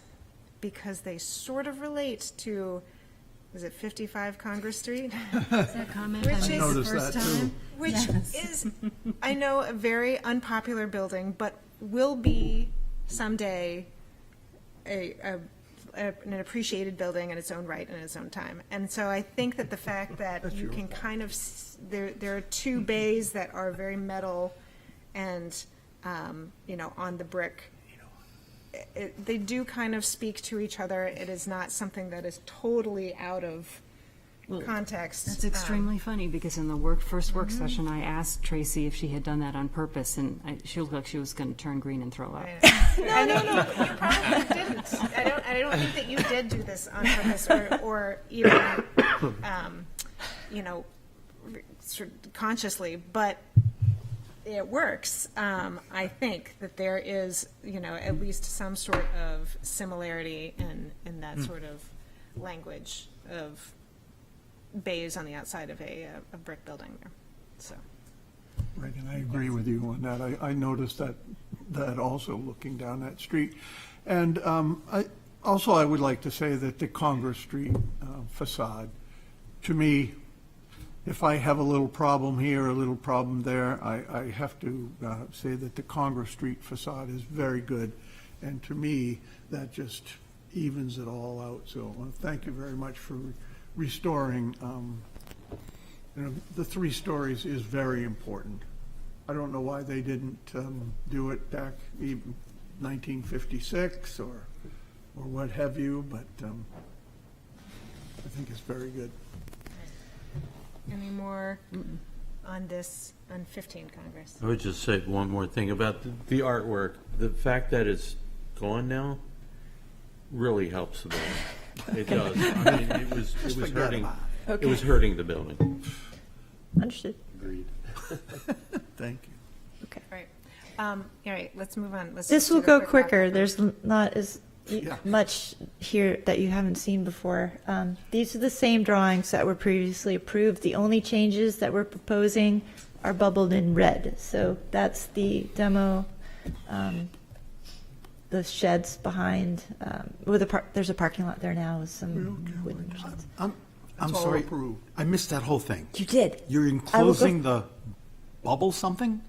because they sort of relate to, is it 55 Congress Street? Is that comment I made the first time? Which is, I know, a very unpopular building, but will be someday an appreciated building in its own right and in its own time. And so I think that the fact that you can kind of, there are two bays that are very metal and, on the brick. They do kind of speak to each other. It is not something that is totally out of context. That's extremely funny, because in the first work session, I asked Tracy if she had done that on purpose, and she looked like she was going to turn green and throw up. No, you probably didn't. I don't think that you did do this on purpose or even, sort of consciously, but it works. I think that there is, at least some sort of similarity in that sort of language of bays on the outside of a brick building there. So. Right, and I agree with you on that. I noticed that also looking down that street. And I would like to say that the Congress Street facade, to me, if I have a little problem here, a little problem there, I have to say that the Congress Street facade is very good. And to me, that just evens it all out. So thank you very much for restoring. The 3 stories is very important. I don't know why they didn't do it back even 1956 or what have you, but I think it's very good. Any more on this, on 15 Congress? I would just say one more thing about the artwork. The fact that it's gone now really helps the building. It does. I mean, it was hurting. Okay. It was hurting the building. Understood. Agreed. Thank you. Okay. Right. All right, let's move on. Let's This just will do the go quick quicker. wrap-up. There's not as much here that you haven't seen before. These are the same drawings that were previously approved. The only changes that we're proposing are bubbled in red. So that's the demo, the sheds behind, there's a parking lot there now with some wooden sheds. I'm It's all sorry, approved. I missed that whole thing. You did. You're enclosing the bubble something?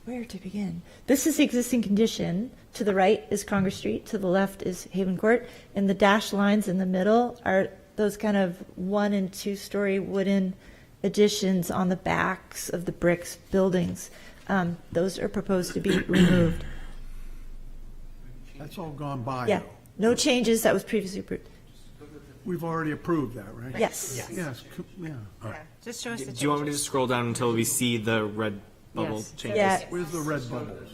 Where to begin? This is the existing condition. To the right is Congress Street. To the left is Haven Court. And the dashed lines in the middle are those kind of 1- and 2-story wooden additions on the backs of the bricks buildings. Those are proposed to be removed. That's all gone by, Yeah, though. no changes. That was previously approved. We've already approved that, right? Yes. Yes, yeah. Yeah, just show us the changes. Do you want me to scroll down until we see the red bubble Yes. changes? Yeah. Where's the red bubbles?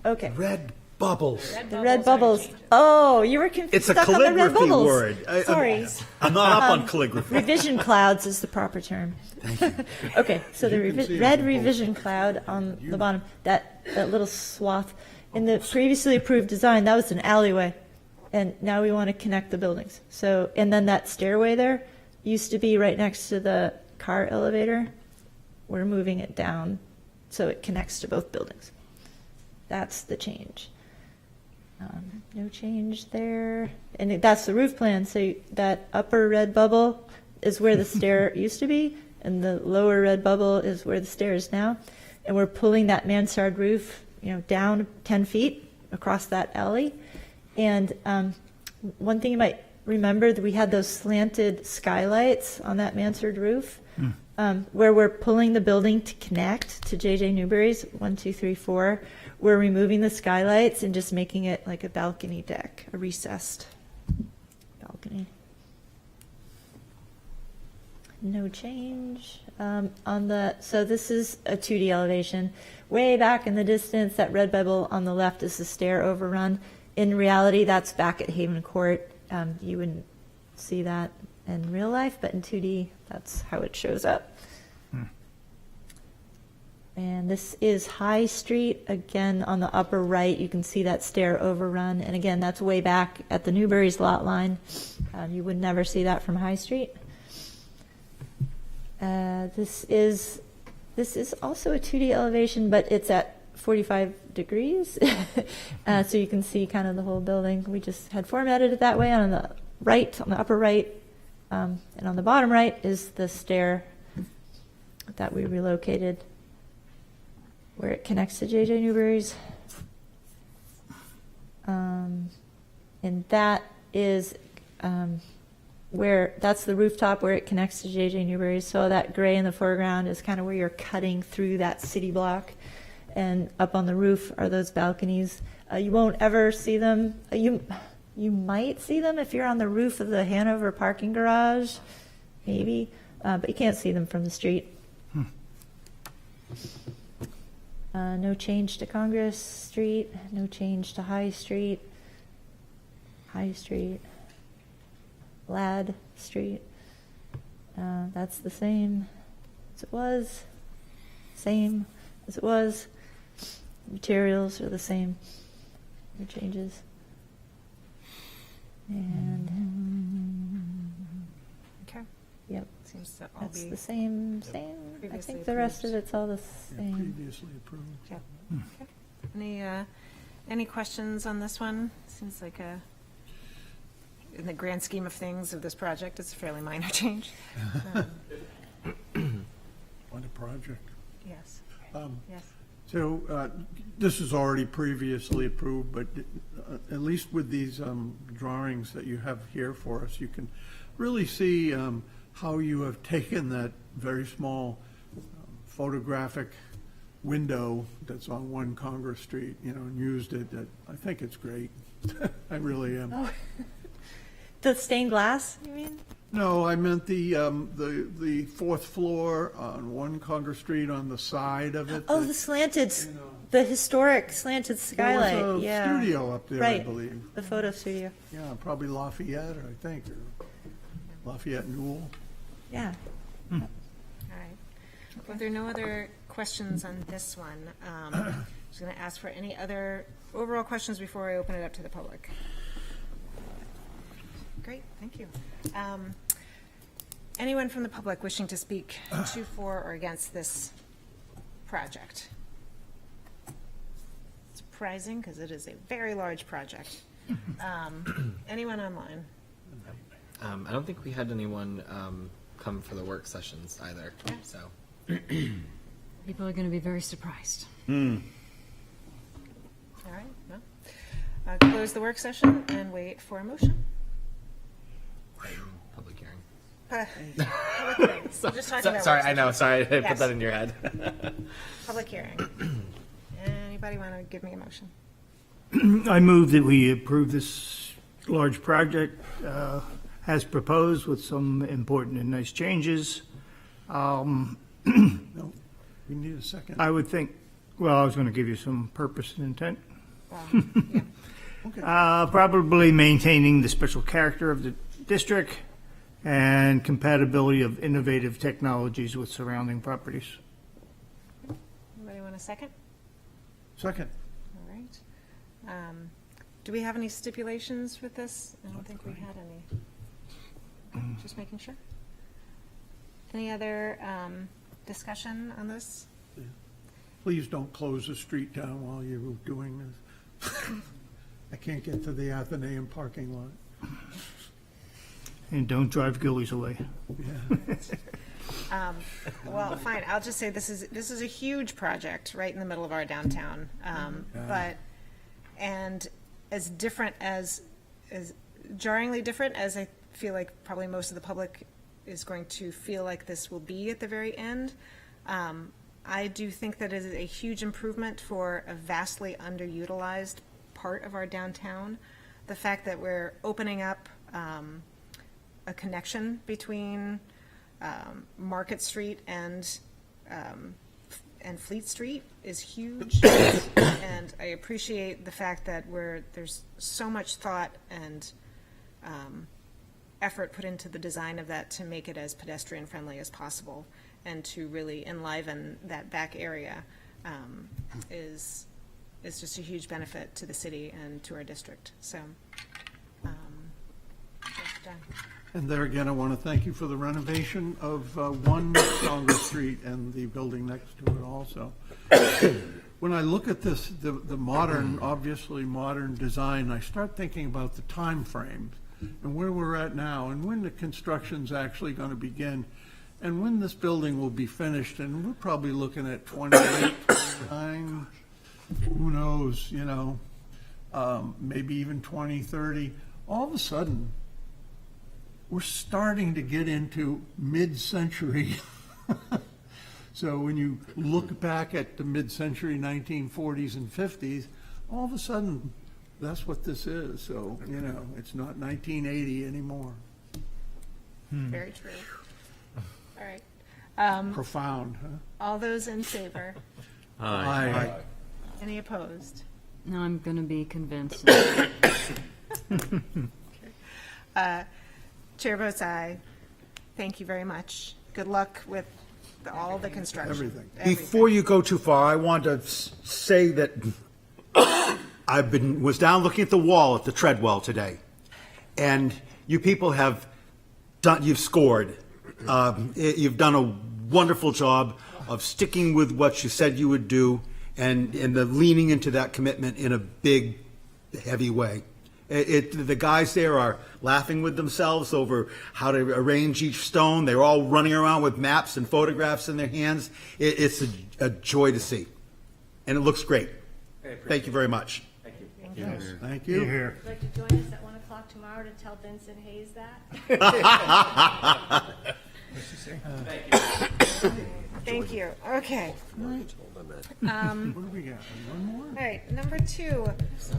Okay. Red bubbles. The red bubbles. Oh, you were confused. It's a stuck on the red calligraphy bubbles. word. Sorry. I'm not up on calligraphy. Revision clouds is the proper term. Okay, so the red revision cloud on the bottom, that little swath. In the previously approved design, that was an alleyway. And now we want to connect the buildings. So, and then that stairway there used to be right next to the car elevator. We're moving it down so it connects to both buildings. That's the change. No change there. And that's the roof plan. So that upper red bubble is where the stair used to be, and the lower red bubble is where the stair is now. And we're pulling that mansard roof, down 10 feet across that alley. And one thing you might remember, that we had those slanted skylights on that mansard roof, where we're pulling the building to connect to JJ Newberry's 1, 2, 3, 4. We're removing the skylights and just making it like a balcony deck, a recessed balcony. No change so this is a 2D elevation. Way back in the distance, that red bubble on the left is the stair overrun. In reality, that's back at Haven Court. You wouldn't see that in real life, but in 2D, that's how it shows up. And this is High Street. Again, on the upper right, you can see that stair overrun. And again, that's way back at the Newberry's lot line. You would never see that from High Street. This is also a 2D elevation, but it's at 45 degrees. So you can see kind of the whole building. We just had formatted it that way. On the right, on the upper right, and on the bottom right is the stair that we relocated, where it connects to JJ Newberry's. And that is that's the rooftop where it connects to JJ Newberry's. So that gray in the foreground is kind of where you're cutting through that city block. And up on the roof are those balconies. You won't ever see them. You might see them if you're on the roof of the Hanover parking garage, maybe, but you can't see them from the street. No change to Congress Street, no change to High Street, Ladd Street. That's the same as it was, Materials are the same, no changes. And, Okay. yep, Seems to all that's be the same. I previously think the rest of approved. it's all the same. Previously approved. Yep. Okay. Any questions on this one? Seems like in the grand scheme of things of this project, it's a fairly minor change. What a project. Yes. Yes. So this is already previously approved, but at least with these drawings that you have here for us, you can really see how you have taken that very small photographic window that's on 1 Congress Street, and used it. I think it's great. I really am. Oh. The stained glass, you mean? No, I meant the 4th floor on 1 Congress Street on the side of it. Oh, the slanted, the historic slanted skylight. There was a yeah. studio up there, right. I believe. The photo studio. Yeah, probably Lafayette, I think, or Lafayette Newell. Yeah. All right. Well, if there are no other questions on this one, I'm just going to ask for any other overall questions before I open it up to the public. Great, thank you. Anyone from the public wishing to speak to, for, or against this project? Surprising, because it is a very large project. Anyone online? I don't think we had anyone come for the work sessions either, so. People are going to be very surprised. All right, no. Close the work session and wait for a motion. Public hearing. Public hearing. We're just talking about Sorry, work I know, session. sorry, I put Yes. that in your head. Public hearing. Anybody want to give me a motion? I move that we approve this large project as proposed with some important and nice changes. No, we need a second. I would think, well, I was going to give you some purpose and intent. Yeah. Probably maintaining the special character of the district and compatibility of innovative technologies with surrounding properties. Anybody want a second? Second. All right. Do we have any stipulations with this? I don't think we had any. Okay, just making sure. Any other discussion on this? Please don't close the street down while you're doing this. I can't get to the Athenaeum parking lot. And don't drive Gillies away. Well, fine, I'll just say this is a huge project right in the middle of our downtown. And as different as jarringly different as I feel like probably most of the public is going to feel like this will be at the very end, I do think that it is a huge improvement for a vastly underutilized part of our downtown. The fact that we're opening up a connection between Market Street and Fleet Street is huge. And I appreciate the fact that there's so much thought and effort put into the design of that to make it as pedestrian friendly as possible and to really enliven that back area is just a huge benefit to the city and to our district. So, done. And there again, I want to thank you for the renovation of 1 Congress Street and the building next to it also. When I look at this, the modern, obviously modern design, I start thinking about the time frame and where we're at now and when the construction's actually going to begin and when this building will be finished. And we're probably looking at 28, 29, who knows, you know, maybe even 2030. All of a sudden, we're starting to get into mid-century. So when you look back at the mid-century 1940s and 50s, all of a sudden, that's what this is. So, you know, it's not 1980 anymore. Very true. All right. Profound, huh? All those in favor? Aye. Any opposed? No, I'm going to be convinced. Chair votes aye. Thank you very much. Good luck with all the construction. Everything. Before you go too far, I want to say that was down looking at the wall at the Treadwell today, and you people you've scored. You've done a wonderful job of sticking with what you said you would do, and the leaning into that commitment in a big, heavy way. The guys there are laughing with themselves over how to arrange each stone. They're all running around with maps and photographs in their hands. It's a joy to see, and it looks great. Thank you very much. Thank You're you. here. Would you like to join us at 1 o'clock tomorrow to tell Vincent Hayes that? Thank you. Okay. What do we got? One more? All right, number 2,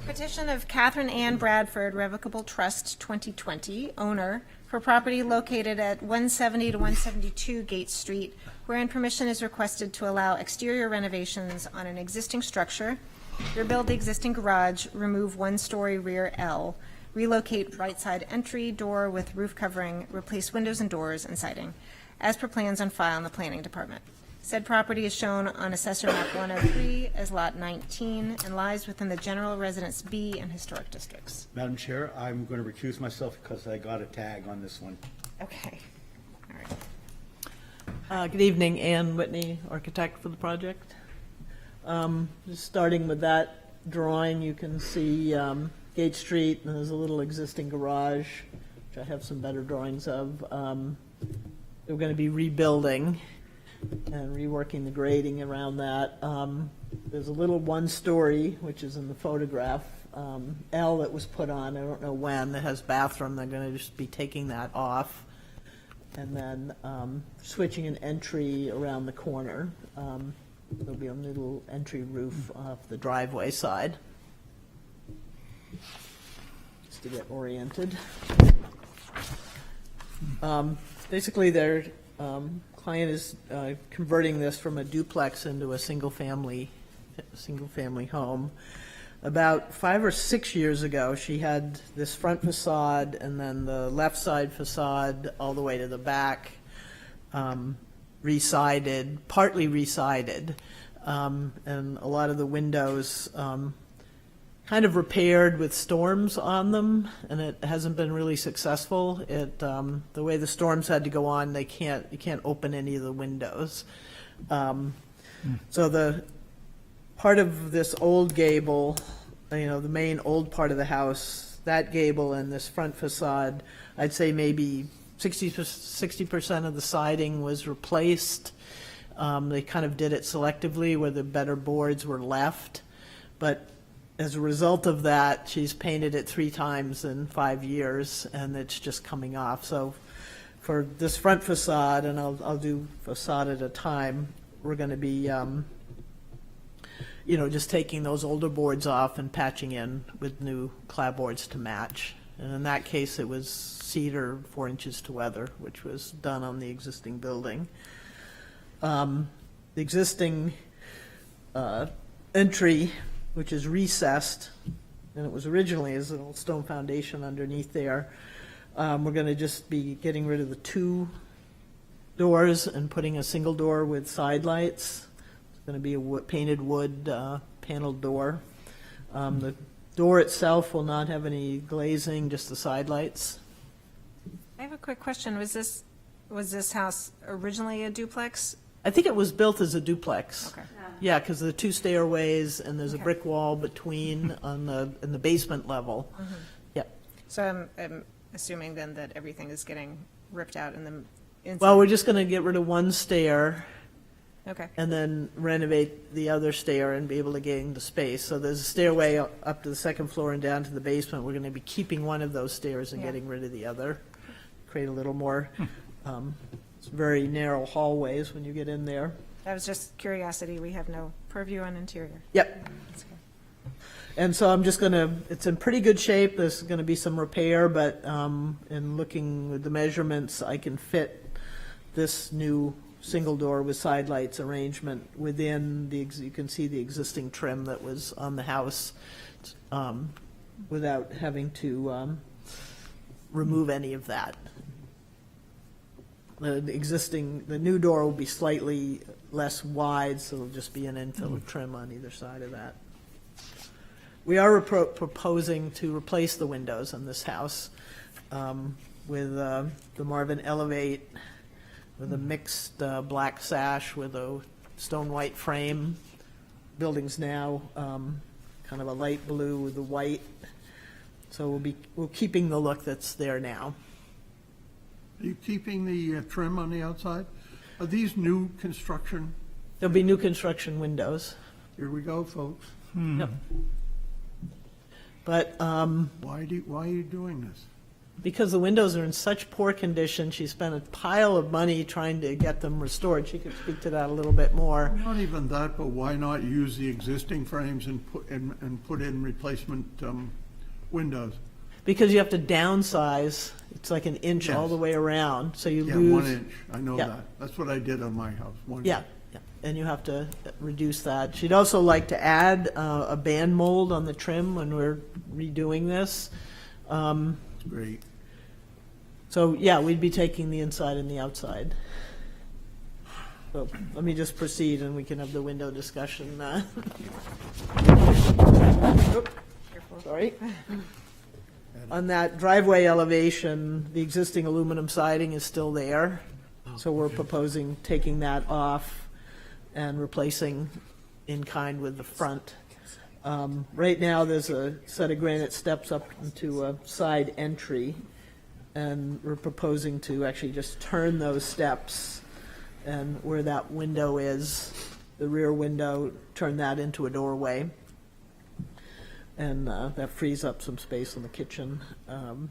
petition of Catherine Ann Bradford Revocable Trust 2020, owner, for property located at 170 to 172 Gates Street, wherein permission is requested to allow exterior renovations on an existing structure, rebuild the existing garage, remove 1-story rear L, relocate right side entry door with roof covering, replace windows and doors and siding, as per plans on file in the planning department. Said property is shown on Assessor Map 103 as Lot 19 and lies within the General Residence B and Historic Districts. Madam Chair, I'm going to recuse myself because I got a tag on this one. Okay. All right. Good evening, Ann Whitney, architect for the project. Just starting with that drawing, you can see Gate Street, and there's a little existing garage, which I have some better drawings of. We're going to be rebuilding and reworking the grading around that. There's a little 1-story, which is in the photograph, L that was put on, I don't know when, that has bathroom. They're going to just be taking that off. And then switching an entry around the corner. There'll be a little entry roof off the driveway side. Just to get oriented. Basically, their client is converting this from a duplex into a single-family home. About 5 or 6 years ago, she had this front facade and then the left side facade all the way to the back resided, partly resided, and a lot of the windows kind of repaired with storms on them, and it hasn't been really successful. The way the storms had to go on, you can't open any of the windows. So the part of this old gable the main old part of the house, that gable and this front facade, I'd say maybe 60% of the siding was replaced. They kind of did it selectively where the better boards were left. But as a result of that, she's painted it 3 times in 5 years, and it's just coming off. So for this front facade, and I'll do facade at a time, we're going to be, just taking those older boards off and patching in with new clapboards to match. And in that case, it was cedar 4 inches to weather, which was done on the existing building. The existing entry, which is recessed, and it was originally as an old stone foundation underneath there, we're going to just be getting rid of the 2 doors and putting a single door with side lights. It's going to be a painted wood paneled door. The door itself will not have any glazing, just the side lights. I have a quick question. Was this house originally a duplex? I think it was built as a duplex. Okay. Yeah, because of the 2 stairways and there's a Okay. brick wall between in the basement level. Mhm. Yep. So I'm assuming then that everything is getting ripped out in the inside? Well, we're just going to get rid of 1 stair Okay. and then renovate the other stair and be able to gain the space. So there's a stairway up to the 2nd floor and down to the basement. We're going to be keeping one of those stairs and Yeah. getting rid of the other. Create a little more, it's very narrow hallways when you get in there. That was just curiosity. We have no purview on interior. Yep. That's okay. And so I'm just going to, it's in pretty good shape. There's going to be some repair, but in looking with the measurements, I can fit this new single door with side lights arrangement within you can see the existing trim that was on the house without having to remove any of that. The new door will be slightly less wide, so it'll just be an infill trim on either side of that. We are proposing to replace the windows in this house with the Marvin Elevate with a mixed black sash with a stone white frame. Building's now kind of a light blue with the white. So we're keeping the look that's there now. Are you keeping the trim on the outside? Are these new construction? There'll be new construction windows. Here we go, folks. Yep. But Why are you doing this? because the windows are in such poor condition, she spent a pile of money trying to get them restored. She could speak to that a little bit more. Not even that, but why not use the existing frames and put in replacement windows? Because you have to downsize. It's like an inch all Yes. the way around, so you Yeah, lose. 1 inch. I know Yeah. that. That's what I did on my house. 1 Yeah, inch. yeah, and you have to reduce that. She'd also like to add a band mold on the trim when we're redoing this. Great. So, yeah, we'd be taking the inside and the outside. So let me just proceed and we can have the window discussion. Oop, sorry. On that driveway elevation, the existing aluminum siding is still there. So we're proposing taking that off and replacing in kind with the front. Right now, there's a set of granite steps up into a side entry, and we're proposing to actually just turn those steps, and where that window is, the rear window, turn that into a doorway. And that frees up some space in the kitchen. And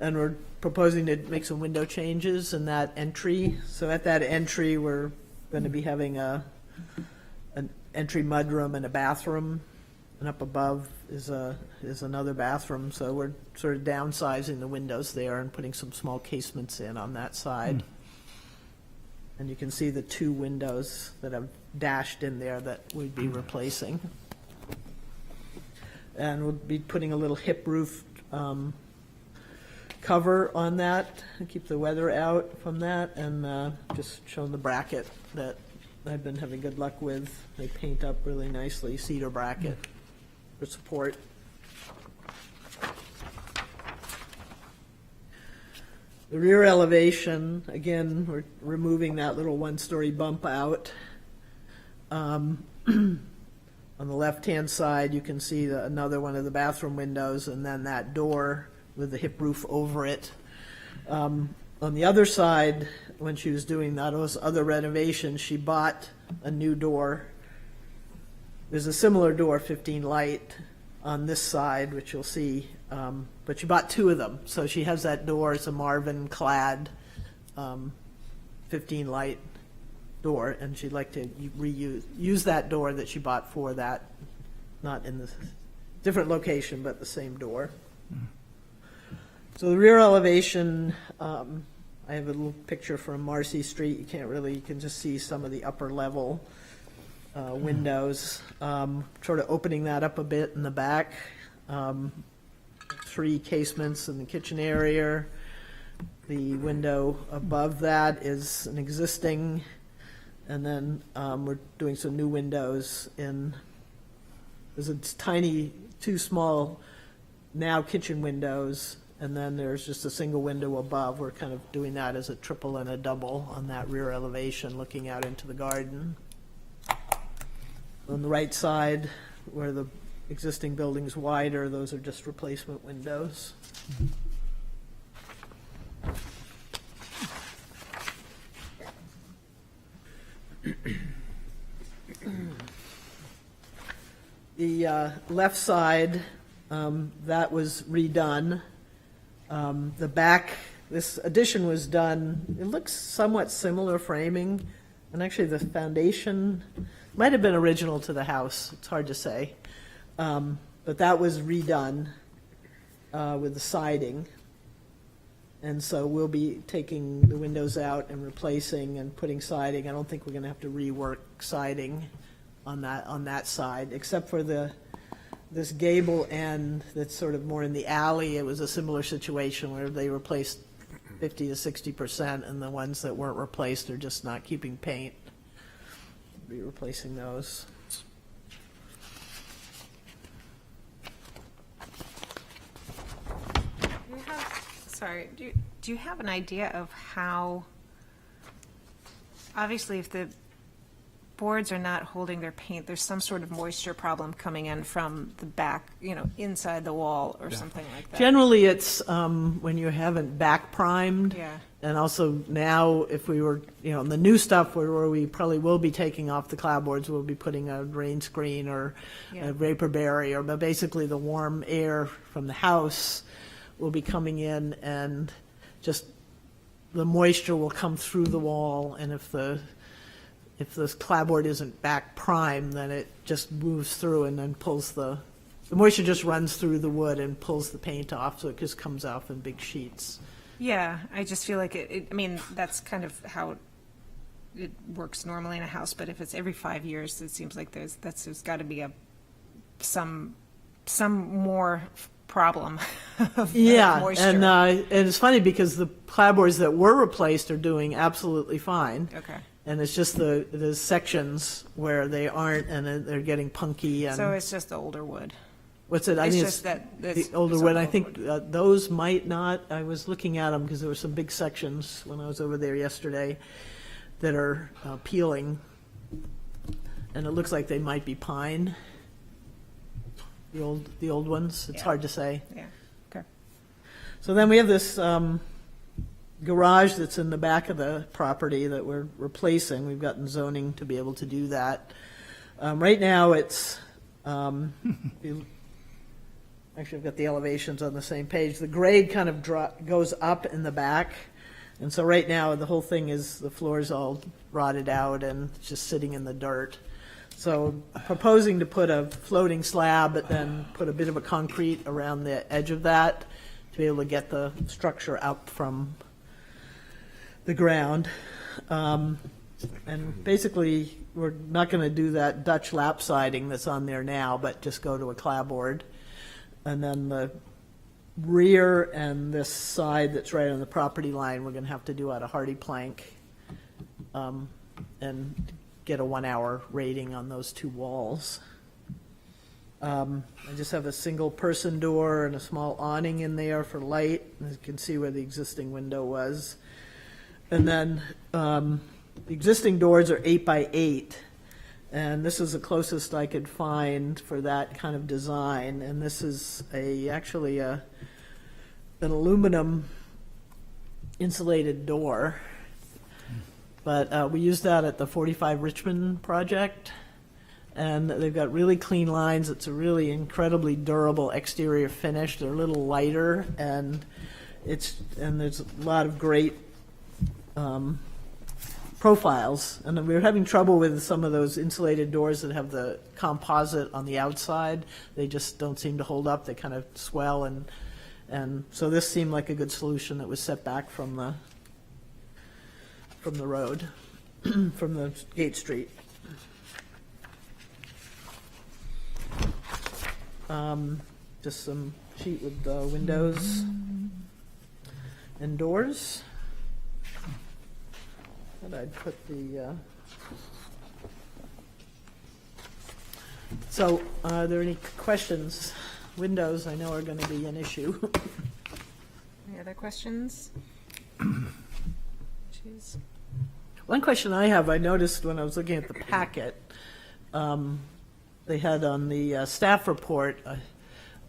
we're proposing to make some window changes in that entry. So at that entry, we're going to be having an entry mudroom and a bathroom, and up above is another bathroom. So we're sort of downsizing the windows there and putting some small casements in on that side. And you can see the 2 windows that I've dashed in there that we'd be replacing. And we'll be putting a little hip roof cover on that to keep the weather out from that, and just showing the bracket that I've been having good luck with. They paint up really nicely, cedar bracket for support. The rear elevation, again, we're removing that little 1-story bump out. On On the left-hand side, you can see another one of the bathroom windows, and then that door with the hip roof over it. On the other side, when she was doing those other renovations, she bought a new door. There's a similar door, 15 Light, on this side, which you'll see, but she bought two of them. So she has that door, it's a Marvin-clad 15 Light door, and she'd like to use that door that she bought for that, not in the different location, but the same door. So the rear elevation, I have a little picture from Marcy Street. You can just see some of the upper level windows. Sort of opening that up a bit in the back. 3 casements in the kitchen area. The window above that is an existing, and then we're doing some new windows there's a tiny, 2 small now kitchen windows, and then there's just a single window above. We're kind of doing that as a triple and a double on that rear elevation, looking out into the garden. On the right side, where the existing building's wider, those are just replacement windows. The left side, that was redone. The back, this addition was done, it looks somewhat similar framing, and actually the foundation might have been original to the house, it's hard to say. But that was redone with the siding. And so we'll be taking the windows out and replacing and putting siding. I don't think we're going to have to rework siding on that side, except for this gable end that's sort of more in the alley. It was a similar situation where they replaced 50 to 60%, and the ones that weren't replaced are just not keeping paint. Be replacing those. Do you have an idea of how, obviously if the boards are not holding their paint, there's some sort of moisture problem coming in from the back, inside the wall or something like that? Generally, it's when you haven't back primed. Yeah. And also now, if we were, the new stuff where we probably will be taking off the clapboards, we'll be putting a rain screen or a vapor barrier, but basically the warm air from the house will be coming in, and just the moisture will come through the wall, and if the clapboard isn't back primed, then it just moves through and then pulls the moisture just runs through the wood and pulls the paint off, so it just comes off in big sheets. Yeah, I just feel like that's kind of how it works normally in a house, but if it's every 5 years, it seems like there's got to be some more problem of moisture. And it's funny because the clapboards that were replaced are doing absolutely fine. Okay. And it's just the sections where they aren't, and they're getting punky. And so it's just the older wood. What's it? I It's think just that the older wood. I think those might not. I was looking at them because there were some big sections when I was over there yesterday that are peeling, and it looks like they might be pine. The old ones. It's hard to say. Yeah. Okay. So then we have this garage that's in the back of the property that we're replacing. We've gotten zoning to be able to do that. Right now, it's actually I've got the elevations on the same page. The grade kind of goes up in the back, and so right now the whole thing is the floor's all rotted out and it's just sitting in the dirt. So proposing to put a floating slab, but then put a bit of a concrete around the edge of that to be able to get the structure up from the ground. And basically, we're not going to do that Dutch lap siding that's on there now, but just go to a clapboard. And then the rear and this side that's right on the property line, we're going to have to do out of hardy plank and get a 1 hour rating on those 2 walls. I just have a single person door and a small awning in there for light. As you can see where the existing window was. And then the existing doors are 8 by 8, And this is the closest I could find for that kind of design. And this is actually an aluminum insulated door. But we used that at the 45 Richmond project. And they've got really clean lines. It's a really incredibly durable exterior finish. They're a little lighter, and there's a lot of great profiles. And we were having trouble with some of those insulated doors that have the composite on the outside. They just don't seem to hold up. They kind of swell, and so this seemed like a good solution that was set back from the road, from the Gate Street. Just some sheet with windows and doors. And I'd put the. So, are there any questions? Windows, I know, are going to be an issue. Any other questions? Choose. One question I have, I noticed when I was looking at the packet, they had on the staff report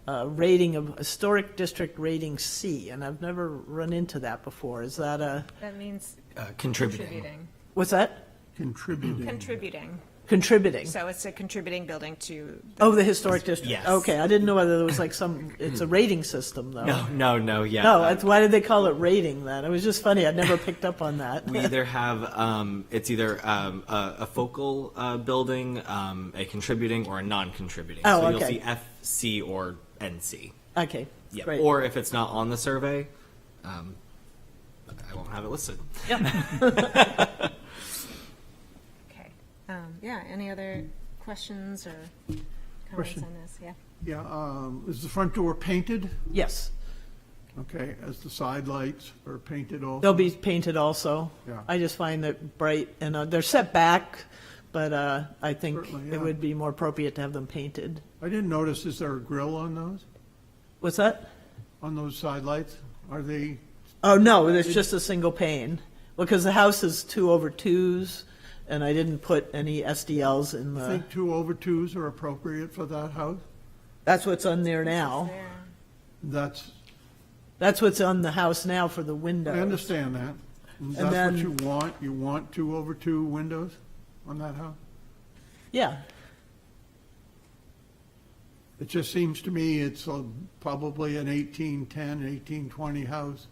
a rating of historic district rating C, and I've never run into that before. Is that That means Contributing. what's that? Contributing. Contributing. So it's a contributing building to. The historic district. Yes. Okay, I didn't know whether there was like it's a rating system though. No, yeah. No, why did they call it rating then? It was just funny. I'd never picked up on that. We either have it's either a focal building, a contributing, or a non-contributing. Oh, so okay. you'll see F, C, or NC. Okay, Yeah. great. Or if it's not on the survey, I won't have it listed. Okay. Yeah, any other questions or comments Question. on this? Yeah. Yeah, is the front door painted? Yes, Okay, as the side lights are painted also? they'll be painted also. Yeah. I just find it bright, and they're set back, but I think Certainly, it yeah. would be more appropriate to have them painted. I didn't notice, is there a grill on those? What's that? On those side lights? Are they, Oh, no, it's just a single pane. Because the house is 2/2s, and I didn't put any SDLs in I the, think 2/2s are appropriate for that house? that's what's on there now. That's, That's what's on the house now for the windows. I understand that. And And that's what then- you want? You want 2/2 windows on that house? Yeah, It just seems to me it's probably an 1810, 1820 house.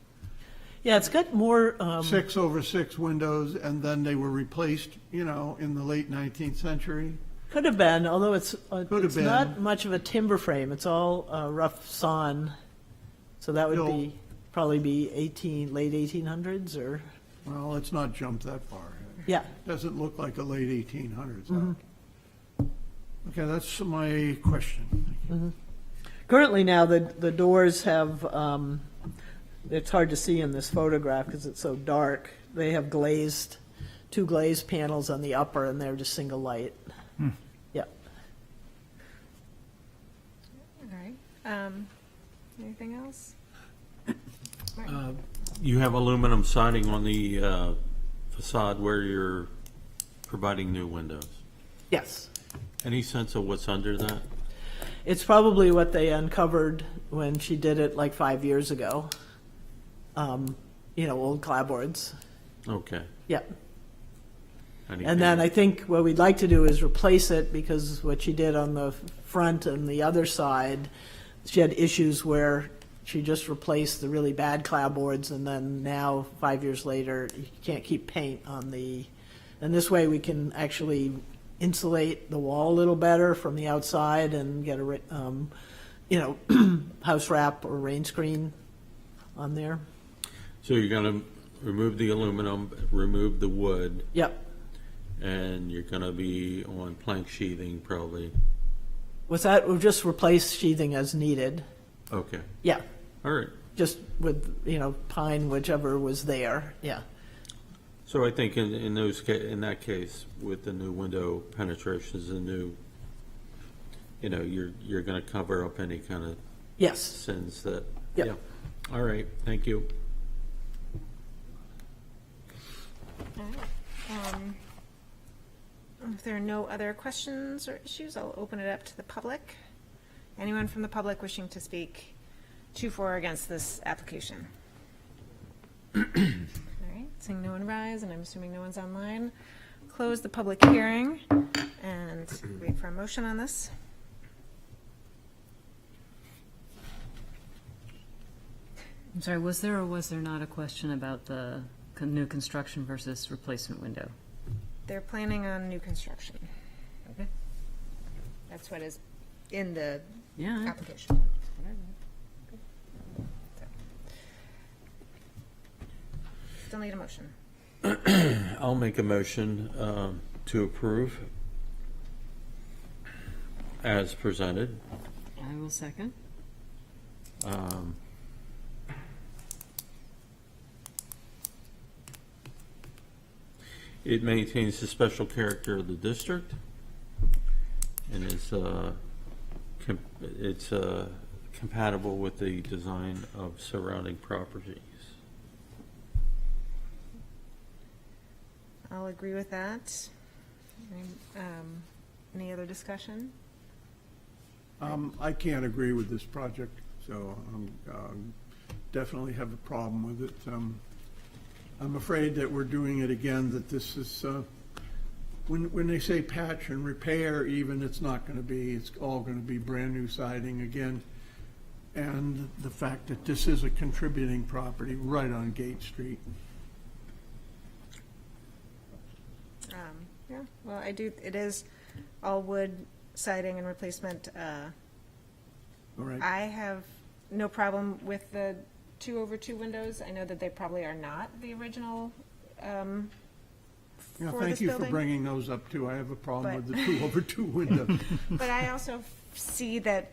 yeah, it's got more, 6/6 windows, and then they were replaced, in the late 19th century. could have been, although it's have been. not much of a timber frame. It's all rough sawn. So that would No. probably be late 1800s or, Well, let's not jump that far. yeah. Doesn't look like a late 1800s Mm-hmm. house. Okay, that's my question. Currently now, the doors have, it's hard to see in this photograph because it's so dark. They have two glazed panels on the upper, and they're just single light. Yeah. All right. Anything else? You have aluminum siding on the facade where you're providing new windows. Yes. Any sense of what's under that? It's probably what they uncovered when she did it like 5 years ago. Old clapboards. Okay. Yeah. Anything- And then I think what we'd like to do is replace it, because what she did on the front and the other side, she had issues where she just replaced the really bad clapboards, and then now, 5 years later, you can't keep paint on and this way we can actually insulate the wall a little better from the outside and get a, house wrap or rain screen on there. So you're going to remove the aluminum, remove the wood, Yep. and you're going to be on plank sheathing probably. What's that? We'll just replace sheathing as needed. Okay. Yeah. All right. Just with, pine, whichever was there, yeah. So I think in that case, with the new window penetrations, the new, you're going to cover up any kind of Yes. sins that. Yep. Yeah. All right. Thank you. All right. If there are no other questions or issues, I'll open it up to the public. Anyone from the public wishing to speak to, for, or against this application? All right, seeing no one rise, and I'm assuming no one's online, close the public hearing and wait for a motion on this. I'm sorry, was there or was there not a question about the new construction versus replacement window? They're planning on new construction. Okay. That's what is in the Yeah. application. Still need a motion. I'll make a motion to approve as presented. I will second. It maintains the special character of the district, and it's compatible with the design of surrounding properties. I'll agree with that. Any other discussion? I can't agree with this project, so definitely have a problem with it. I'm afraid that we're doing it again, that this is, when they say patch and repair even, it's not going to be, it's all going to be brand-new siding again. And the fact that this is a contributing property right on Gate Street. Yeah, well, it is all wood siding and replacement. All right. I have no problem with the 2/2 windows. I know that they probably are not the original Yeah, for thank this you for building. bringing those up too. I have a problem But- with the 2/2 window. But I also see that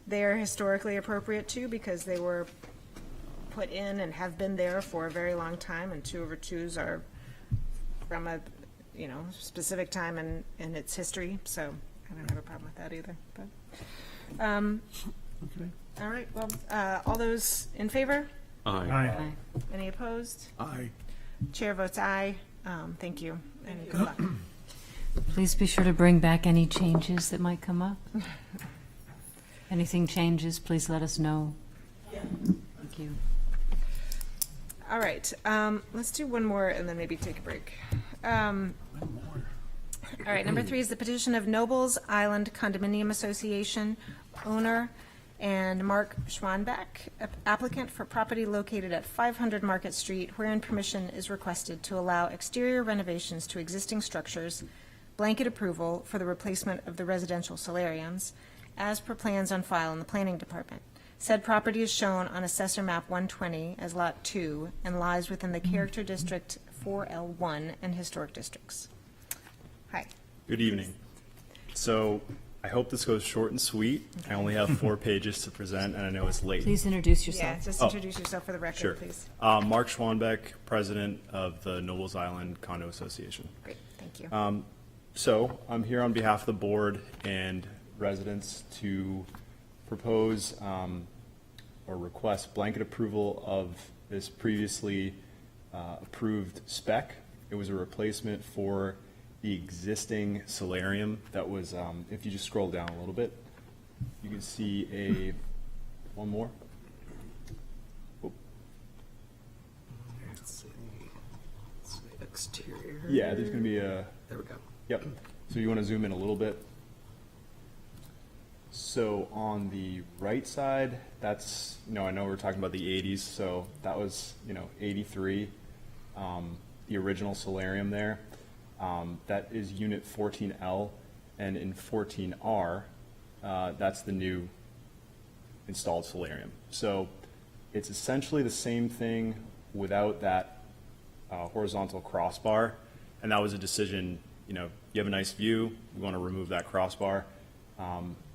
they're historically appropriate too, because they were put in and have been there for a very long time, and 2/2s are from a, specific time in its history, so I don't have a problem with that either, but. Okay. All right, well, all those in favor? Aye. Aye. Any opposed? Aye. Chair votes aye. Thank you, and good luck. Please be sure to bring back any changes that might come up. Anything changes, please let us know. Thank you. All right, let's do one more and then maybe take a break. All right, number 3 is the petition of Nobles Island Condominium Association, owner, and Mark Schwanbeck, applicant for property located at 500 Market Street, wherein permission is requested to allow exterior renovations to existing structures, blanket approval for the replacement of the residential solariums, as per plans on file in the Planning Department. Said property is shown on Assessor Map 120 as Lot 2 and lies within the Character District 4L1 and Historic Districts. Hi. Good evening. So I hope this goes short and sweet. I only have 4 pages to present, and I know it's late. Please introduce yourself. Yeah, just introduce yourself for the record, Sure. please. Mark Schwanbeck, president of the Nobles Island Condo Association. Great, thank you. So I'm here on behalf of the board and residents to propose or request blanket approval of this previously approved spec. It was a replacement for the existing solarium that was, if you just scroll down a little bit, you can see one more. Oh. Exterior. Yeah, there's going to be a. There we go. Yep. So you want to zoom in a little bit. So on the right side, that's, I know we're talking about the 80s, so that was, 83, the original solarium there. That is unit 14L, and in 14R, that's the new installed solarium. So it's essentially the same thing without that horizontal crossbar, and that was a decision, you have a nice view, we want to remove that crossbar.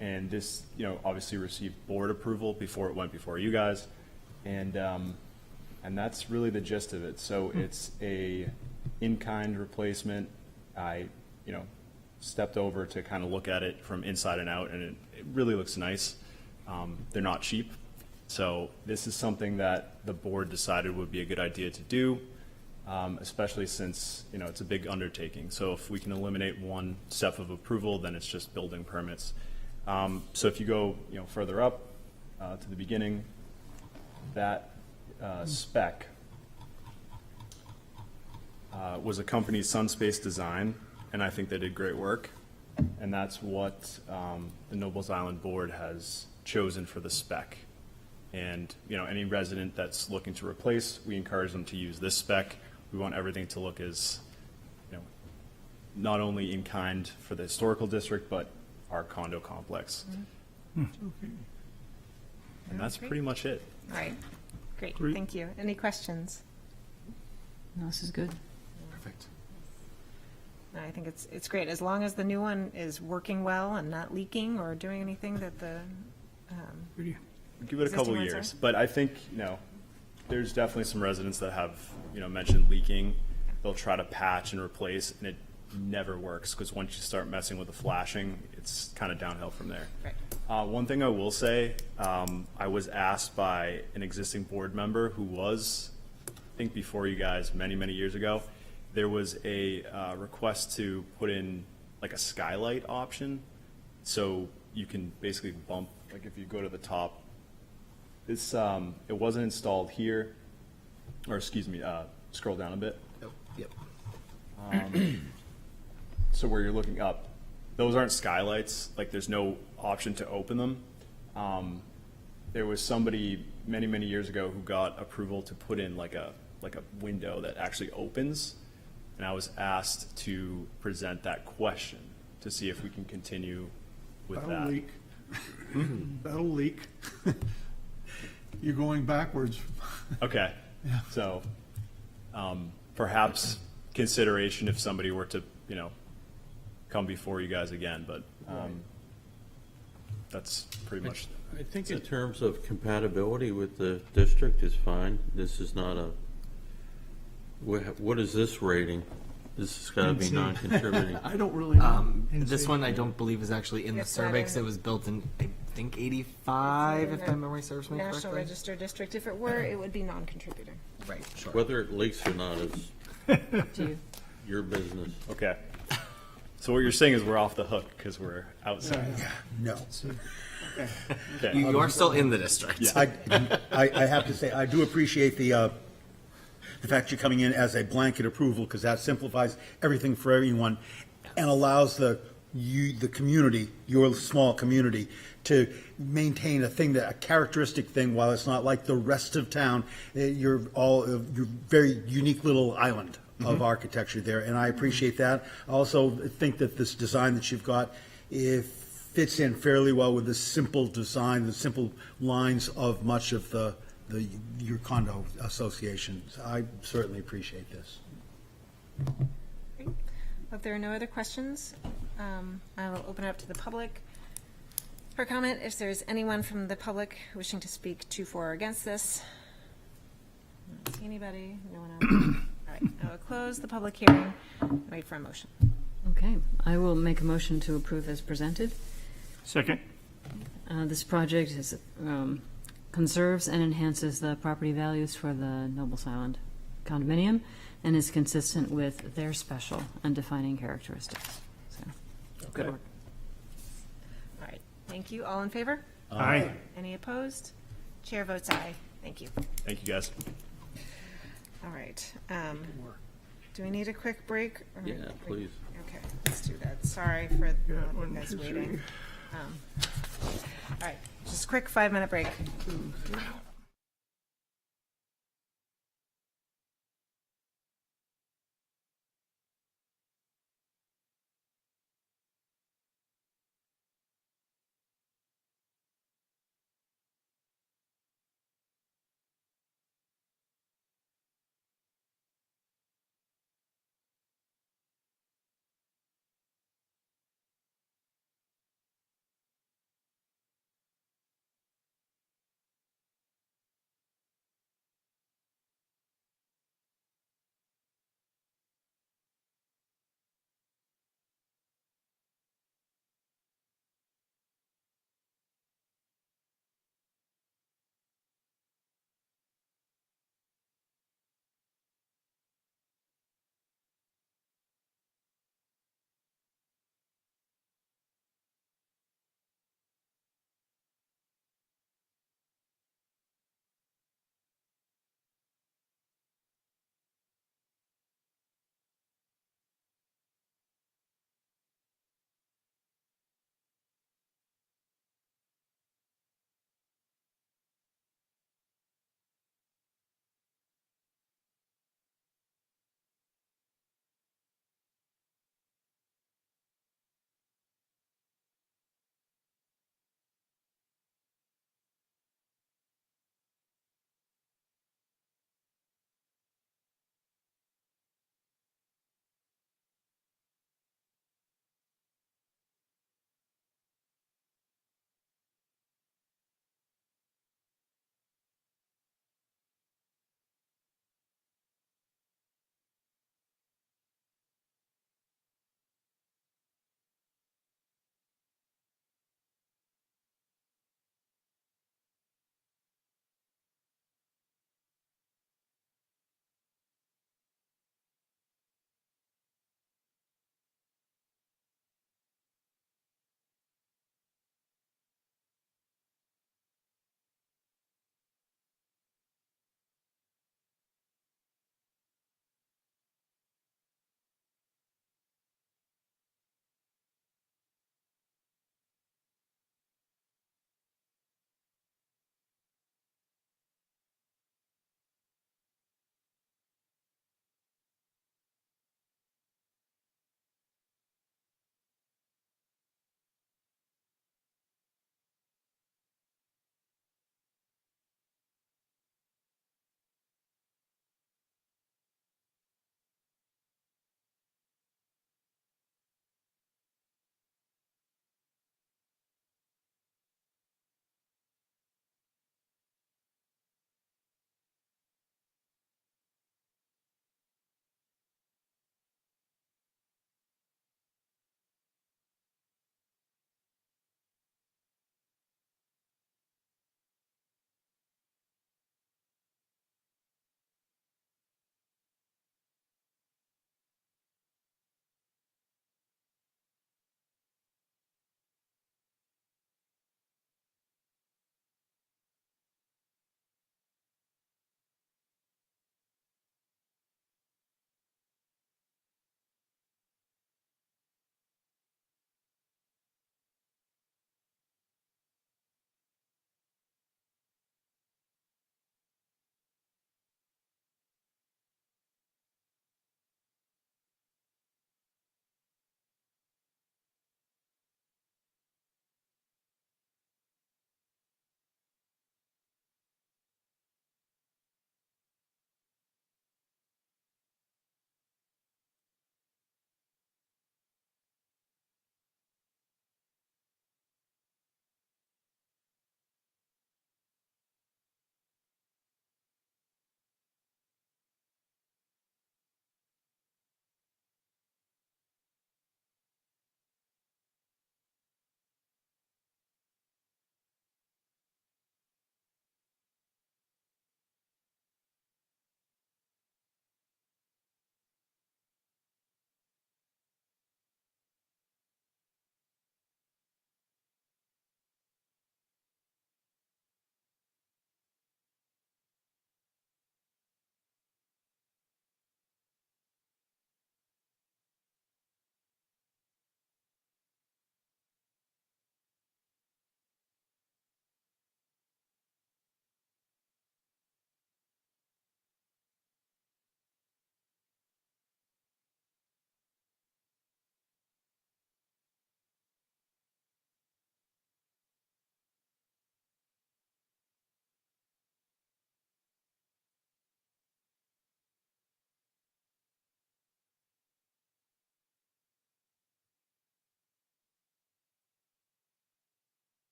And this, obviously received board approval before it went before you guys, and that's really the gist of it. So it's a in-kind replacement. I, stepped over to kind of look at it from inside and out, and it really looks nice. They're not cheap, so this is something that the board decided would be a good idea to do. especially since, you know, it's a big undertaking. So if we can eliminate one step of approval, then it's just building permits. So if you go, you know, further up to the beginning, that spec was a company, Sunspace Design, and I think they did great work. And that's what the Nobles Island Board has chosen for the spec. And, you know, any resident that's looking to replace, we encourage them to use this spec. We want everything to look as, you know, not only in kind for the historical district, but our condo complex. And that's pretty much it. All right, great, thank you. Any questions? No, this is good. Perfect. No, I think it's great, as long as the new one is working well and not leaking or doing anything that the, Give it a couple existing ones years, are? but I think, you know, there's definitely some residents that have, you know, mentioned leaking. They'll try to patch and replace, and it never works, because once you start messing with the flashing, it's kind of downhill from there. Right. One thing I will say, I was asked by an existing board member who was, I think before you guys, many, many years ago, there was a request to put in like a skylight option. So you can basically bump, like if you go to the top, this, it wasn't installed here, or excuse me, scroll down a bit. Yep. So where you're looking up, those aren't skylights, like there's no option to open them. There was somebody many, many years ago who got approval to put in like a window that actually opens. And I was asked to present that question to see if we can continue with That'll that. leak. That'll leak. You're going backwards. Okay, Yeah. so perhaps consideration if somebody were to, you know, come before you guys again, but that's pretty much. I think in terms of compatibility with the district is fine. This is not a, what is this rating? This has got to be NC. non-contributing. I don't really know. This one I don't believe is actually in the Yes, survey, not because in- it was built in, I think, 85, if my memory serves me National correctly. Register District, if it were, it would be non-contributing. Right, sure. Whether it leaks or not is Do you? your business. Okay. So what you're saying is we're off the hook because we're outside. No. Okay. You are still in the district. I have to say, I do appreciate the fact you're coming in as a blanket approval, because that simplifies everything for everyone and allows the community, your small community, to maintain a characteristic thing, while it's not like the rest of town. You're very unique little island of architecture there, and I appreciate that. I also think that this design that you've got, fits in fairly well with the simple design, the simple lines of much of your condo associations. I certainly appreciate this. Great. If there are no other questions, I will open it up to the public for comment. If there's anyone from the public wishing to speak to, for, or against this. I don't see anybody, no one else. All right, I will close the public hearing and wait for a motion. Okay, I will make a motion to approve as presented. Second. This project is, conserves and enhances the property values for the Nobles Island condominium and is consistent with their special and defining characteristics. So, good work. All right, thank you. All in favor? Aye. Any opposed? Chair votes aye. Thank you. Thank you, guys. All right. Do we need a quick break? or- Yeah, please. Okay, let's do that. Sorry for you guys waiting. All right, just a quick 5-minute break.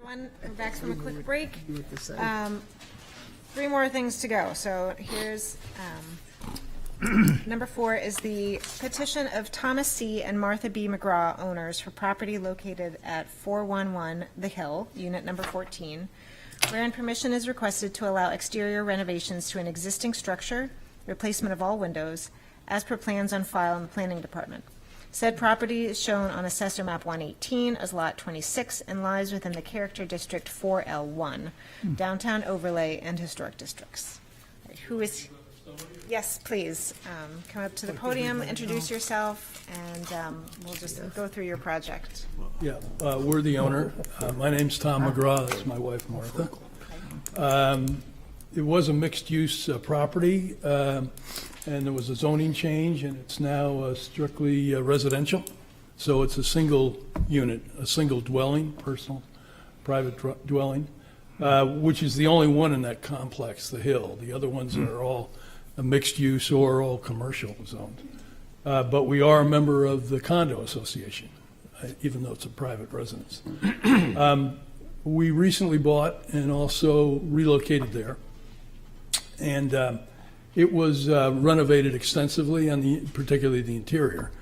Everyone, we're back from a quick break. 3 more things to go. So here's number 4 is the petition of Thomas C. and Martha B. McGraw, owners, for property located at 411 The Hill, unit number 14, wherein permission is requested to allow exterior renovations to an existing structure, replacement of all windows, as per plans on file in the planning department. Said property is shown on Assessor Map 118 as Lot 26 and lies within the Character District 4L1, Downtown Overlay and Historic Districts. Right, who is... Yes, please. Come up to the podium, introduce yourself, and we'll just go through your project. Yeah, we're the owner. My name's Tom McGraw. That's my wife, Martha. It was a mixed-use property, and there was a zoning change, and it's now strictly residential. So it's a single unit, a single dwelling, personal, private dwelling, which is the only one in that complex, the Hill. The other ones are all a mixed use or all commercial zoned. But we are a member of the condo association, even though it's a private residence. We recently bought and also relocated there. And it was renovated extensively, on particularly the interior,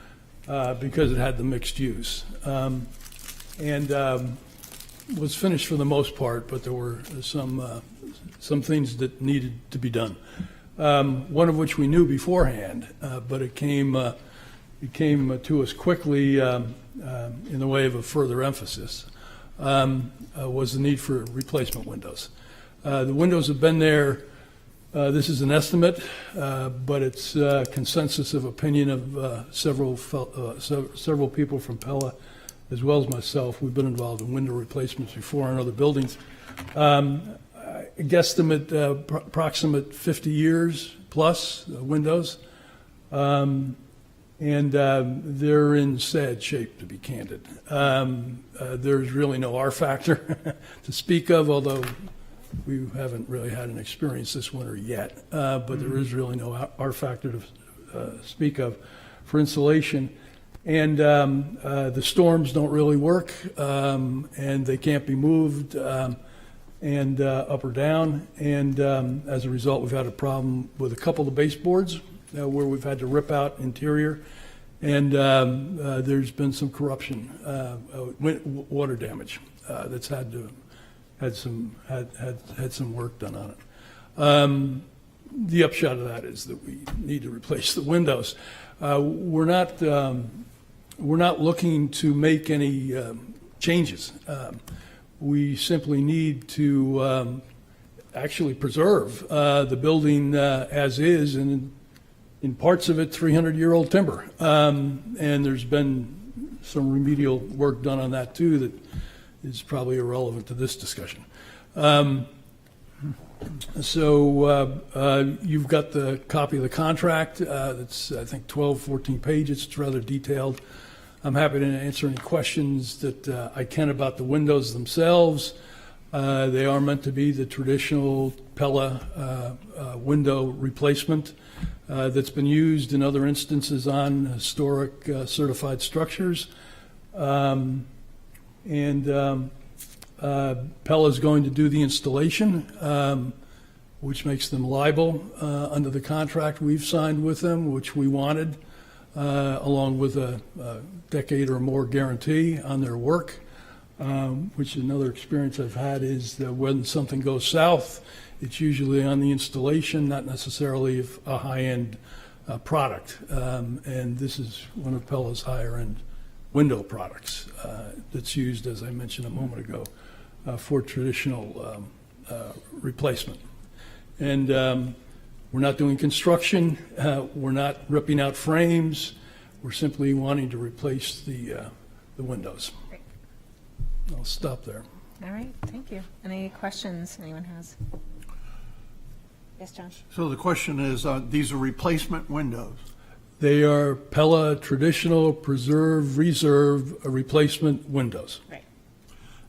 because it had the mixed use. And was finished for the most part, but there were some things that needed to be done. One of which we knew beforehand, but it came to us quickly in the way of a further emphasis, was the need for replacement windows. The windows have been there. This is an estimate, but it's consensus of opinion of several people from Pella, as well as myself. We've been involved in window replacements before in other buildings. I guesstimate approximate 50 years plus windows, and they're in sad shape, to be candid. There's really no R factor to speak of, although we haven't really had an experience this winter yet, but there is really no R factor to speak of for insulation. And the storms don't really work, and they can't be moved and up or down. And as a result, we've had a problem with a couple of baseboards where we've had to rip out interior. And there's been some corruption, water damage that's had some work done on it. The upshot of that is that we need to replace the windows. We're not looking to make any changes. We simply need to actually preserve the building as is, and in parts of it, 300-year-old timber. And there's been some remedial work done on that too that is probably irrelevant to this discussion. So you've got the copy of the contract. That's, I think, 12, 14 pages. It's rather detailed. I'm happy to answer any questions that I can about the windows themselves. They are meant to be the traditional Pella window replacement that's been used in other instances on historic certified structures. And Pella is going to do the installation, which makes them liable under the contract we've signed with them, which we wanted, along with a decade or more guarantee on their work, which another experience I've had is that when something goes south, it's usually on the installation, not necessarily a high-end product. And this is one of Pella's higher-end window products that's used, as I mentioned a moment ago, for traditional replacement. And we're not doing construction. We're not ripping out frames. We're simply wanting to replace the windows. Great. I'll stop there. All right, thank you. Any questions anyone has? Yes, John? So the question is, these are replacement windows? They are Pella traditional preserve reserve replacement windows. Right.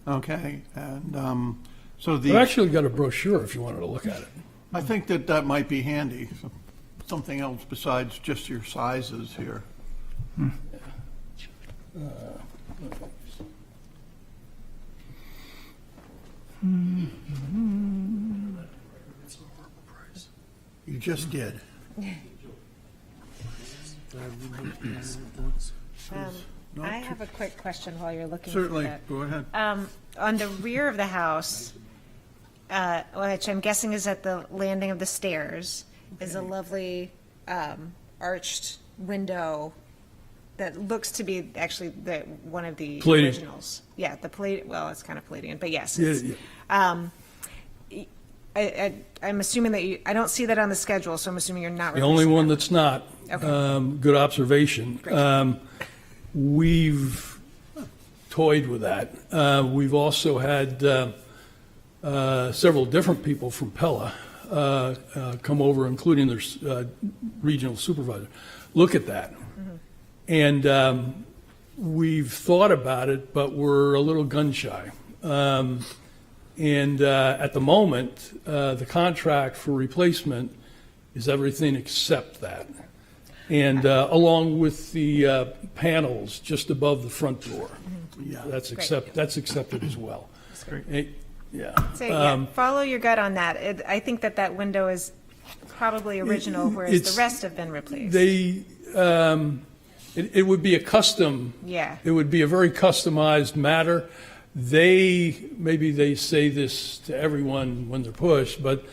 Okay, and so the... I've actually got a brochure if you wanted to look at it. I think that might be handy, something else besides just your sizes here. You just did. I have a quick question while you're looking. Certainly, at that. go ahead. On the rear of the house, which I'm guessing is at the landing of the stairs, is a lovely arched window that looks to be actually one of the Palladian. originals. Yeah, the Palladian. Well, it's kind of Palladian, but yes. Yeah, It's, I'm assuming that I don't see that on the schedule, so I'm assuming you're not. The only replacing one that. that's not. Okay. Good observation. We've toyed with that. We've also had several different people from Pella come over, including their regional supervisor, look at that. And we've thought about it, but we're a little gun shy. And at the moment, the contract for replacement is everything except that. And along with the panels just above the front door. Yeah. That's accepted as well. Yeah. So, yeah, follow your gut on that. I think that window is probably original, whereas the rest have been replaced. It would be a custom. Yeah. It would be a very customized matter. Maybe they say this to everyone when they're pushed, but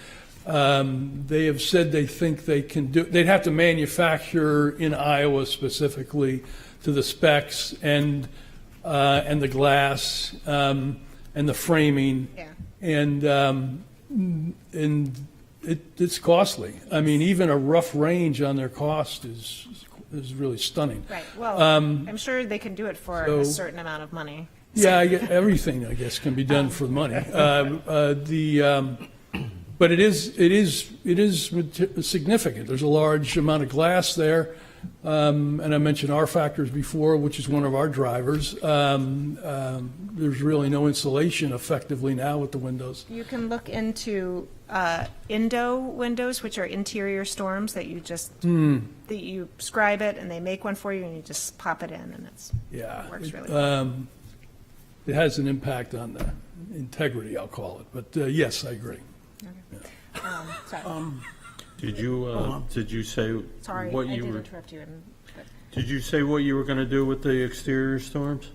they have said they think they can do. They'd have to manufacture in Iowa specifically to the specs and the glass and the framing. Yeah. And it's costly. I mean, even a rough range on their cost is really stunning. Right. Well, I'm sure they can do it for a so- certain amount of money. Yeah, everything I guess can be done for the money. But it is significant. There's a large amount of glass there, and I mentioned R factors before, which is one of our drivers. There's really no insulation effectively now with the windows. You can look into Indo windows, which are interior storms that you just that you scribe it and they make one for you and you just pop it in and it works really well. It has an impact on the integrity, I'll call it. But yes, I agree. Sorry. Did you say Sorry, what I you did were? interrupt you. Did you say what you were going to do with the exterior storms?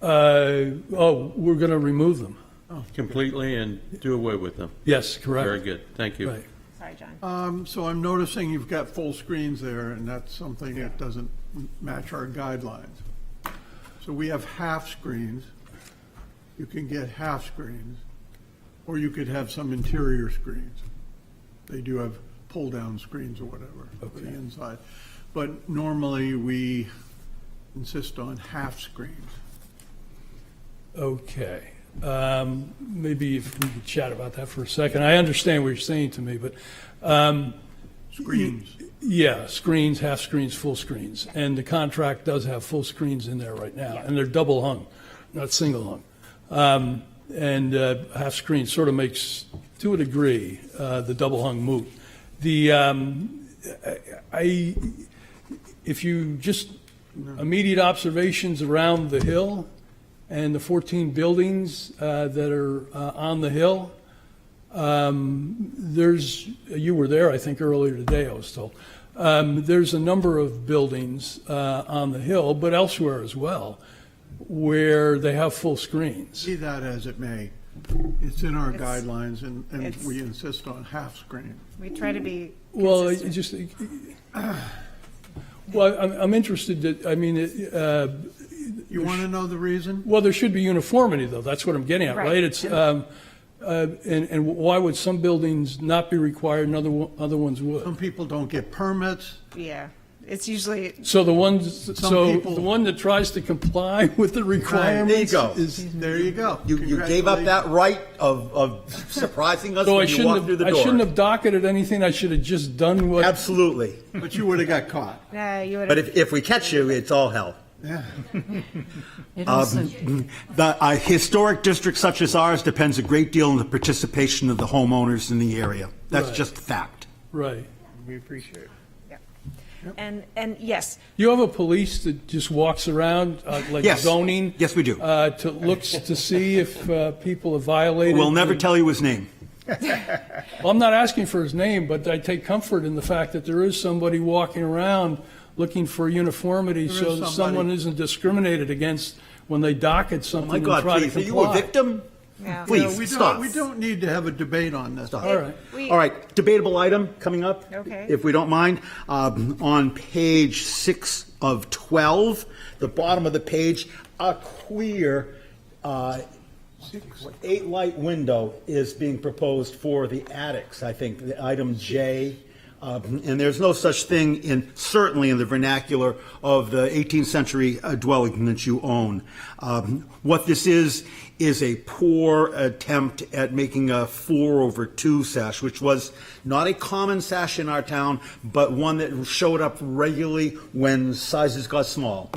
We're going to remove them. Completely and do away with them? Yes, correct. Very good, thank you. Right. Sorry, John. So I'm noticing you've got full screens there, and that's something that doesn't match our guidelines. So we have half screens. You can get half screens, or you could have some interior screens. They do have pull-down screens or whatever for the inside. But normally, we insist on half screens. Okay. Maybe if we could chat about that for a second. I understand what you're saying to me, but Screens. yeah, screens, half screens, full screens. And the contract does have full screens in there right now, and they're double hung, not single hung. And half screen sort of makes, to a degree, the double hung moot. If you just immediate observations around the hill and the 14 buildings that are on the hill, you were there, I think, earlier today, I was told. There's a number of buildings on the hill, but elsewhere as well, where they have full screens. Be that as it may, it's in our guidelines, and it's- we insist on half screen. We try to be Well, consistent. I'm interested that, I mean, You want to know the reason? well, there should be uniformity, though. That's what I'm getting at, Right. right? It's, and why would some buildings not be required and other ones would? Some people don't get permits. Yeah, it's usually So the people- the one that tries to comply with the requirements go. is. There you go. You gave up that right of surprising us So I when you shouldn't walked through have, the I shouldn't door. have docketed anything. I should have just done what. Absolutely. But you would have got caught. you would But if we catch you, it's all hell. Yeah. It also, The historic district such as ours depends a great deal on the participation of the homeowners in the area. That's Right. just fact. Right. We appreciate it. And yes, You have a police that just walks around, like Yes. zoning? Yes, we do. Looks to see if people have violated. We'll never tell you his name. Well, I'm not asking for his name, but I take comfort in the fact that there is somebody walking around looking for uniformity There is so that someone somebody. isn't discriminated against when they docket Oh, something my and God, try to please, are comply. you a victim? Yeah. Please, we stop. don't need to have a debate on this. All right. All right, debatable item coming up. Okay. If we don't mind. On page 6 of 12, the bottom of the page, a queer 8-light window is being proposed for the attics, I think, the item J. And there's no such thing certainly in the vernacular of the 18th century dwelling that you own. What this is a poor attempt at making a 4/2 sash, which was not a common sash in our town, but one that showed up regularly when sizes got small.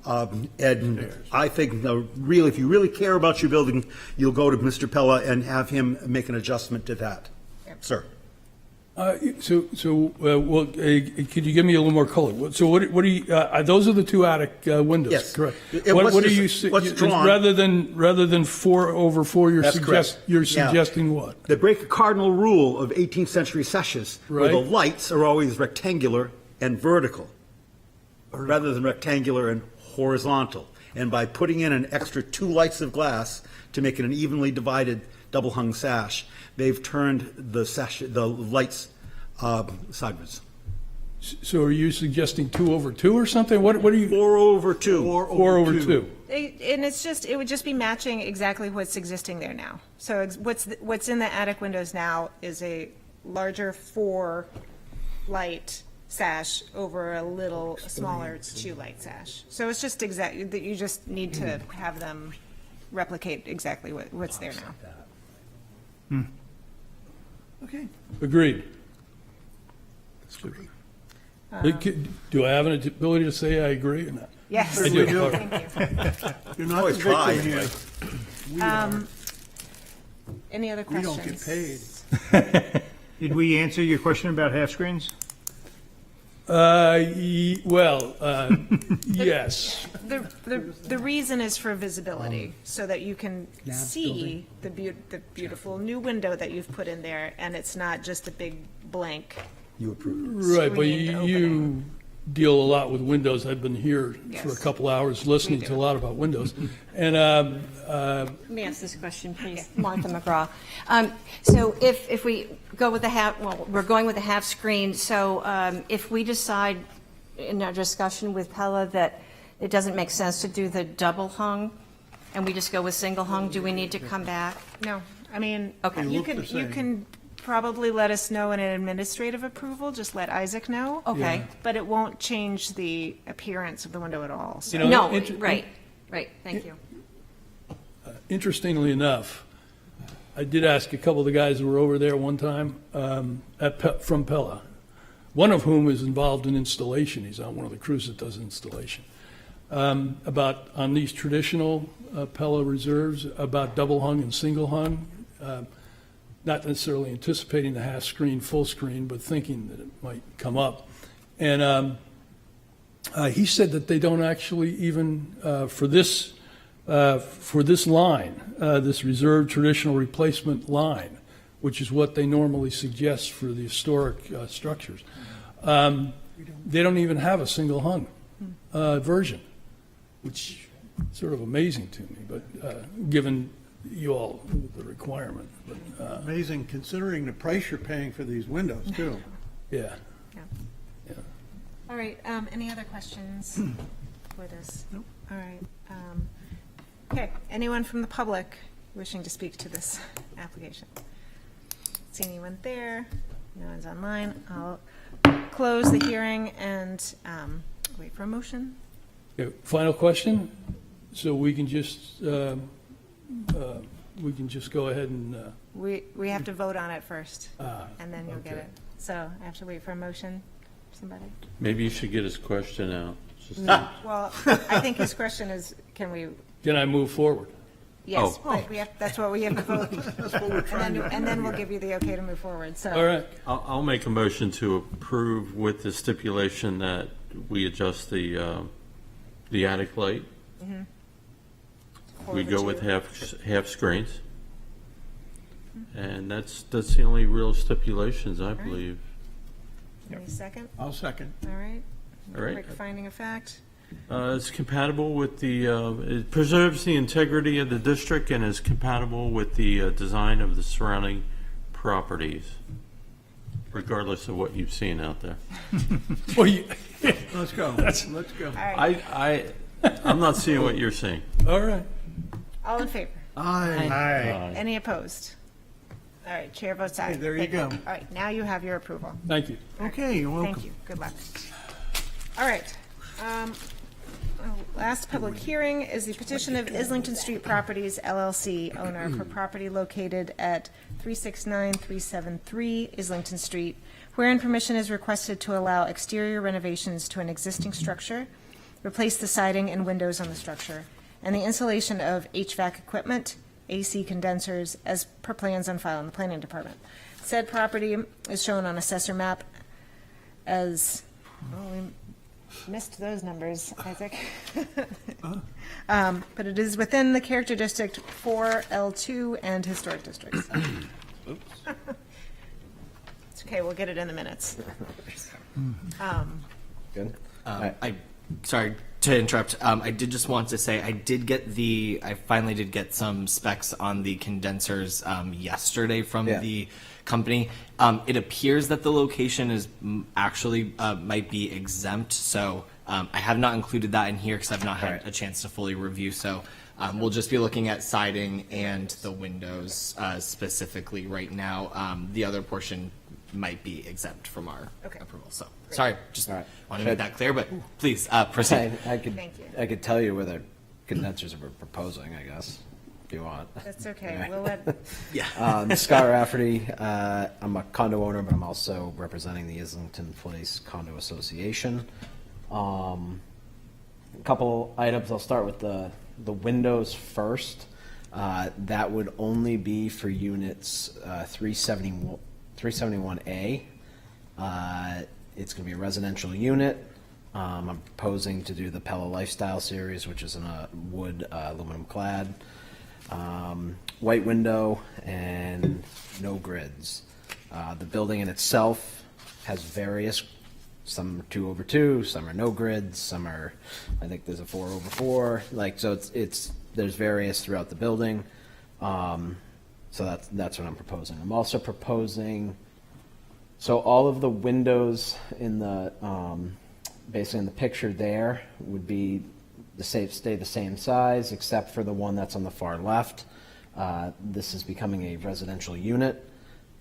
And I think, really, if you really care about your building, you'll go to Mr. Pella and have him make an adjustment to that. Sir. Well, could you give me a little more color? So what do you, those are the two attic windows, Yes. correct? And What what's do this- you, what's drawn- rather than 4/4, That's correct. you're Yeah. suggesting what? They break a cardinal rule of 18th century sashes, where the Right. lights are always rectangular and vertical, rather than rectangular and horizontal. And by putting in an extra 2 lights of glass to make it an evenly divided double-hung sash, they've turned the lights sideways. So are you suggesting 2/2 or something? What are you? 4/2. 4/2. and it would just be matching exactly what's existing there now. So what's in the attic windows now is a larger 4-light sash over a little smaller 2-light sash. So it's just exactly that you just need to have them replicate exactly what's there now. Okay. Agreed. Do I have an ability to say I agree or not? Yes. I do. We do. Okay. Thank you. You're not the Always try, victim here. We are. Any other We questions? don't get paid. Did we answer your question about half screens? Yes. The reason is for visibility, so that you can see the beautiful new window that you've put in there, and it's not just a big blank. You approve. Right, but screened you deal a lot with Windows. I've been here for a Yes. couple hours listening to a lot about Windows. And Let me ask this question, please. Martha McGraw. So if we go with the half, well, we're going with the half screen, so if we decide in our discussion with Pella that it doesn't make sense to do the double hung, and we just go with single hung, do we need to come back? No, I mean, Okay. They you look the can, you same. can probably let us know in an administrative approval, just let Isaac know. Okay. But it won't change the appearance of the window at all. So- You know, No, right, thank you. interestingly enough, I did ask a couple of the guys who were over there one time from Pella, one of whom is involved in installation. He's on one of the crews that does installation. About on these traditional Pella reserves, about double hung and single hung, not necessarily anticipating the half screen, full screen, but thinking that it might come up. And he said that they don't actually even for this line, this reserved traditional replacement line, which is what they normally suggest for the historic structures. They don't even have a single hung version, which is sort of amazing to me, but given you all the requirement. But, Amazing considering the price you're paying for these windows, too. yeah. All right, any other questions for this? Nope. All right. Okay, anyone from the public wishing to speak to this application? See anyone there? No one's online. I'll close the hearing and wait for a motion. Okay, final question, so we can just go ahead and, We have to vote on it first, and then you'll get okay. it. So I have to wait for a motion, somebody? Maybe you should get his question out. Well, I think his question is, can we, can I move forward? Yes, Oh. but we have, that's what we have to vote. That's what we're trying to do. And then we'll give you the okay to move forward, so. All right. I'll make a motion to approve with the stipulation that we adjust the attic light. Mhm. We For the go two. with half screens. And that's the only real stipulations, I believe. Any second? I'll second. All right. All right. Quick finding of fact. It's compatible with it preserves the integrity of the district and is compatible with the design of the surrounding properties, regardless of what you've seen out there. Well, Let's go. Let's go. All right. I'm not seeing what you're seeing. all right. All in favor? Aye. Any opposed? All right, chair votes aye. Okay, there you Thank go. All right, now you have your approval. Thank you. Okay, you're welcome. Thank you. Good luck. All right. Last public hearing is the petition of Islington Street Properties LLC owner for property located at 369373 Islington Street, wherein permission is requested to allow exterior renovations to an existing structure, replace the siding and windows on the structure, and the installation of HVAC equipment, AC condensers, as per plans on file in the planning department. Said property is shown on assessor map as, oh, we missed those numbers, Isaac. But it is within the character district 4L2 and historic districts. It's okay, we'll get it in the minutes. Good. Sorry to interrupt. I did just want to say I finally did get some specs on the condensers yesterday from the company. It appears that the location is actually might be exempt, so I have not included that in here because I've not had a chance to fully review. So we'll just be looking at siding and the windows specifically right now. The other portion might be exempt from our approval. So sorry, just want to make that clear, but please proceed. I could tell you where the condensers we're proposing, I guess, if you want. That's okay. We'll let. Scott Rafferty. I'm a condo owner, but I'm also representing the Islington Place Condo Association. A couple items. I'll start with the windows first. That would only be for units 371A. It's going to be a residential unit. I'm proposing to do the Pella Lifestyle Series, which is in a wood aluminum clad. White window and no grids. The building in itself has various, some are 2/2, some are no grids, some are, I think there's a 4/4, so there's various throughout the building. So that's what I'm proposing. I'm also proposing, so all of the windows in the, basically in the picture there would be stay the same size, except for the one that's on the far left. This is becoming a residential unit,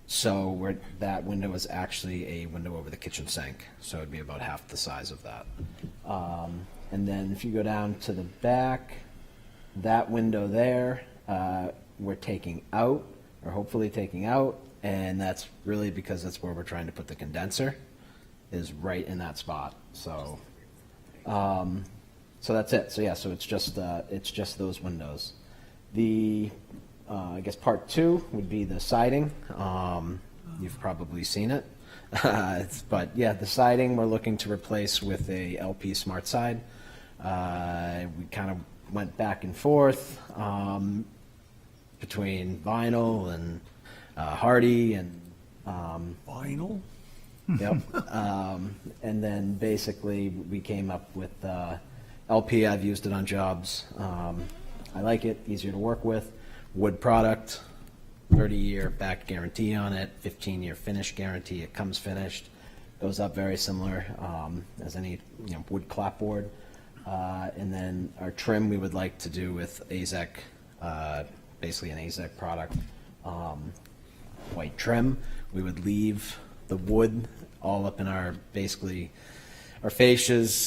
so that window is actually a window over the kitchen sink, so it'd be about half the size of that. And then if you go down to the back, that window there, we're taking out, or hopefully taking out, and that's really because that's where we're trying to put the condenser, is right in that spot. So that's it. So it's just those windows. The I guess part two would be the siding. You've probably seen it, but yeah, the siding we're looking to replace with a LP Smart Side. We kind of went back and forth between vinyl and Hardy and vinyl. Yep. And then basically we came up with LP. I've used it on jobs. I like it, easier to work with. Wood product, 30-year back guarantee on it, 15-year finish guarantee. It comes finished, goes up very similar as any wood clapboard. And then our trim we would like to do with AZEK, basically an AZEK product, white trim. We would leave the wood all up in our fascias,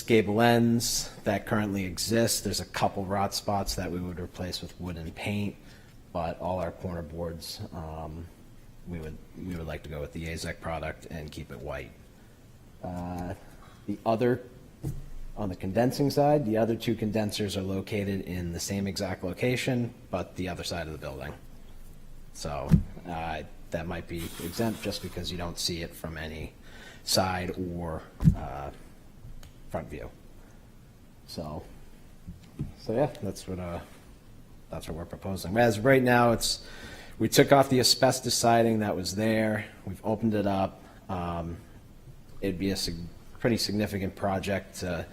gable ends that currently exist. There's a couple rot spots that we would replace with wood and paint, but all our corner boards, we would like to go with the AZEK product and keep it white. The other on the condensing side. The other two condensers are located in the same exact location, but the other side of the building. So that might be exempt just because you don't see it from any side or front view. So yeah, that's what we're proposing. As of right now, we took off the asbestos siding that was there. We've opened it up. It'd be a pretty significant project to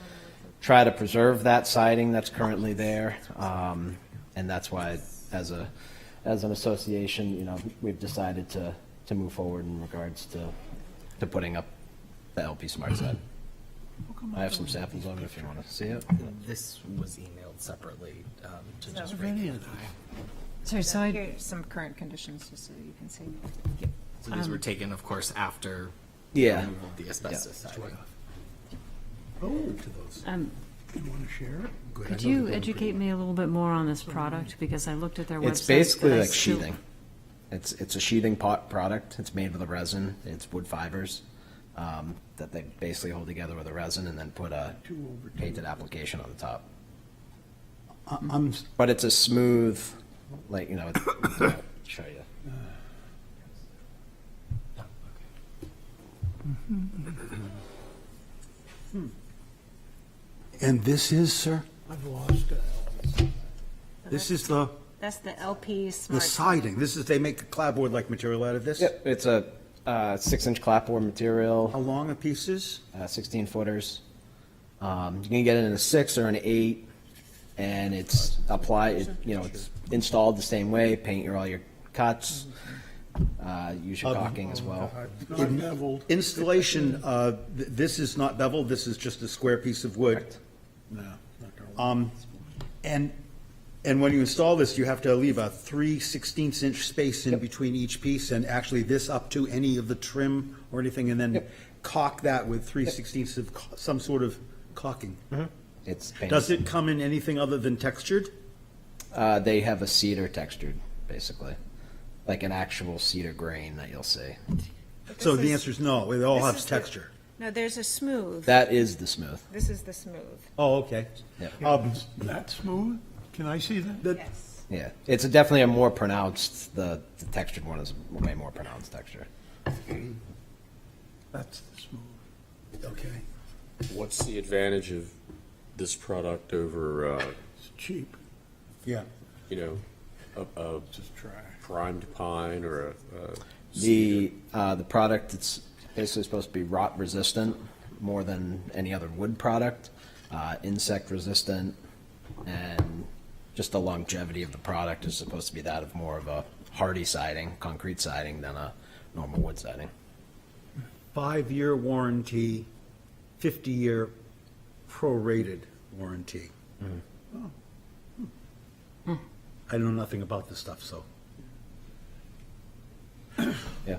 try to preserve that siding that's currently there, and that's why, as an association, we've decided to move forward in regards to putting up the LP Smart Set. I have some samples of it if you want to see it. This was emailed separately to So- just Of review. Sorry, so I, Here's some current conditions, just so you can see. So these were taken, of course, after Yeah. removal of the asbestos siding. You want to share it? could you educate me a little bit more on this product? Because I looked at their website. It's basically like sheathing. It's a sheathing product. It's made with a resin. It's wood fibers that they basically hold together with a resin and then put a painted application on the top. But it's a smooth, like, I'll show you. And this is, sir? I've lost it. This is the That's the LP Smart. siding. This is, they make a clapboard-like material out of this? Yep, it's a 6-inch clapboard material. How long a piece is? 16 footers. You can get it in a 6 or an 8, and it's applied. It's installed the same way. Paint all your cuts. Use your caulking as well. It's not beveled. Installation, this is not beveled, this is just a square piece of wood. No, not gonna And when you install this, you have to leave a 3/16-inch space in between each piece, and actually this up to any of the trim or anything, and then caulk that with 3/16 of some sort of caulking. It's painted. Does it come in anything other than textured? They have a cedar textured, basically, like an actual cedar grain that you'll see. So the answer is no, it all has texture. No, there's a smooth. That is the smooth. This is the smooth. Oh, okay. Yeah. That smooth? Can I see that? Yes. Yeah, it's definitely a more pronounced. The textured one is way more pronounced texture. That's the smooth. Okay. What's the advantage of this product over, It's cheap. Yeah. a Just trash. primed pine or a The product, it's basically supposed to be rot resistant more than any other wood product, insect resistant, and just the longevity of the product is supposed to be that of more of a hardy siding, concrete siding, than a normal wood siding. 5-year warranty, 50-year prorated warranty. I know nothing about this stuff, so. Yeah.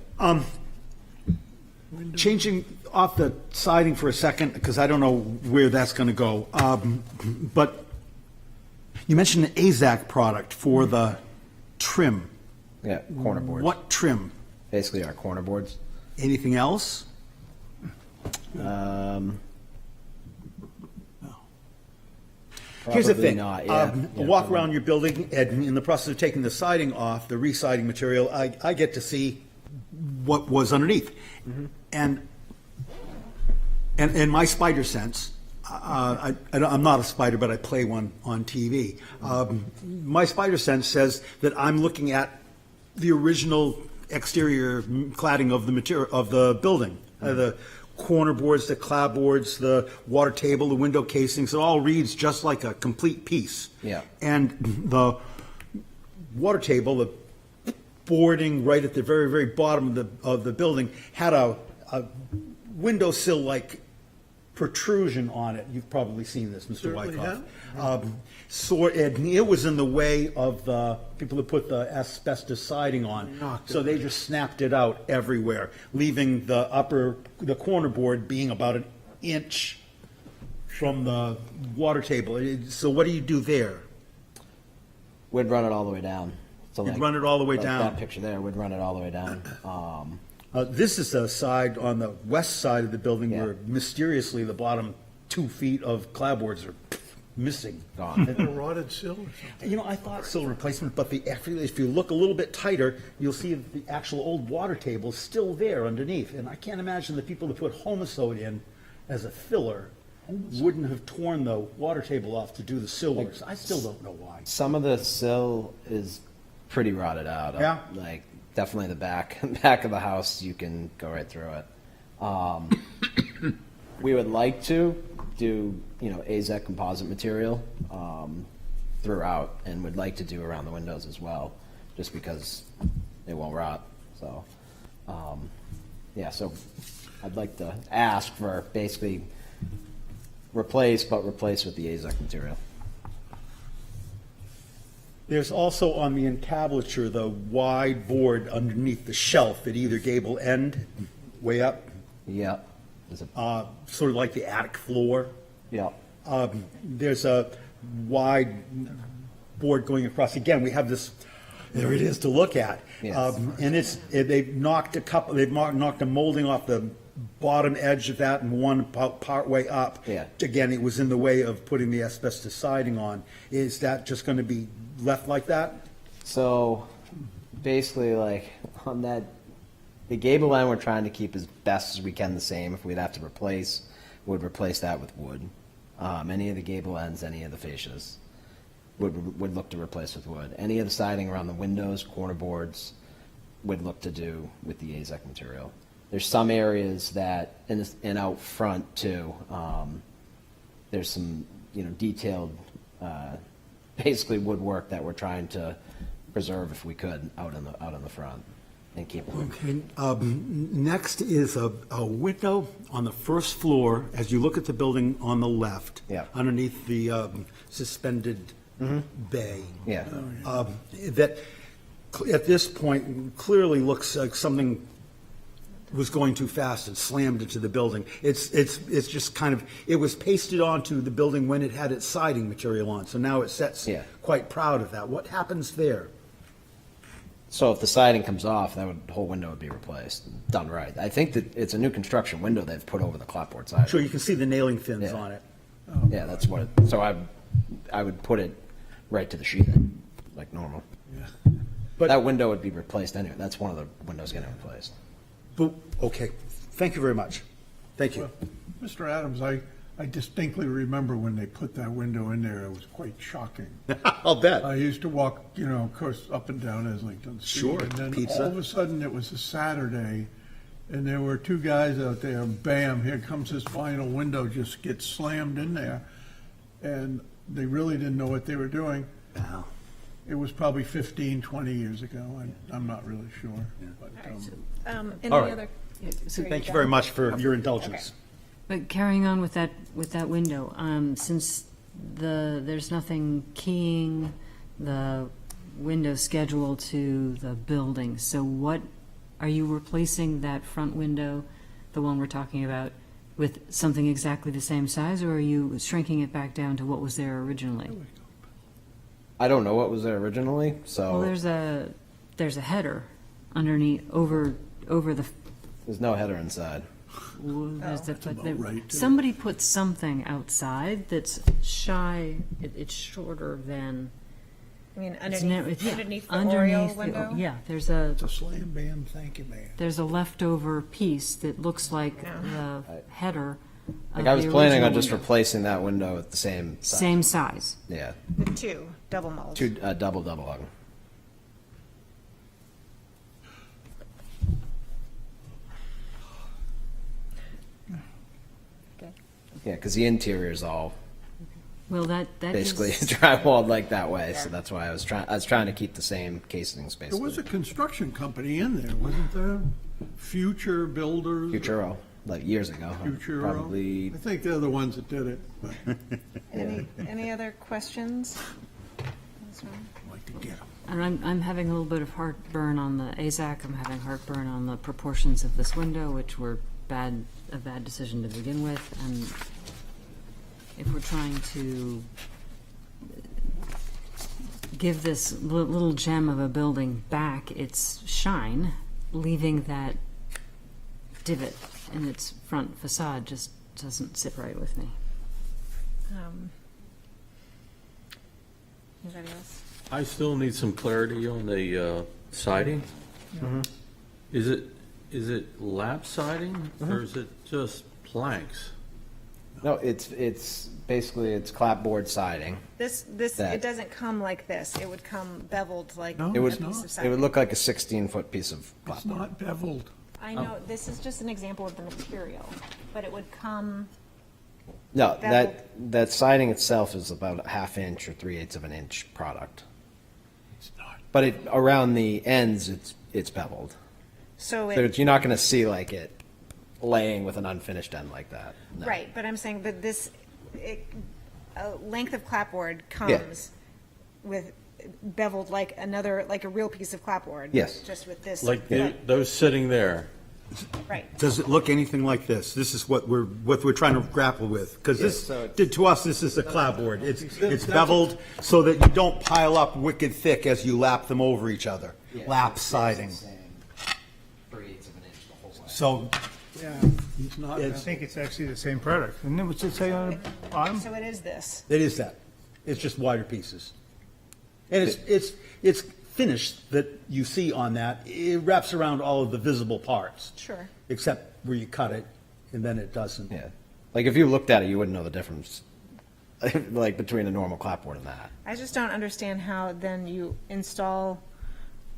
Changing off the siding for a second, because I don't know where that's going to go. But you mentioned the AZAC product for the trim. Yeah, corner boards. What trim? Basically our corner boards. Anything else? Here's the Probably thing. not, yeah. Yeah, Walk probably. around your building, and in the process of taking the siding off, the re-siding material, I get to see what was underneath. And my spider sense, I'm not a spider, but I play one on TV. My spider sense says that I'm looking at the original exterior cladding of the material of the building, the corner boards, the clapboards, the water table, the window casings. It all reads just like a complete piece. Yeah. And the water table, the boarding right at the very, very bottom of the building had a windowsill-like protrusion on it. You've probably seen this, Mr. Certainly Wyckoff. have. And it was in the way of the people that put the asbestos siding on. So they just snapped it out everywhere, leaving the corner board being about an inch from the water table. So what do you do there? We'd run it all the way down. So You'd run it all the way like down. That picture there, we'd run it all the way down. This is the side on the west side of the building where mysteriously the bottom 2 feet of clapboards are missing. And a rotted sill or something. You know, I thought sill replacement, but if you look a little bit tighter, you'll see that the actual old water table is still there underneath. And I can't imagine the people that put Homosote in as a filler wouldn't have torn the water table off to do the sill works. I still don't know why. Some of the sill is pretty rotted out. Yeah? Like, definitely the back of the house, you can go right through it. We would like to do, AZEK composite material throughout, and would like to do around the windows as well, just because they won't rot. So, so I'd like to ask for basically replace with the AZEK material. There's also on the entablature the wide board underneath the shelf at either gable end, way up. Yeah. Sort of like the attic floor. Yeah. There's a wide board going across. Again, we have this. There it is to look at. Yes. And they've knocked a molding off the bottom edge of that and one part way up. Yeah. Again, it was in the way of putting the asbestos siding on. Is that just going to be left like that? So basically, like on that, the gable end we're trying to keep as best as we can the same. If we'd have to replace, we'd replace that with wood. Any of the gable ends, any of the fascias would look to replace with wood. Any of the siding around the windows, corner boards, would look to do with the AZEK material. There's some areas that, and out front too, there's some, detailed, basically woodwork that we're trying to preserve if we could out in the front and keep it. Okay. Next is a window on the first floor as you look at the building on the left. Yeah. Underneath the suspended bay. Yeah. That at this point clearly looks like something was going too fast and slammed into the building. It's just kind of, it was pasted onto the building when it had its siding material on, so now it sets quite proud of that. What happens there? So if the siding comes off, the whole window would be replaced, done right. I think that it's a new construction window they've put over the clapboard siding. Sure, you can see the nailing fins on it. Yeah, that's what. So I would put it right to the sheathing, like normal. Yeah. But that window would be replaced anyway. That's one of the windows getting replaced. Okay, thank you very much. Thank you. Well, Mr. Adams, I distinctly remember when they put that window in there, it was quite shocking. I'll bet. I used to walk, of course, up and down Islington Street. Sure, And then pizza. all of a sudden, it was a Saturday, and there were two guys out there, and bam, here comes this vinyl window, just gets slammed in there. And they really didn't know what they were doing. Wow. It was probably 15, 20 years ago. I'm not really sure. But, Any All right. other? Thank you very much for your indulgence. But carrying on with that window, since there's nothing keying the window schedule to the building, so what, are you replacing that front window, the one we're talking about, with something exactly the same size, or are you shrinking it back down to what was there originally? I don't know what was there originally, so. Well, there's a header underneath, over the. There's no header inside. Somebody put something outside that's shy, it's shorter than. I mean, it's underneath the Oriole window? There's a. It's a slam bam, thank you, man. There's a leftover piece that looks like the header. Like I was planning on just replacing that window with the same size. Same size. Yeah. With two double molds. Two double hung. Yeah, because the interior is all Well, that basically is- drywalled like that way, so that's why I was trying to keep the same casings There basically. was a construction company in there, wasn't there? Future Builders? Futuro, like years ago. Futuro? Probably. I think they're the ones that did it. But Any other questions? I'd like to get them. And I'm having a little bit of heartburn on the AZAC. I'm having heartburn on the proportions of this window, which were a bad decision to begin with. And if we're trying to give this little gem of a building back its shine, leaving that divot in its front facade just doesn't sit right with me. Anybody else? I still need some clarity on the siding. Mm-hmm. Is it lap siding or is it just planks? No, it's basically, it's clapboard siding. This, That- it doesn't come like this. It would come beveled like No, a It would, piece of it siding. would look like a 16-foot piece of It's clapboard. not beveled. I know, this is just an example of the material, but it would come, No, beveled. that siding itself is about a ½ inch or 3/8 of an inch product. It's not. But around the ends, it's beveled. so So it, you're not going to see like it laying with an unfinished end like that. No. right, but I'm saying, but this, a length of clapboard comes with beveled like a real piece of clapboard. Yes. Just with this. Like but- those sitting there? Right. Does it look anything like this? This is what we're trying to grapple with, because Yes, this, so it- to us, this is a clapboard. It's beveled so that you don't pile up wicked thick as you lap them over each other. Lap siding. 3/8 of an inch the whole way. So, Yeah, it's not. I think it's actually the same product. And then what's it say on the bottom? So it is this. it is that. It's just wider pieces. And it's finished that you see on that. It wraps around all of the visible parts. Sure. Except where you cut it, and then it doesn't. Yeah. Like if you looked at it, you wouldn't know the difference, like between a normal clapboard and that. I just don't understand how then you install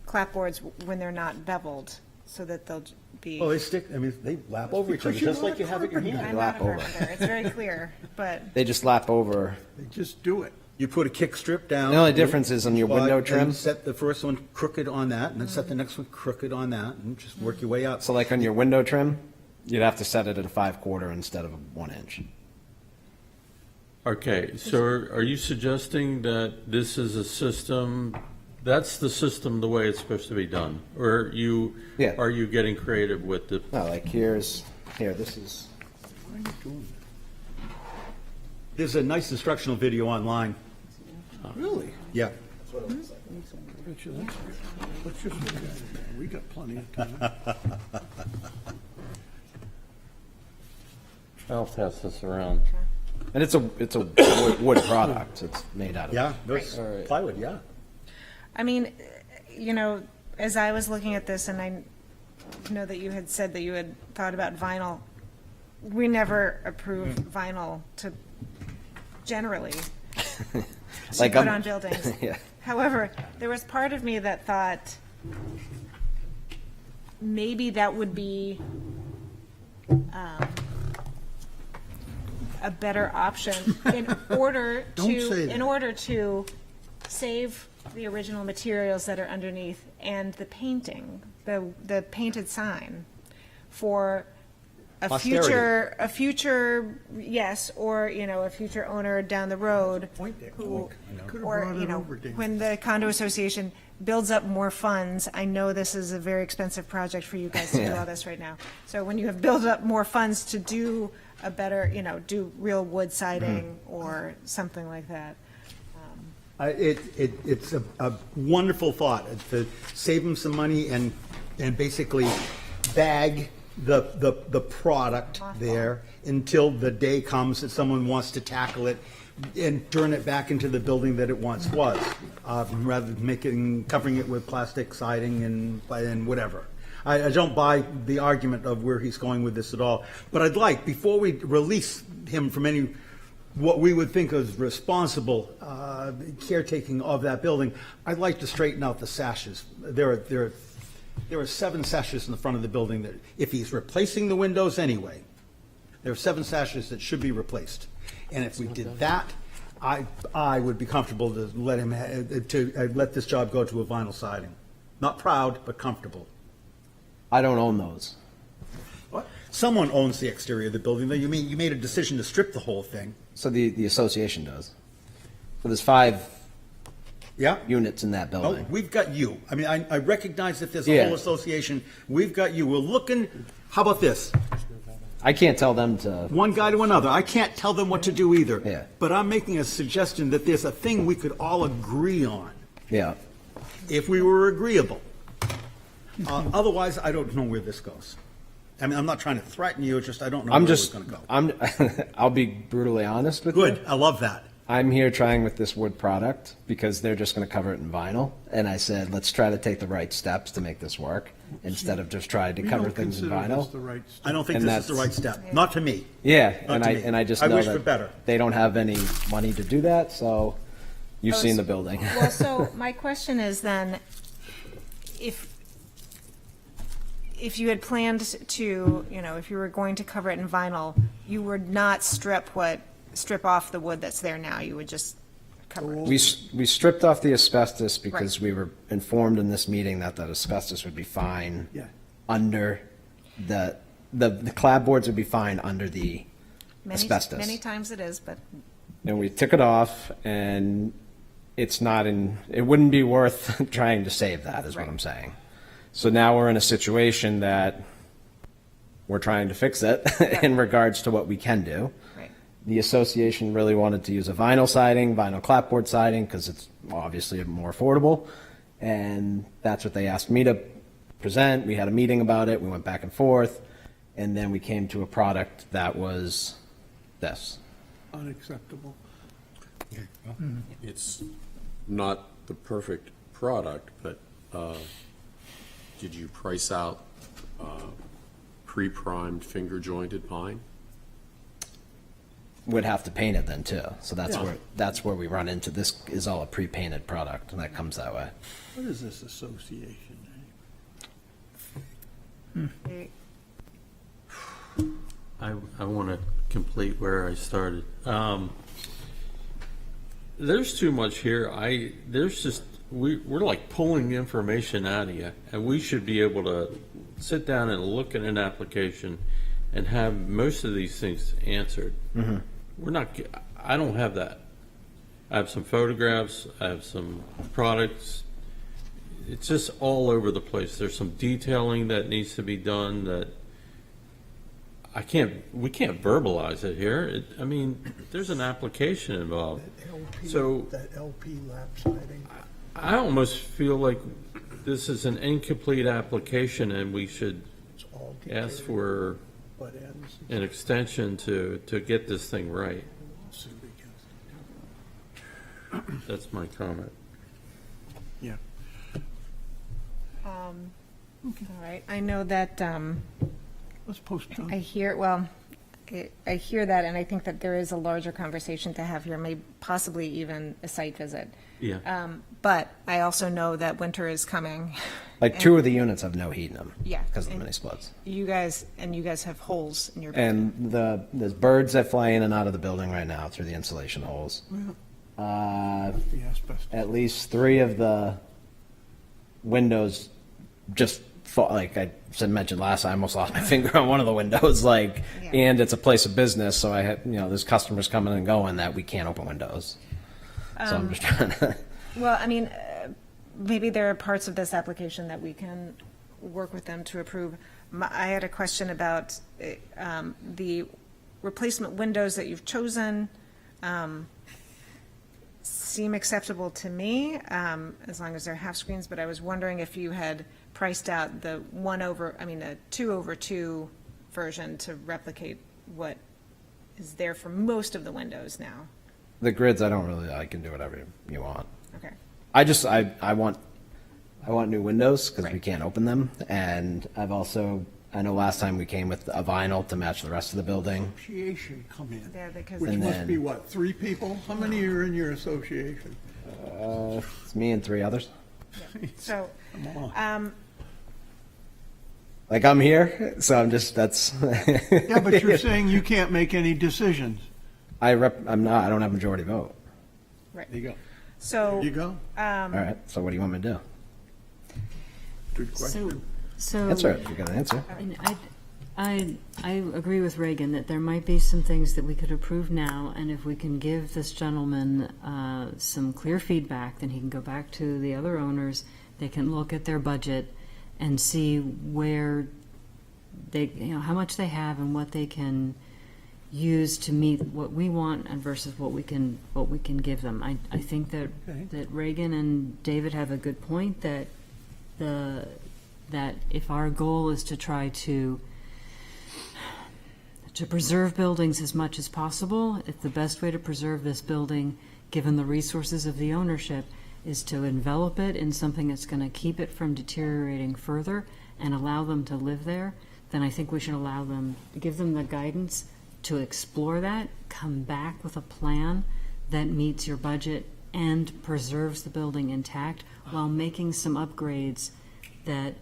clapboards when they're not beveled, so that they'll be. Well, they stick, I mean, they lap over each other, because you're just not like you a have at your carpenter. hand. I'm lap not a over. carpenter. It's very clear, but They just lap over. They just do it. You put a kick strip down. The only difference is on your window and trim. Set the first one crooked on that, and then set the next one crooked on that, and just work your way out. So like on your window trim, you'd have to set it at a 5/4 instead of a 1 inch. Okay, so are you suggesting that this is a system, that's the system the way it's supposed to be done? Or Yeah. are you getting creative with the, No, like this is, Why are you doing There's a nice instructional video online. that? Really? Yeah. Let's just look at it. We got plenty of time. I'll pass this around. and it's a wood product. It's made out of. Yeah, those plywood, yeah. I mean, you know, as I was looking at this, and I know that you had said that you had thought about vinyl, we never approve vinyl to generally to Like, put I'm- on buildings. Yeah. However, there was part of me that thought maybe that would be a better option in order Don't say to, that. in order to save the original materials that are underneath and the painting, the painted sign for a Posterity. future, yes, or, you know, a future owner down the road who, Could've or, brought you it know, over, Dan. when the condo association builds up more funds, I know this is a very expensive project for you guys to do all this right now. So when you have built up more funds to do a better, you know, do real wood siding or something like that. It's a wonderful thought to save them some money and basically bag the product there until the day comes that someone wants to tackle it and turn it back into the building that it once was, rather than covering it with plastic siding and whatever. I don't buy the argument of where he's going with this at all. But I'd like, before we release him from any, what we would think is responsible caretaking of that building, I'd like to straighten out the sashes. There are 7 sashes in the front of the building that, if he's replacing the windows anyway, there are 7 sashes that should be replaced. And if we did that, I would be comfortable to let him, let this job go to a vinyl siding. Not proud, but comfortable. I don't own those. What? Someone owns the exterior of the building, though. You made a decision to strip the whole thing. So the association does. So there's 5 Yeah? units in that No, building. we've got you. I mean, I recognize that there's a Yeah. whole association. We've got you. We're looking, how about this? I can't tell them to. One guy to another. I can't tell them what to do either. Yeah. But I'm making a suggestion that there's a thing we could all agree on, Yeah. if we were agreeable. Otherwise, I don't know where this goes. I mean, I'm not trying to threaten you, it's just I don't know I'm where just, we're going to go. I'll be brutally honest with you. Good, I love that. I'm here trying with this wood product because they're just going to cover it in vinyl. And I said, let's try to take the right steps to make this work instead of just trying to We cover don't things in consider this vinyl. the right step. I don't think And this is the right that's- step, not to me. Yeah, Not and to I me. and I just I know wish for that better. they don't have any money to do that, so you've seen the building. Well, so my question is then, if you had planned to, if you were going to cover it in vinyl, you would not strip off the wood that's there now, you would just cover it. We stripped off the asbestos because we were informed in this meeting that asbestos would be fine Yeah. under the clapboards would be fine under the asbestos. Many times it is, but And we took it off, and it wouldn't be worth trying to save that, is what I'm saying. So now we're in a situation that we're trying to fix it in regards to what we can do. Right. The association really wanted to use a vinyl siding, vinyl clapboard siding, because it's obviously more affordable. And that's what they asked me to present. We had a meeting about it. We went back and forth. And then we came to a product that was this. Unacceptable. It's not the perfect product, but did you price out pre-primed finger jointed pine? Would have to paint it then too. So Yeah. that's where we run into, this is all a pre-painted product, and that comes that way. What is this association? I want to complete where I started. There's too much here. We're like pulling information out of you, and we should be able to sit down and look at an application and have most of these things answered. Mhm. I don't have that. I have some photographs, I have some products. It's just all over the place. There's some detailing that needs to be done that we can't verbalize it here. There's an application involved. So That LP lap siding. I almost feel like this is an incomplete application and we should all ask for butt ends. an extension to get this thing right. That's my comment. Yeah. All right, I know that, Let's postpone. I hear that, and I think that there is a larger conversation to have here, maybe possibly even a site visit. Yeah. But I also know that winter is coming. Like two of the units have no heat in them. Yeah. Because of the and mini splits. You guys have holes in your building. And there's birds that fly in and out of the building right now through the insulation holes. The asbestos. At least 3 of the windows just fall, like I mentioned last time, I almost lost my finger on one of the windows, and it's a place of business, so I had, there's customers coming and going that we can't open windows. So I'm just trying to. Well, maybe there are parts of this application that we can work with them to approve. I had a question about the replacement windows that you've chosen. Seem acceptable to me, as long as they're half screens, but I was wondering if you had priced out the 2/2 version to replicate what is there for most of the windows now. The grids, I can do whatever you want. Okay. I want new windows because we can't open them, and I know last time we came with a vinyl to match the rest of the building. Association come in. Yeah, because Which And must then- be what, 3 people? How many are in your association? It's me and 3 others. So, Come on. Like I'm here, so I'm just, that's. Yeah, but you're saying you can't make any decisions. I don't have majority vote. right. There you go. So. There you go. All right, so what do you want me to do? Good question. So. Answer it, if you got an answer. And I agree with Reagan that there might be some things that we could approve now, and if we can give this gentleman some clear feedback, then he can go back to the other owners, they can look at their budget and see where they, how much they have and what they can use to meet what we want and versus what we can give them. I think that Okay. that Reagan and David have a good point that if our goal is to try to to preserve buildings as much as possible. If the best way to preserve this building, given the resources of the ownership, is to envelop it in something that's going to keep it from deteriorating further and allow them to live there, then I think we should allow them, give them the guidance to explore that, come back with a plan that meets your budget and preserves the building intact while making some upgrades that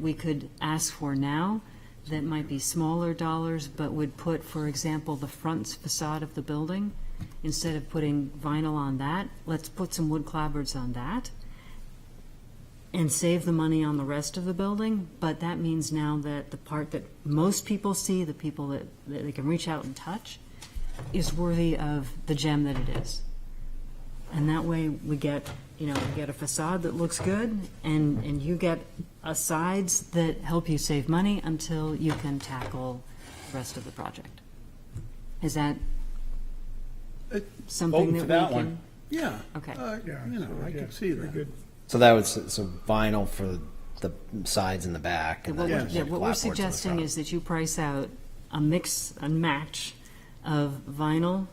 we could ask for now that might be smaller dollars, but would put, for example, the front facade of the building, instead of putting vinyl on that, let's put some wood clapboards on that and save the money on the rest of the building. But that means now that the part that most people see, the people that they can reach out and touch, is worthy of the gem that it is. And that way we get, we get a facade that looks good, and you get sides that help you save money until you can tackle the rest of the project. Is that something Voting for that we that can? one. Yeah. Okay. I can see that. So that was, so vinyl for the sides and the back. And What then we're, just yeah, what we're clapboards in the suggesting front. is that you price out a mix and match of vinyl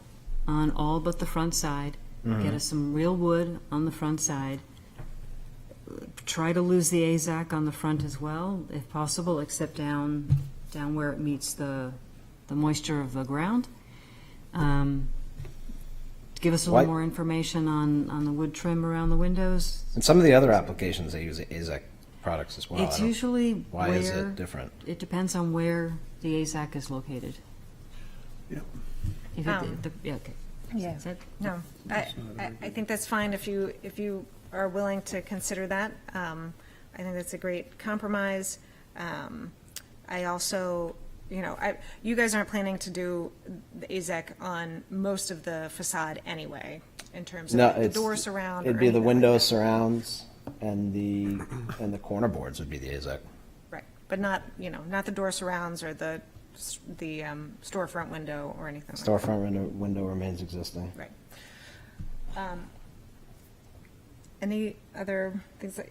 on all but the front side. Mhm. Get us some real wood on the front side. Try to lose the AZAC on the front as well, if possible, except down where it meets the moisture of the ground. Give us a little Why- more information on the wood trim around the windows. And some of the other applications, they use AZEK products as well. It's I don't- usually Why where, is it different? It depends on where the AZAC is located. Yeah. If yeah, okay. Yeah, Is that- no, I think that's fine if you are willing to consider that. I think that's a great compromise. I also, you guys aren't planning to do the AZEK on most of the facade anyway, in terms of No, like the it's, door surround. it'd or be the anything like window that. surrounds and the corner boards would be the AZEK. Right, but not the door surrounds or the storefront window or anything like that. Storefront window remains existing. Right. Any other things that,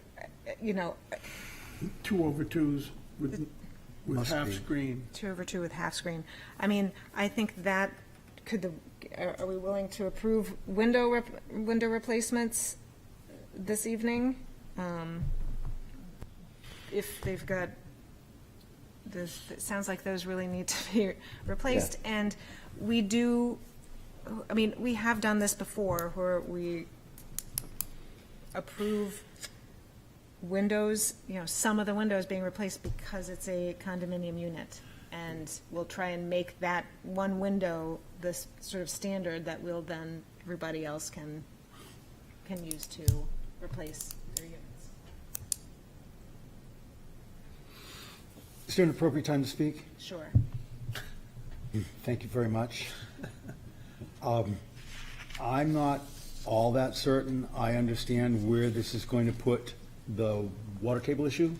2x2s with Must half be. screen. 2x2 with half screen. I mean, I think that are we willing to approve window replacements this evening? If they've got, it sounds like those really need to be replaced. And we have done this before where we approve windows, some of the windows being replaced because it's a condominium unit. And we'll try and make that one window this sort of standard that everybody else can use to replace their units. Is there an appropriate time to speak? Sure. Thank you very much. I'm not all that certain I understand where this is going to put the water table issue.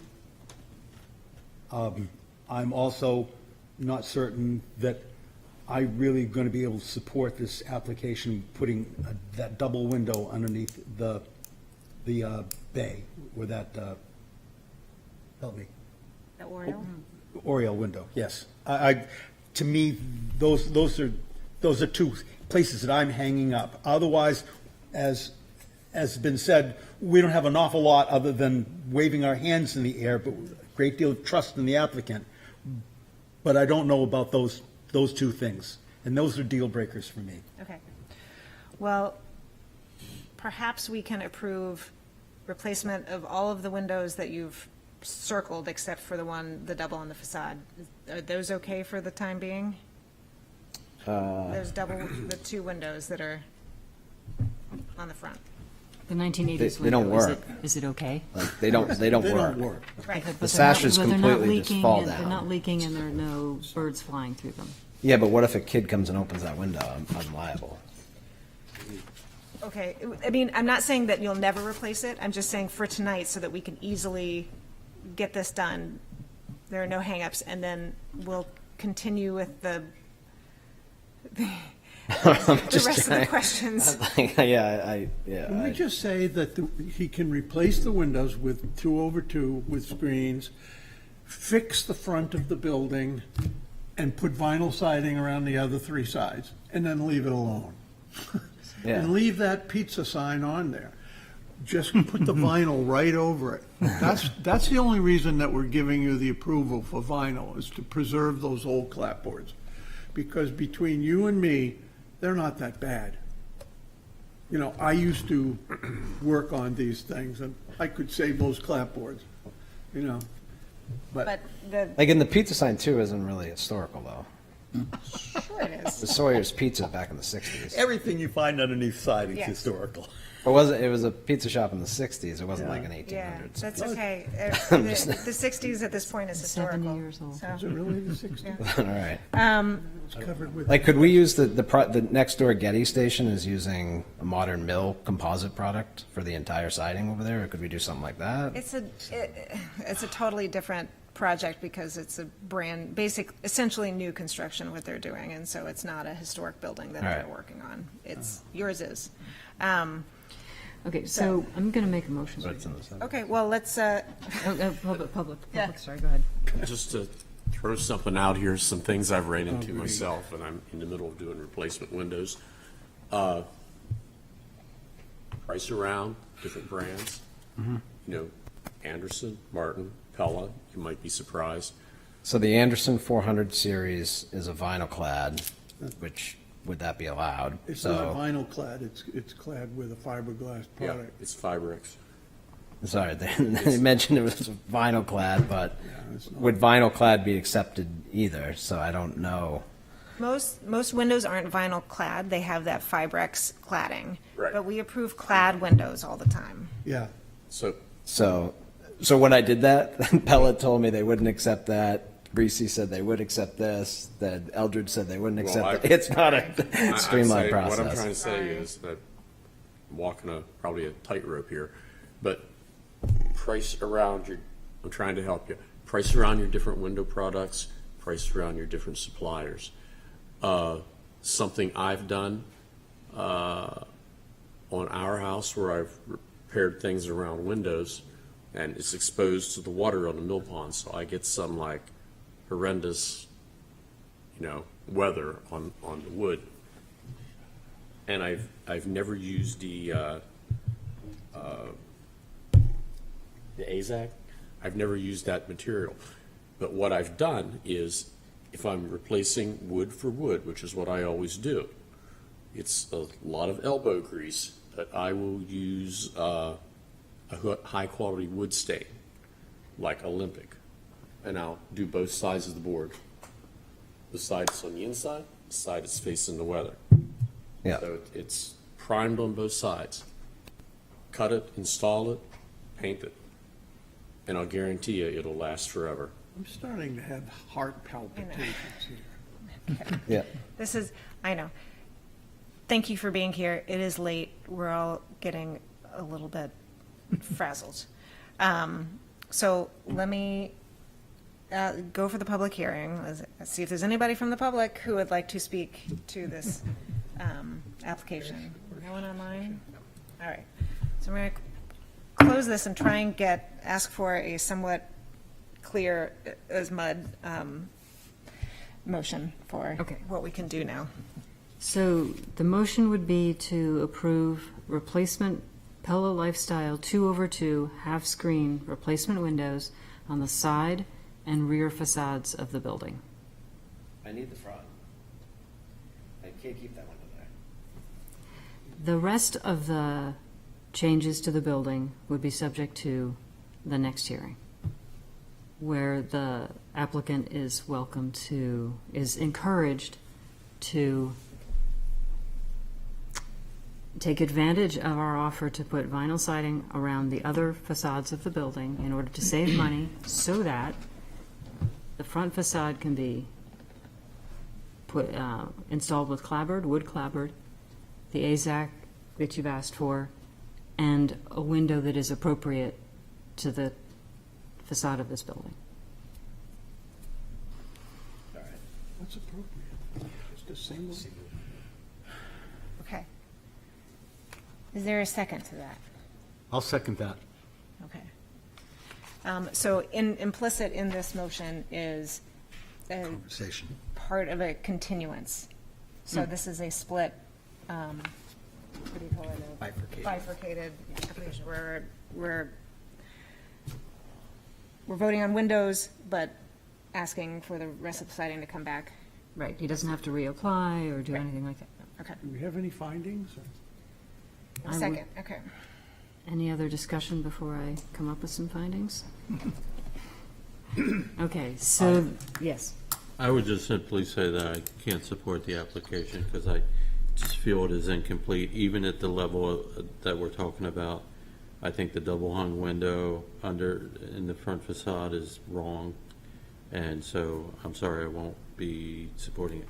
I'm also not certain that I'm really going to be able to support this application, putting that double window underneath the bay, or that, help me. The Oriole? Oriole window, yes. To me, those are two places that I'm hanging up. Otherwise, as has been said, we don't have an awful lot other than waving our hands in the air, but a great deal of trust in the applicant. But I don't know about those two things, and those are deal breakers for me. Okay. Well, perhaps we can approve replacement of all of the windows that you've circled except for the double on the facade. Are those okay for the time being? Those the two windows that are on the front. The 1980s They don't window, work. is it okay? Like, they don't work. Right. The sashes But they're not completely just fall leaking, and They're not down. leaking and there are no birds flying through them. Yeah, but what if a kid comes and opens that window? I'm liable. Okay, I mean, I'm not saying that you'll never replace it, I'm just saying for tonight so that we can easily get this done. There are no hangups, and then we'll continue with the rest of the questions. Can we just say that he can replace the windows with 2x2 with screens, fix the front of the building, and put vinyl siding around the other three sides, and then leave it alone. Yeah. And leave that pizza sign on there. Just put the vinyl right over it. That's the only reason that we're giving you the approval for vinyl, is to preserve those old clapboards. Because between you and me, they're not that bad. You know, I used to work on these things, and I could save those clapboards, you know. But the, Like, in the pizza sign too isn't really historical though. sure it is. The Sawyer's Pizza back in the 60s. Everything you find underneath siding is Yes. historical. It was a pizza shop in the 60s. It wasn't like an 1800s. Yeah, that's pizza. okay. I'm The just- the 60s at this point is historical. 70 years old. so- Is it really the 60s? All right. It's covered with. Like, could we use the next door Getty station is using a modern mill composite product for the entire siding over there, or could we do something like that? It's a totally different project because it's a essentially new construction what they're doing, and so it's not a historic building that All they're right. working on. Yours is. Okay, so I'm going to make a motion. Okay, well, let's, Public, Yeah. sorry, go ahead. Just to throw something out here, some things I've ran into myself, and I'm in the middle of doing replacement windows. Price around, different brands. You know, Anderson, Martin, Pella, you might be surprised. So the Anderson 400 series is a vinyl clad, which, would that be allowed? It's So- not vinyl clad, it's clad with a fiberglass Yeah, product. it's Fiberx. Sorry, they mentioned it was vinyl clad, but it's not. would vinyl clad be accepted either? So I don't know. most windows aren't vinyl clad. They have that Fibrex cladding. Right. But we approve clad windows all the time. Yeah. So when I did that, Pellet told me they wouldn't accept that. Reese said they would accept this. That Eldred said they wouldn't Well, accept it. It's not a I streamlined say, process. What I'm trying to say is that I'm walking probably a tightrope here, but price around I'm trying to help you. Price around your different window products, price around your different suppliers. Something I've done on our house where I've repaired things around windows, and it's exposed to the water on the mill pond, so I get some like horrendous, weather on the wood. And I've never used the AZAC. I've never used that material. But what I've done is, if I'm replacing wood for wood, which is what I always do, it's a lot of elbow grease that I will use a high-quality wood stain, like Olympic, and I'll do both sides of the board. The side that's on the inside, the side that's facing the weather. Yeah. So it's primed on both sides. Cut it, install it, paint it, and I'll guarantee you it'll last forever. I'm starting to have heart palpitations here. Yeah. I know. Thank you for being here. It is late. We're all getting a little bit frazzled. So let me go for the public hearing. Let's see if there's anybody from the public who would like to speak to this application. No one online? All right. So I'm going to close this and try and ask for a somewhat clear as mud motion for what we can do now. So the motion would be to approve replacement Pella Lifestyle 2/2 half-screen replacement windows on the side and rear facades of the building. I need the front. I can't keep that window there. The rest of the changes to the building would be subject to the next hearing, where the applicant is encouraged to take advantage of our offer to put vinyl siding around the other facades of the building in order to save money so that the front facade can be installed with wood clapboard, the AZAC that you've asked for, and a window that is appropriate to the facade of this building. What's appropriate? Just a single? Okay. Is there a second to that? I'll second that. Okay. So implicit in this motion is Conversation. part of a continuance. So this is a split, what do you call it? A bifurcated application, where we're voting on windows, but asking for the rest of the siding to come back. Right, he doesn't have to reapply or do anything like that. Okay. Do we have any findings? I would- Second, okay. Any other discussion before I come up with some findings? Okay, so, yes. I would just simply say that I can't support the application because I just feel it is incomplete, even at the level that we're talking about. I think the double hung window in the front facade is wrong, and so I'm sorry, I won't be supporting it.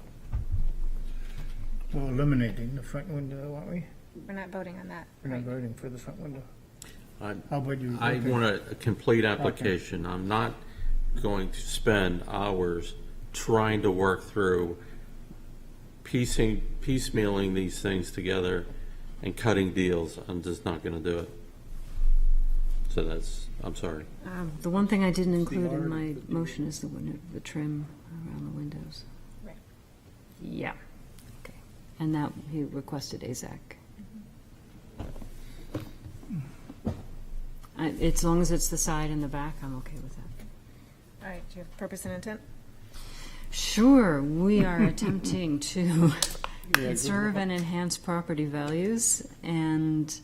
We're eliminating the front window, aren't we? We're not voting on that. We're not right? voting for the front window. I How about you? I Okay. want a complete application. I'm not going to spend hours trying to work through piecemealing these things together and cutting deals. I'm just not going to do it. So I'm sorry. The one thing I didn't include in my motion is the trim around the windows. Right. Yeah. Okay. And that, he requested AZAC. As long as it's the side and the back, I'm okay with that. All right, do you have purpose and intent? Sure, we are attempting to conserve and enhance property values, and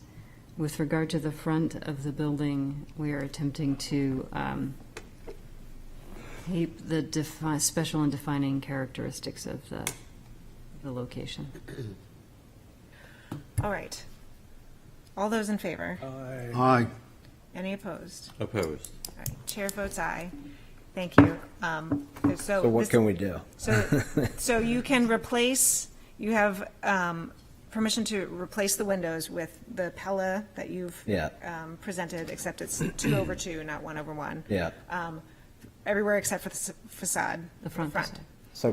with regard to the front of the building, we are attempting to keep the special and defining characteristics of the location. All right. All those in favor? Aye. Any opposed? Opposed. All right, chair votes aye. Thank you. So what can we do? So you can replace, you have permission to replace the windows with the Pella that you've Yeah. presented, except it's 2/2, not 1/1. Yeah. Everywhere except for the facade. The front facade. So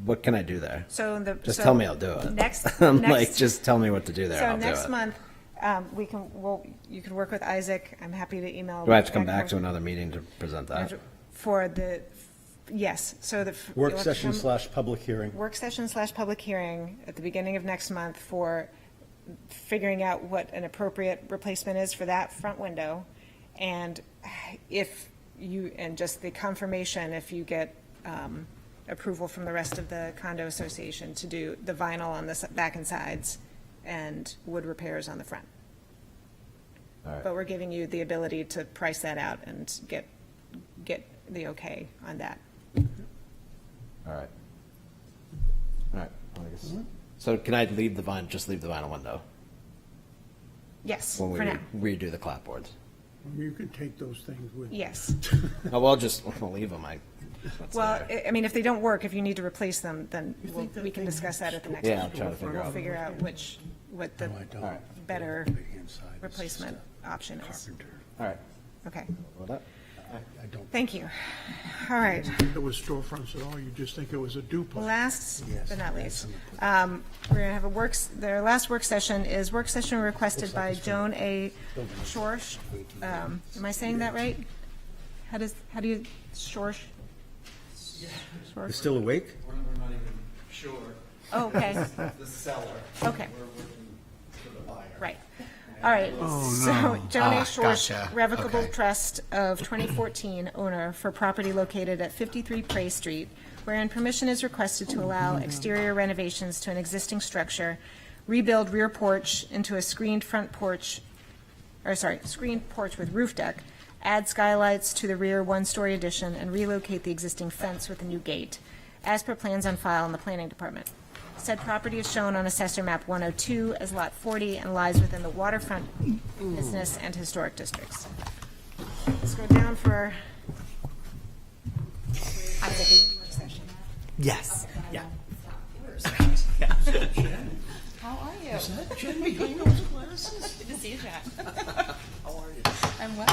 what can I do there? So Just tell me I'll do it. I'm like, just tell me what to do there. So I'll next do it. month, you can work with Isaac. I'm happy to email. Do I have to come and back to forth. another meeting to present that? For the, yes, so the. Work you'll have to session come- / public hearing. Work session / public hearing at the beginning of next month for figuring out what an appropriate replacement is for that front window. And just the confirmation, if you get approval from the rest of the condo association to do the vinyl on the back and sides and wood repairs on the front. All right. But we're giving you the ability to price that out and get the okay on that. All right. All right. Well, I guess. So can I leave the vinyl window Yes, when we for now. redo the clapboards? You can take those things with. Yes. Oh, we'll leave them. Well, I mean, if they don't work, if you need to replace them, then we can discuss that at the next. Yeah, I'll meeting. try to figure We'll out. figure out what the better replacement option is. All right. Okay. Well, that. I don't. Thank you. All right. think it was storefronts at all, you just think it was a duplex. Last but not least, we're going to have their last work session is work session requested by Joan A. Schorsch. Am I saying that right? How do you, Schorsch? You're still awake? We're not even sure. Oh, okay. The seller. Okay. We're working for the buyer. Right. All right. Oh, So, no. Joan A. Ah, Schorsch, gotcha. Revocable Okay. Trust of 2014 owner for property located at 53 Prey Street, wherein permission is requested to allow exterior renovations to an existing structure, rebuild rear porch into a screened porch with roof deck, add skylights to the rear one-story addition, and relocate the existing fence with a new gate, as per plans on file in the planning department. Said property is shown on Assessor Map 102 as Lot 40 and lies within the waterfront business and historic districts. Let's go down for Isaac, work session. Yes. Yeah. How are you? Is that Jen behind those glasses? Good to see you, Jack. How are you? I'm well.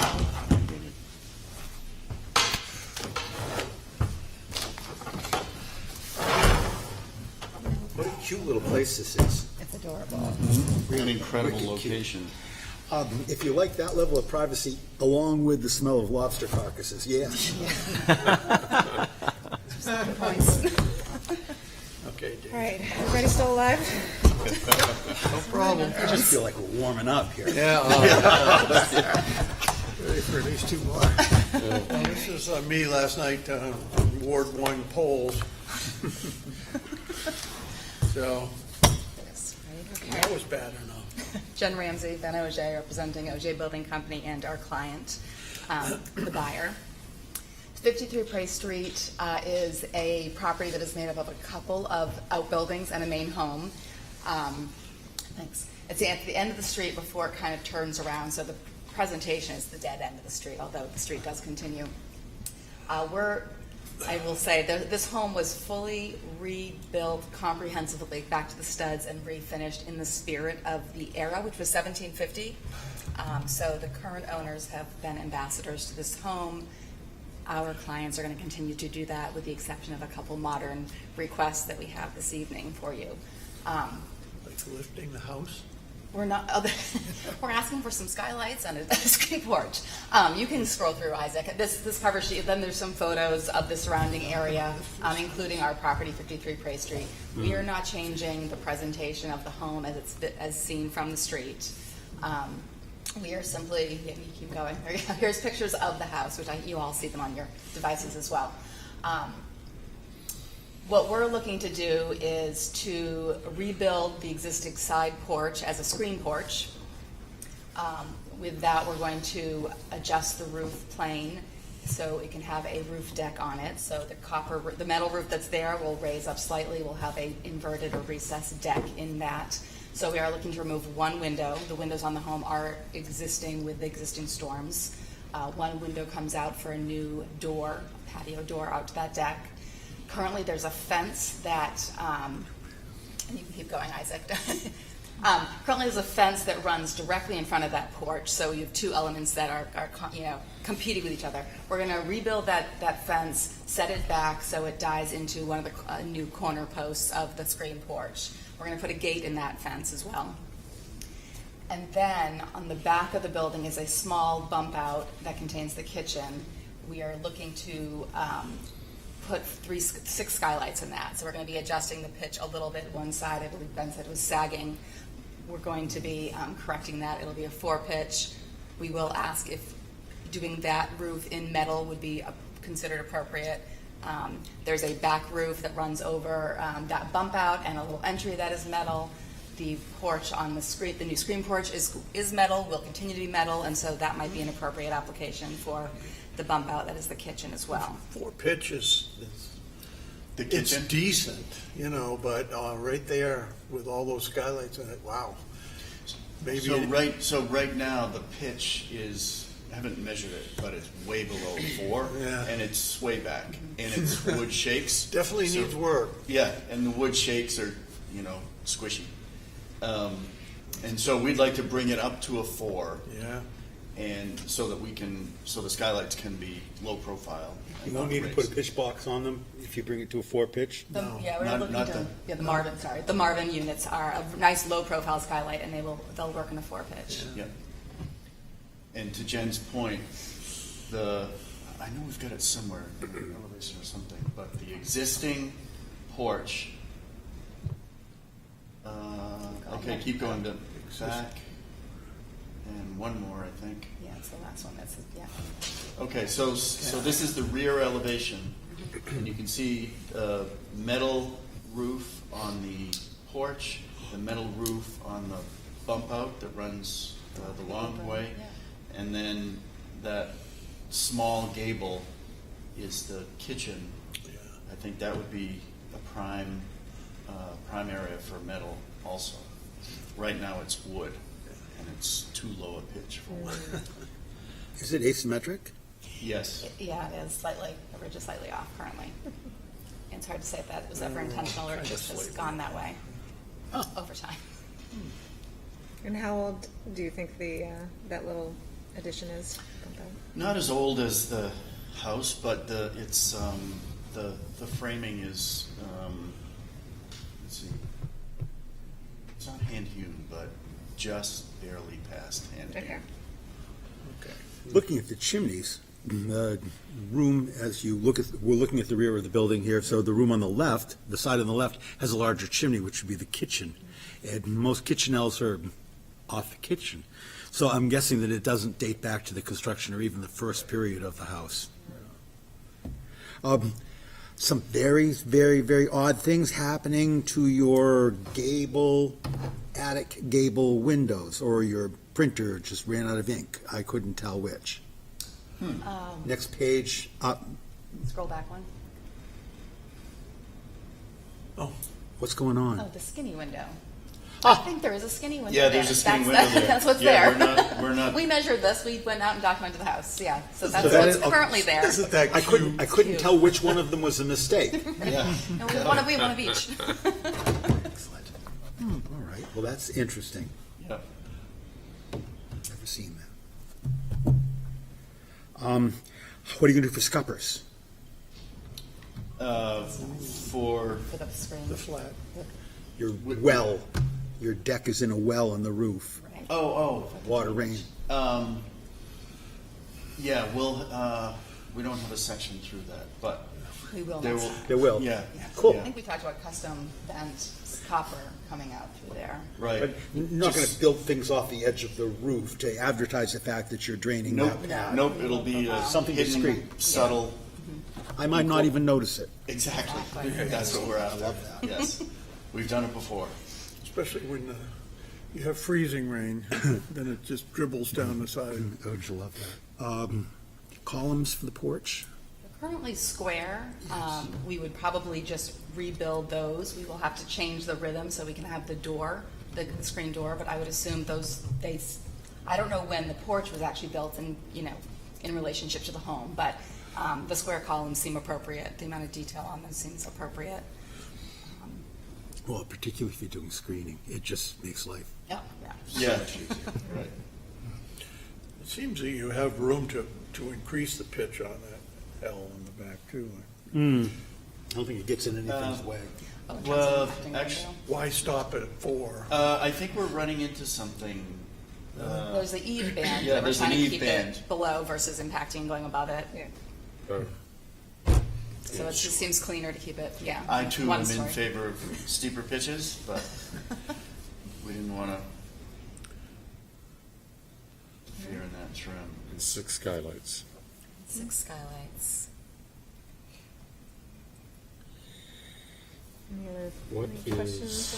What a cute little place this is. It's adorable. An incredible Wicked cute. location. If you like that level of privacy, along with the smell of lobster carcasses, yes. points. Okay, Dave. All right, everybody still alive? No problem. I just feel like we're warming up here. Yeah. Ready for at least two more. Well, this is me last night on Ward 1 polls. So, that was bad enough. Jen Ramsey, Ben OJ, representing OJ Building Company and our client, the buyer. 53 Price Street is a property that is made up of a couple of outbuildings and a main home. Thanks. It's at the end of the street before it kind of turns around, so the presentation is the dead end of the street, although the street does continue. I will say, this home was fully rebuilt comprehensively back to the studs and refinished in the spirit of the era, which was 1750. So the current owners have been ambassadors to this home. Our clients are going to continue to do that, with the exception of a couple modern requests that we have this evening for you. Like lifting the house? We're not. We're asking for some skylights and a screen porch. You can scroll through, Isaac. This cover sheet. Then there's some photos of the surrounding area, including our property, 53 Prey Street. We are not changing the presentation of the home as seen from the street. We are simply. You keep going. There you go. Here's pictures of the house, which you all see them on your devices as well. What we're looking to do is to rebuild the existing side porch as a screen porch. With that, we're going to adjust the roof plane so it can have a roof deck on it. So the metal roof that's there will raise up slightly. We'll have a inverted or recessed deck in that. So we are looking to remove one window. The windows on the home are existing with the existing storms. One window comes out for a new door, patio door out to that deck. Currently, there's a fence that, and you can keep going, Isaac. Currently, there's a fence that runs directly in front of that porch, so you have two elements that are competing with each other. We're going to rebuild that fence, set it back so it dies into one of the new corner posts of the screen porch. We're going to put a gate in that fence as well. And then on the back of the building is a small bump out that contains the kitchen. We are looking to put 6 skylights in that. So we're going to be adjusting the pitch a little bit. One side, I believe Ben said, was sagging. We're going to be correcting that. It'll be a 4-pitch. We will ask if doing that roof in metal would be considered appropriate. There's a back roof that runs over that bump out and a little entry that is metal. The porch on the street, the new screen porch is metal, will continue to be metal, and so that might be an appropriate application for the bump out that is the kitchen as well. 4 pitches. The kitchen? It's decent, but right there with all those skylights in it, wow. Maybe So right now, the pitch is, I haven't measured it, but it's way below 4, Yeah. and it's way back, and it's wood shakes. Definitely So- needs work. Yeah, and the wood shakes are, squishy. And so we'd like to bring it up to a 4. Yeah. And so that so the skylights can be low profile. You won't need to put a pitch box on them if you bring it to a 4-pitch? Yeah, we're looking to. The Marvin units are a nice low profile skylight, and they'll work in a 4-pitch. Yeah. And to Jen's point, I know we've got it somewhere in the elevation or something, but the existing porch. Okay, keep going to back. And one more, I think. Yeah, it's the last one. Okay, so this is the rear elevation, and you can see metal roof on the porch, the metal roof on the bump out that runs the long way, and then that small gable is the kitchen. I think that would be a prime area for metal also. Right now it's wood, and it's too low a pitch for wood. Is it asymmetric? Yes. Yeah, it is slightly. The ridge is slightly off currently. It's hard to say if that was ever intentional or it just has gone that way over time. And how old do you think that little addition is? Not as old as the house, but the framing is let's see, it's not hand hewn, but just barely past hand hewn. Okay. Looking at the chimneys, room, as you look at, we're looking at the rear of the building here, so the room on the left, the side on the left, has a larger chimney, which would be the kitchen. And most kitchenelles are off the kitchen. So I'm guessing that it doesn't date back to the construction or even the first period of the house. Some very, very, very odd things happening to your attic gable windows, or your printer just ran out of ink. I couldn't tell which. Next page up. Scroll back one. Oh, what's going on? Oh, the skinny window. I think there is a skinny window. Yeah, there's a skinny That's- window there. That's what's Yeah, there. we're not- We measured this. We went out and documented the house. Yeah, so that's that what's is- currently there. Isn't that I couldn't Cute. tell which one of them was a mistake. Yeah. No, we have one of each. Excellent. All right, well, that's interesting. Yeah. Never seen that. What are you gonna do for scuppers? For For the screen. flat? Your well, your deck is in a well on the roof. oh, Water, rain. yeah, we don't have a section through that, but We will there next will. time. There will. Yeah. Cool. I think we talked about custom bent copper coming out through there. Right. But you're not gonna build things off the edge of the roof to advertise the fact that you're draining Nope, that pad. nope, it'll be Something hidden, discreet. subtle. I might not even notice it. Exactly. That's what we're after. Yes. We've done it before. Especially when you have freezing rain, then it just dribbles down the side. Oh, you love that. Columns for the porch? They're currently square. We would probably just rebuild those. We will have to change the rhythm so we can have the door, the screen door, but I would assume I don't know when the porch was actually built in relationship to the home, but the square columns seem appropriate. The amount of detail on them seems appropriate. Well, particularly if you're doing screening, it just makes life. Yeah. Yeah. Right. It seems that you have room to increase the pitch on that L in the back, too. I don't think it gets in anything's way. Well, actually, Why stop at 4? I think we're running into something. There's the eave band. Yeah, that we're there's trying an to eave keep band. it below versus impacting going above it. So it just seems cleaner to keep it, yeah. I too one am in story. favor of steeper pitches, but we didn't want to fear in that trim. And 6 skylights. 6 skylights. What is,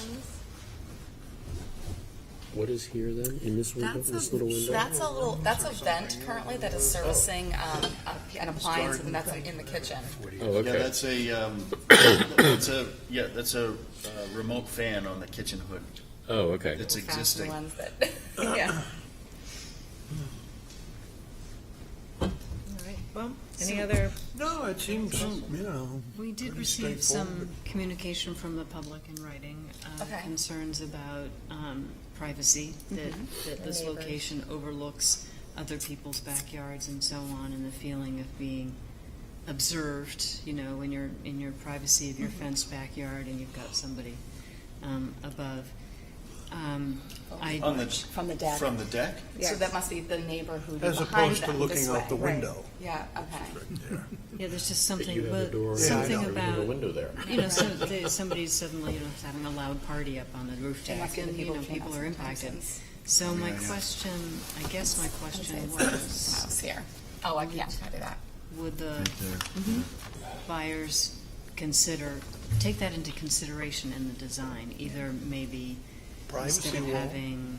what is here then, in this window, this little window? That's a vent currently that is servicing an appliance, and that's in the kitchen. Oh, okay. Yeah, that's a remote fan on the kitchen hood. Oh, okay. It's Little fancy existing. ones that, yeah. Well, any other? No, it seems, We did pretty receive some straightforward. communication from the public in writing, Okay. concerns about privacy, that this neighbors. location overlooks other people's backyards and so on, and the feeling of being observed, when you're in your privacy of your fenced backyard and you've got somebody above. From the deck. From the deck? So that must be the neighbor who's As behind opposed to them looking this out the way. window. Yeah, okay. Yeah, there's just But something, you have a but door, something you have about, a window there. somebody's suddenly, having a loud party up on the roof They deck, must be the and, people who came people out are sometimes impacted. and- So my Yeah. question, I guess my question It's was, house here. Oh, I can't do that. would the buyers take that into consideration in the design? Either maybe Privacy instead of wall? having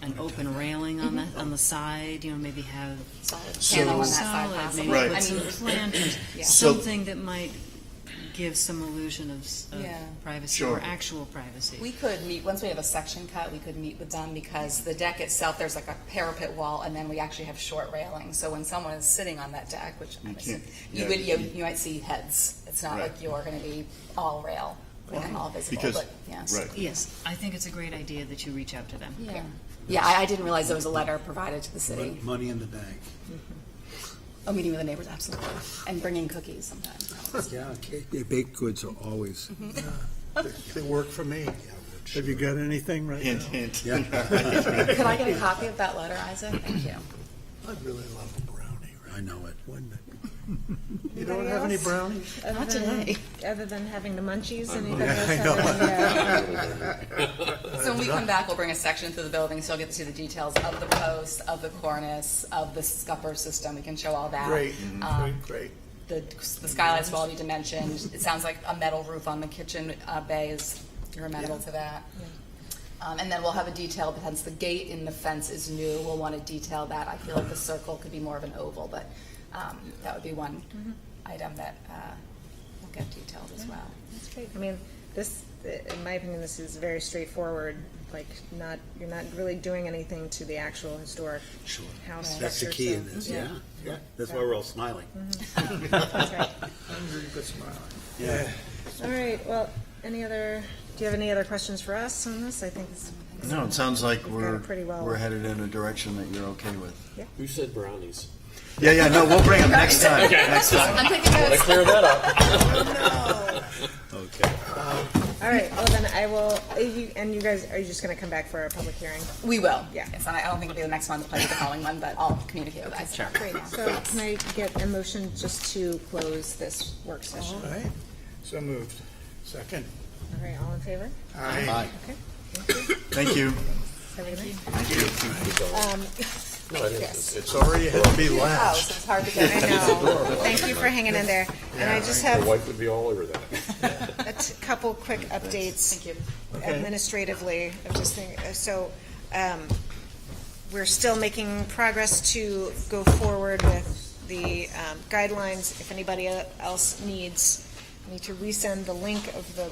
an open railing on the side, maybe have Solid So- panel on that side solid, possibly. maybe Right. put I some mean, planters, Yeah. something that might give some illusion of Yeah. privacy Sure. or actual privacy. We could meet, once we have a section cut, we could meet with them because the deck itself, there's like a parapet wall and then we actually have short railings. So when someone is sitting on that deck, which I'm assuming, you might see heads. It's not Right. like you're going to be all rail and all visible, Because- but yes. right. Yes, I think it's a great idea that you reach out to them. Yeah. Yeah, I didn't realize there was a letter provided to the city. Money in the bank. Oh, meeting with the neighbors, absolutely. And bringing cookies sometimes. Yeah, baked goods are always. They work for me. Have you got anything right Hint, now? hint. Yeah. Could I get a copy of that letter, Isaac? Thank you. I'd really love a brownie right I know it. You don't have any brownies? Not today. Other than having the munchies, and So when we come back, we'll bring a section through the building, so you'll get to see the details of the post, of the cornice, of the scupper system. We can show all that. Great, great. The skylights will all be dimensioned. It sounds like a metal roof on the kitchen bay is, you're amenable to that. And then we'll have a detail, since the gate in the fence is new, we'll want to detail that. I feel like the circle could be more of an oval, but that would be one item that will get detailed as well. That's great. I mean, this, in my opinion, this is very straightforward. Like, you're not really doing anything to the actual historic house. That's the structure, key so- in this, yeah. That's why we're all smiling. That's right. Good smile. Yeah. All right, well, do you have any other questions for us on this? I think it's. No, it sounds like we've got it pretty well. we're headed in a direction that you're okay with. Who said brownies? Yeah, no, we'll bring them next time. Next time. I'm taking notes. Let's clear that up. Okay. All right, well then I will, and you guys, are you just gonna come back for a public hearing? We will. Yeah. Yes, and I don't think it'll be the next one, probably the following one, but I'll communicate with Isaac. Great, so can I get a motion just to close this work session? All right. So moved. Second. All right, all in favor? Aye. Okay, Thank you. everything? Yes. Sorry you had to be Oh, last. so it's hard to I get. know, thank you for hanging in there. And I just have wife would be all over that. a couple quick updates. Thank you. Administratively, I just think, we're still making progress to go forward with the guidelines. If anybody else needs, I need to resend the link of the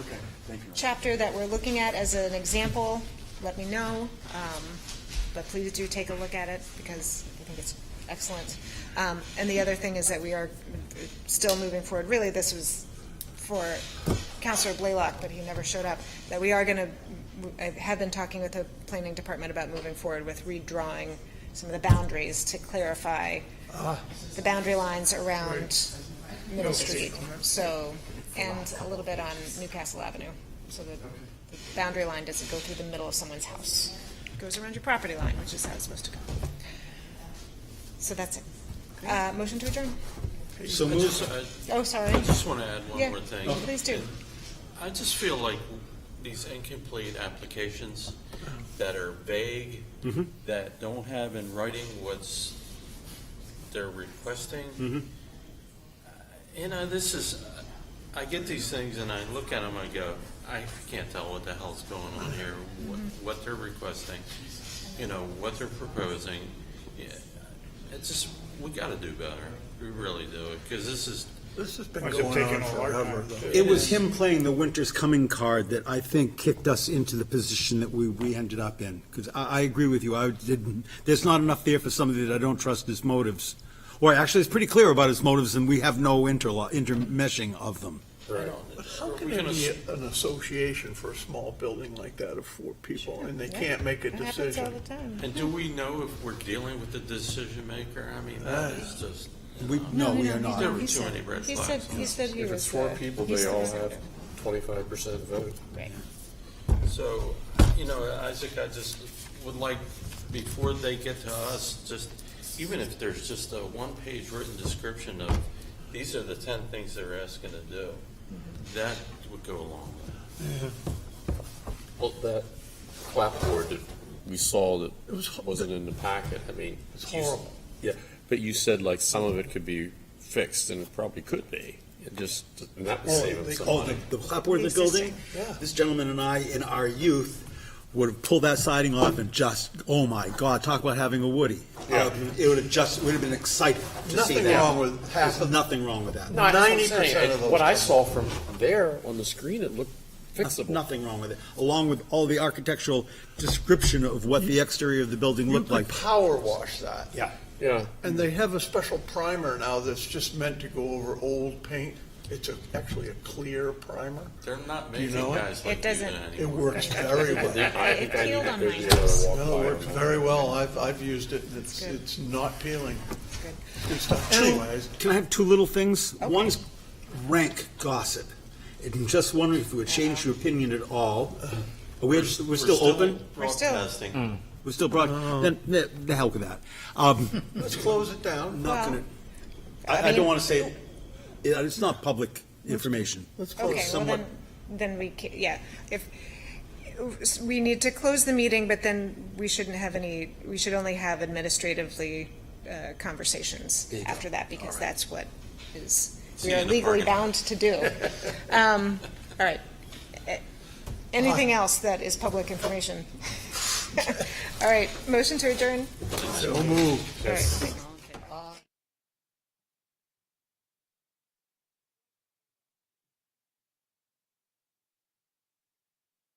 chapter that we're looking at as an example, let me know. But please do take a look at it, because I think it's excellent. And the other thing is that we are still moving forward. Really, this was for Councilor Blaylock, but he never showed up, that we are going to, I have been talking with the planning department about moving forward with redrawing some of the boundaries to clarify the boundary lines around Middle Street. So, and a little bit on Newcastle Avenue, so that the boundary line doesn't go through the middle of someone's house. It goes around your property line, which is how it's supposed to go. So that's it. Motion to adjourn. So moved. Oh, sorry. I just want to add one Yeah, more thing. please do. I just feel like these incomplete applications that are vague, that don't have in writing what's they're requesting. This is, I get these things and I look at them, I go, I can't tell what the hell's going on here, what they're requesting, what they're proposing. Yeah, it's just, we got to do better. We really do, because this This has been going on forever. It was him playing the winter's coming card that I think kicked us into the position that we ended up in. Because I agree with you. There's not enough there for somebody that I don't trust his motives. Or actually, it's pretty clear about his motives, and we have no intermeshing of them. Right. But how can there be an association for a small building like that of 4 people, and they can't make a decision? And do we know if we're dealing with the decision maker? I mean, that is just. No, we are not. There were too many red flags. He said he If was. it's 4 people, they all have 25% vote. Right. So, Isaac, I just would like, before they get to us, just, even if there's just a 1-page written description of, these are the 10 things they're asking to do, that would go a long way. Well, that clapboard that we saw that wasn't in the packet, I mean. It's horrible. Yeah, but you said like some of it could be fixed, and it probably could be. And that would save them some money. The clapboard in the building? Yeah. This gentleman and I, in our youth, would have pulled that siding off and just, oh my God, talk about having a Woody. It would have been exciting to see Nothing that. wrong with half There's nothing wrong with that. No, that's what I'm 90% saying. of those What I things. saw from there on the screen, it looked fixable. Nothing wrong with it, along with all the architectural description of what the exterior of the building You looked could like. power wash that. Yeah. Yeah. And they have a special primer now that's just meant to go over old paint. It's actually a clear primer. They're not Do you making know it? guys like It doesn't- that It anymore. works very well. It peeled on my house. No, it works very well. I've used it. It's not peeling. Good stuff. Anyways, Can I have 2 little things? One's rank gossip. I'm just wondering if it would change your opinion at all. We're still open? We're still- broadcasting. We're still broad, then the hell with that. let's close it down. Not gonna, I don't want to say, it's not public information. Let's Okay, well Somewhat- then we, yeah, if, we need to close the meeting, but then we shouldn't have any, we should only have administratively conversations after that, because that's what is, we are legally bound to do. All right. Anything else that is public information? All right, motion to adjourn? So moved. All right, thanks.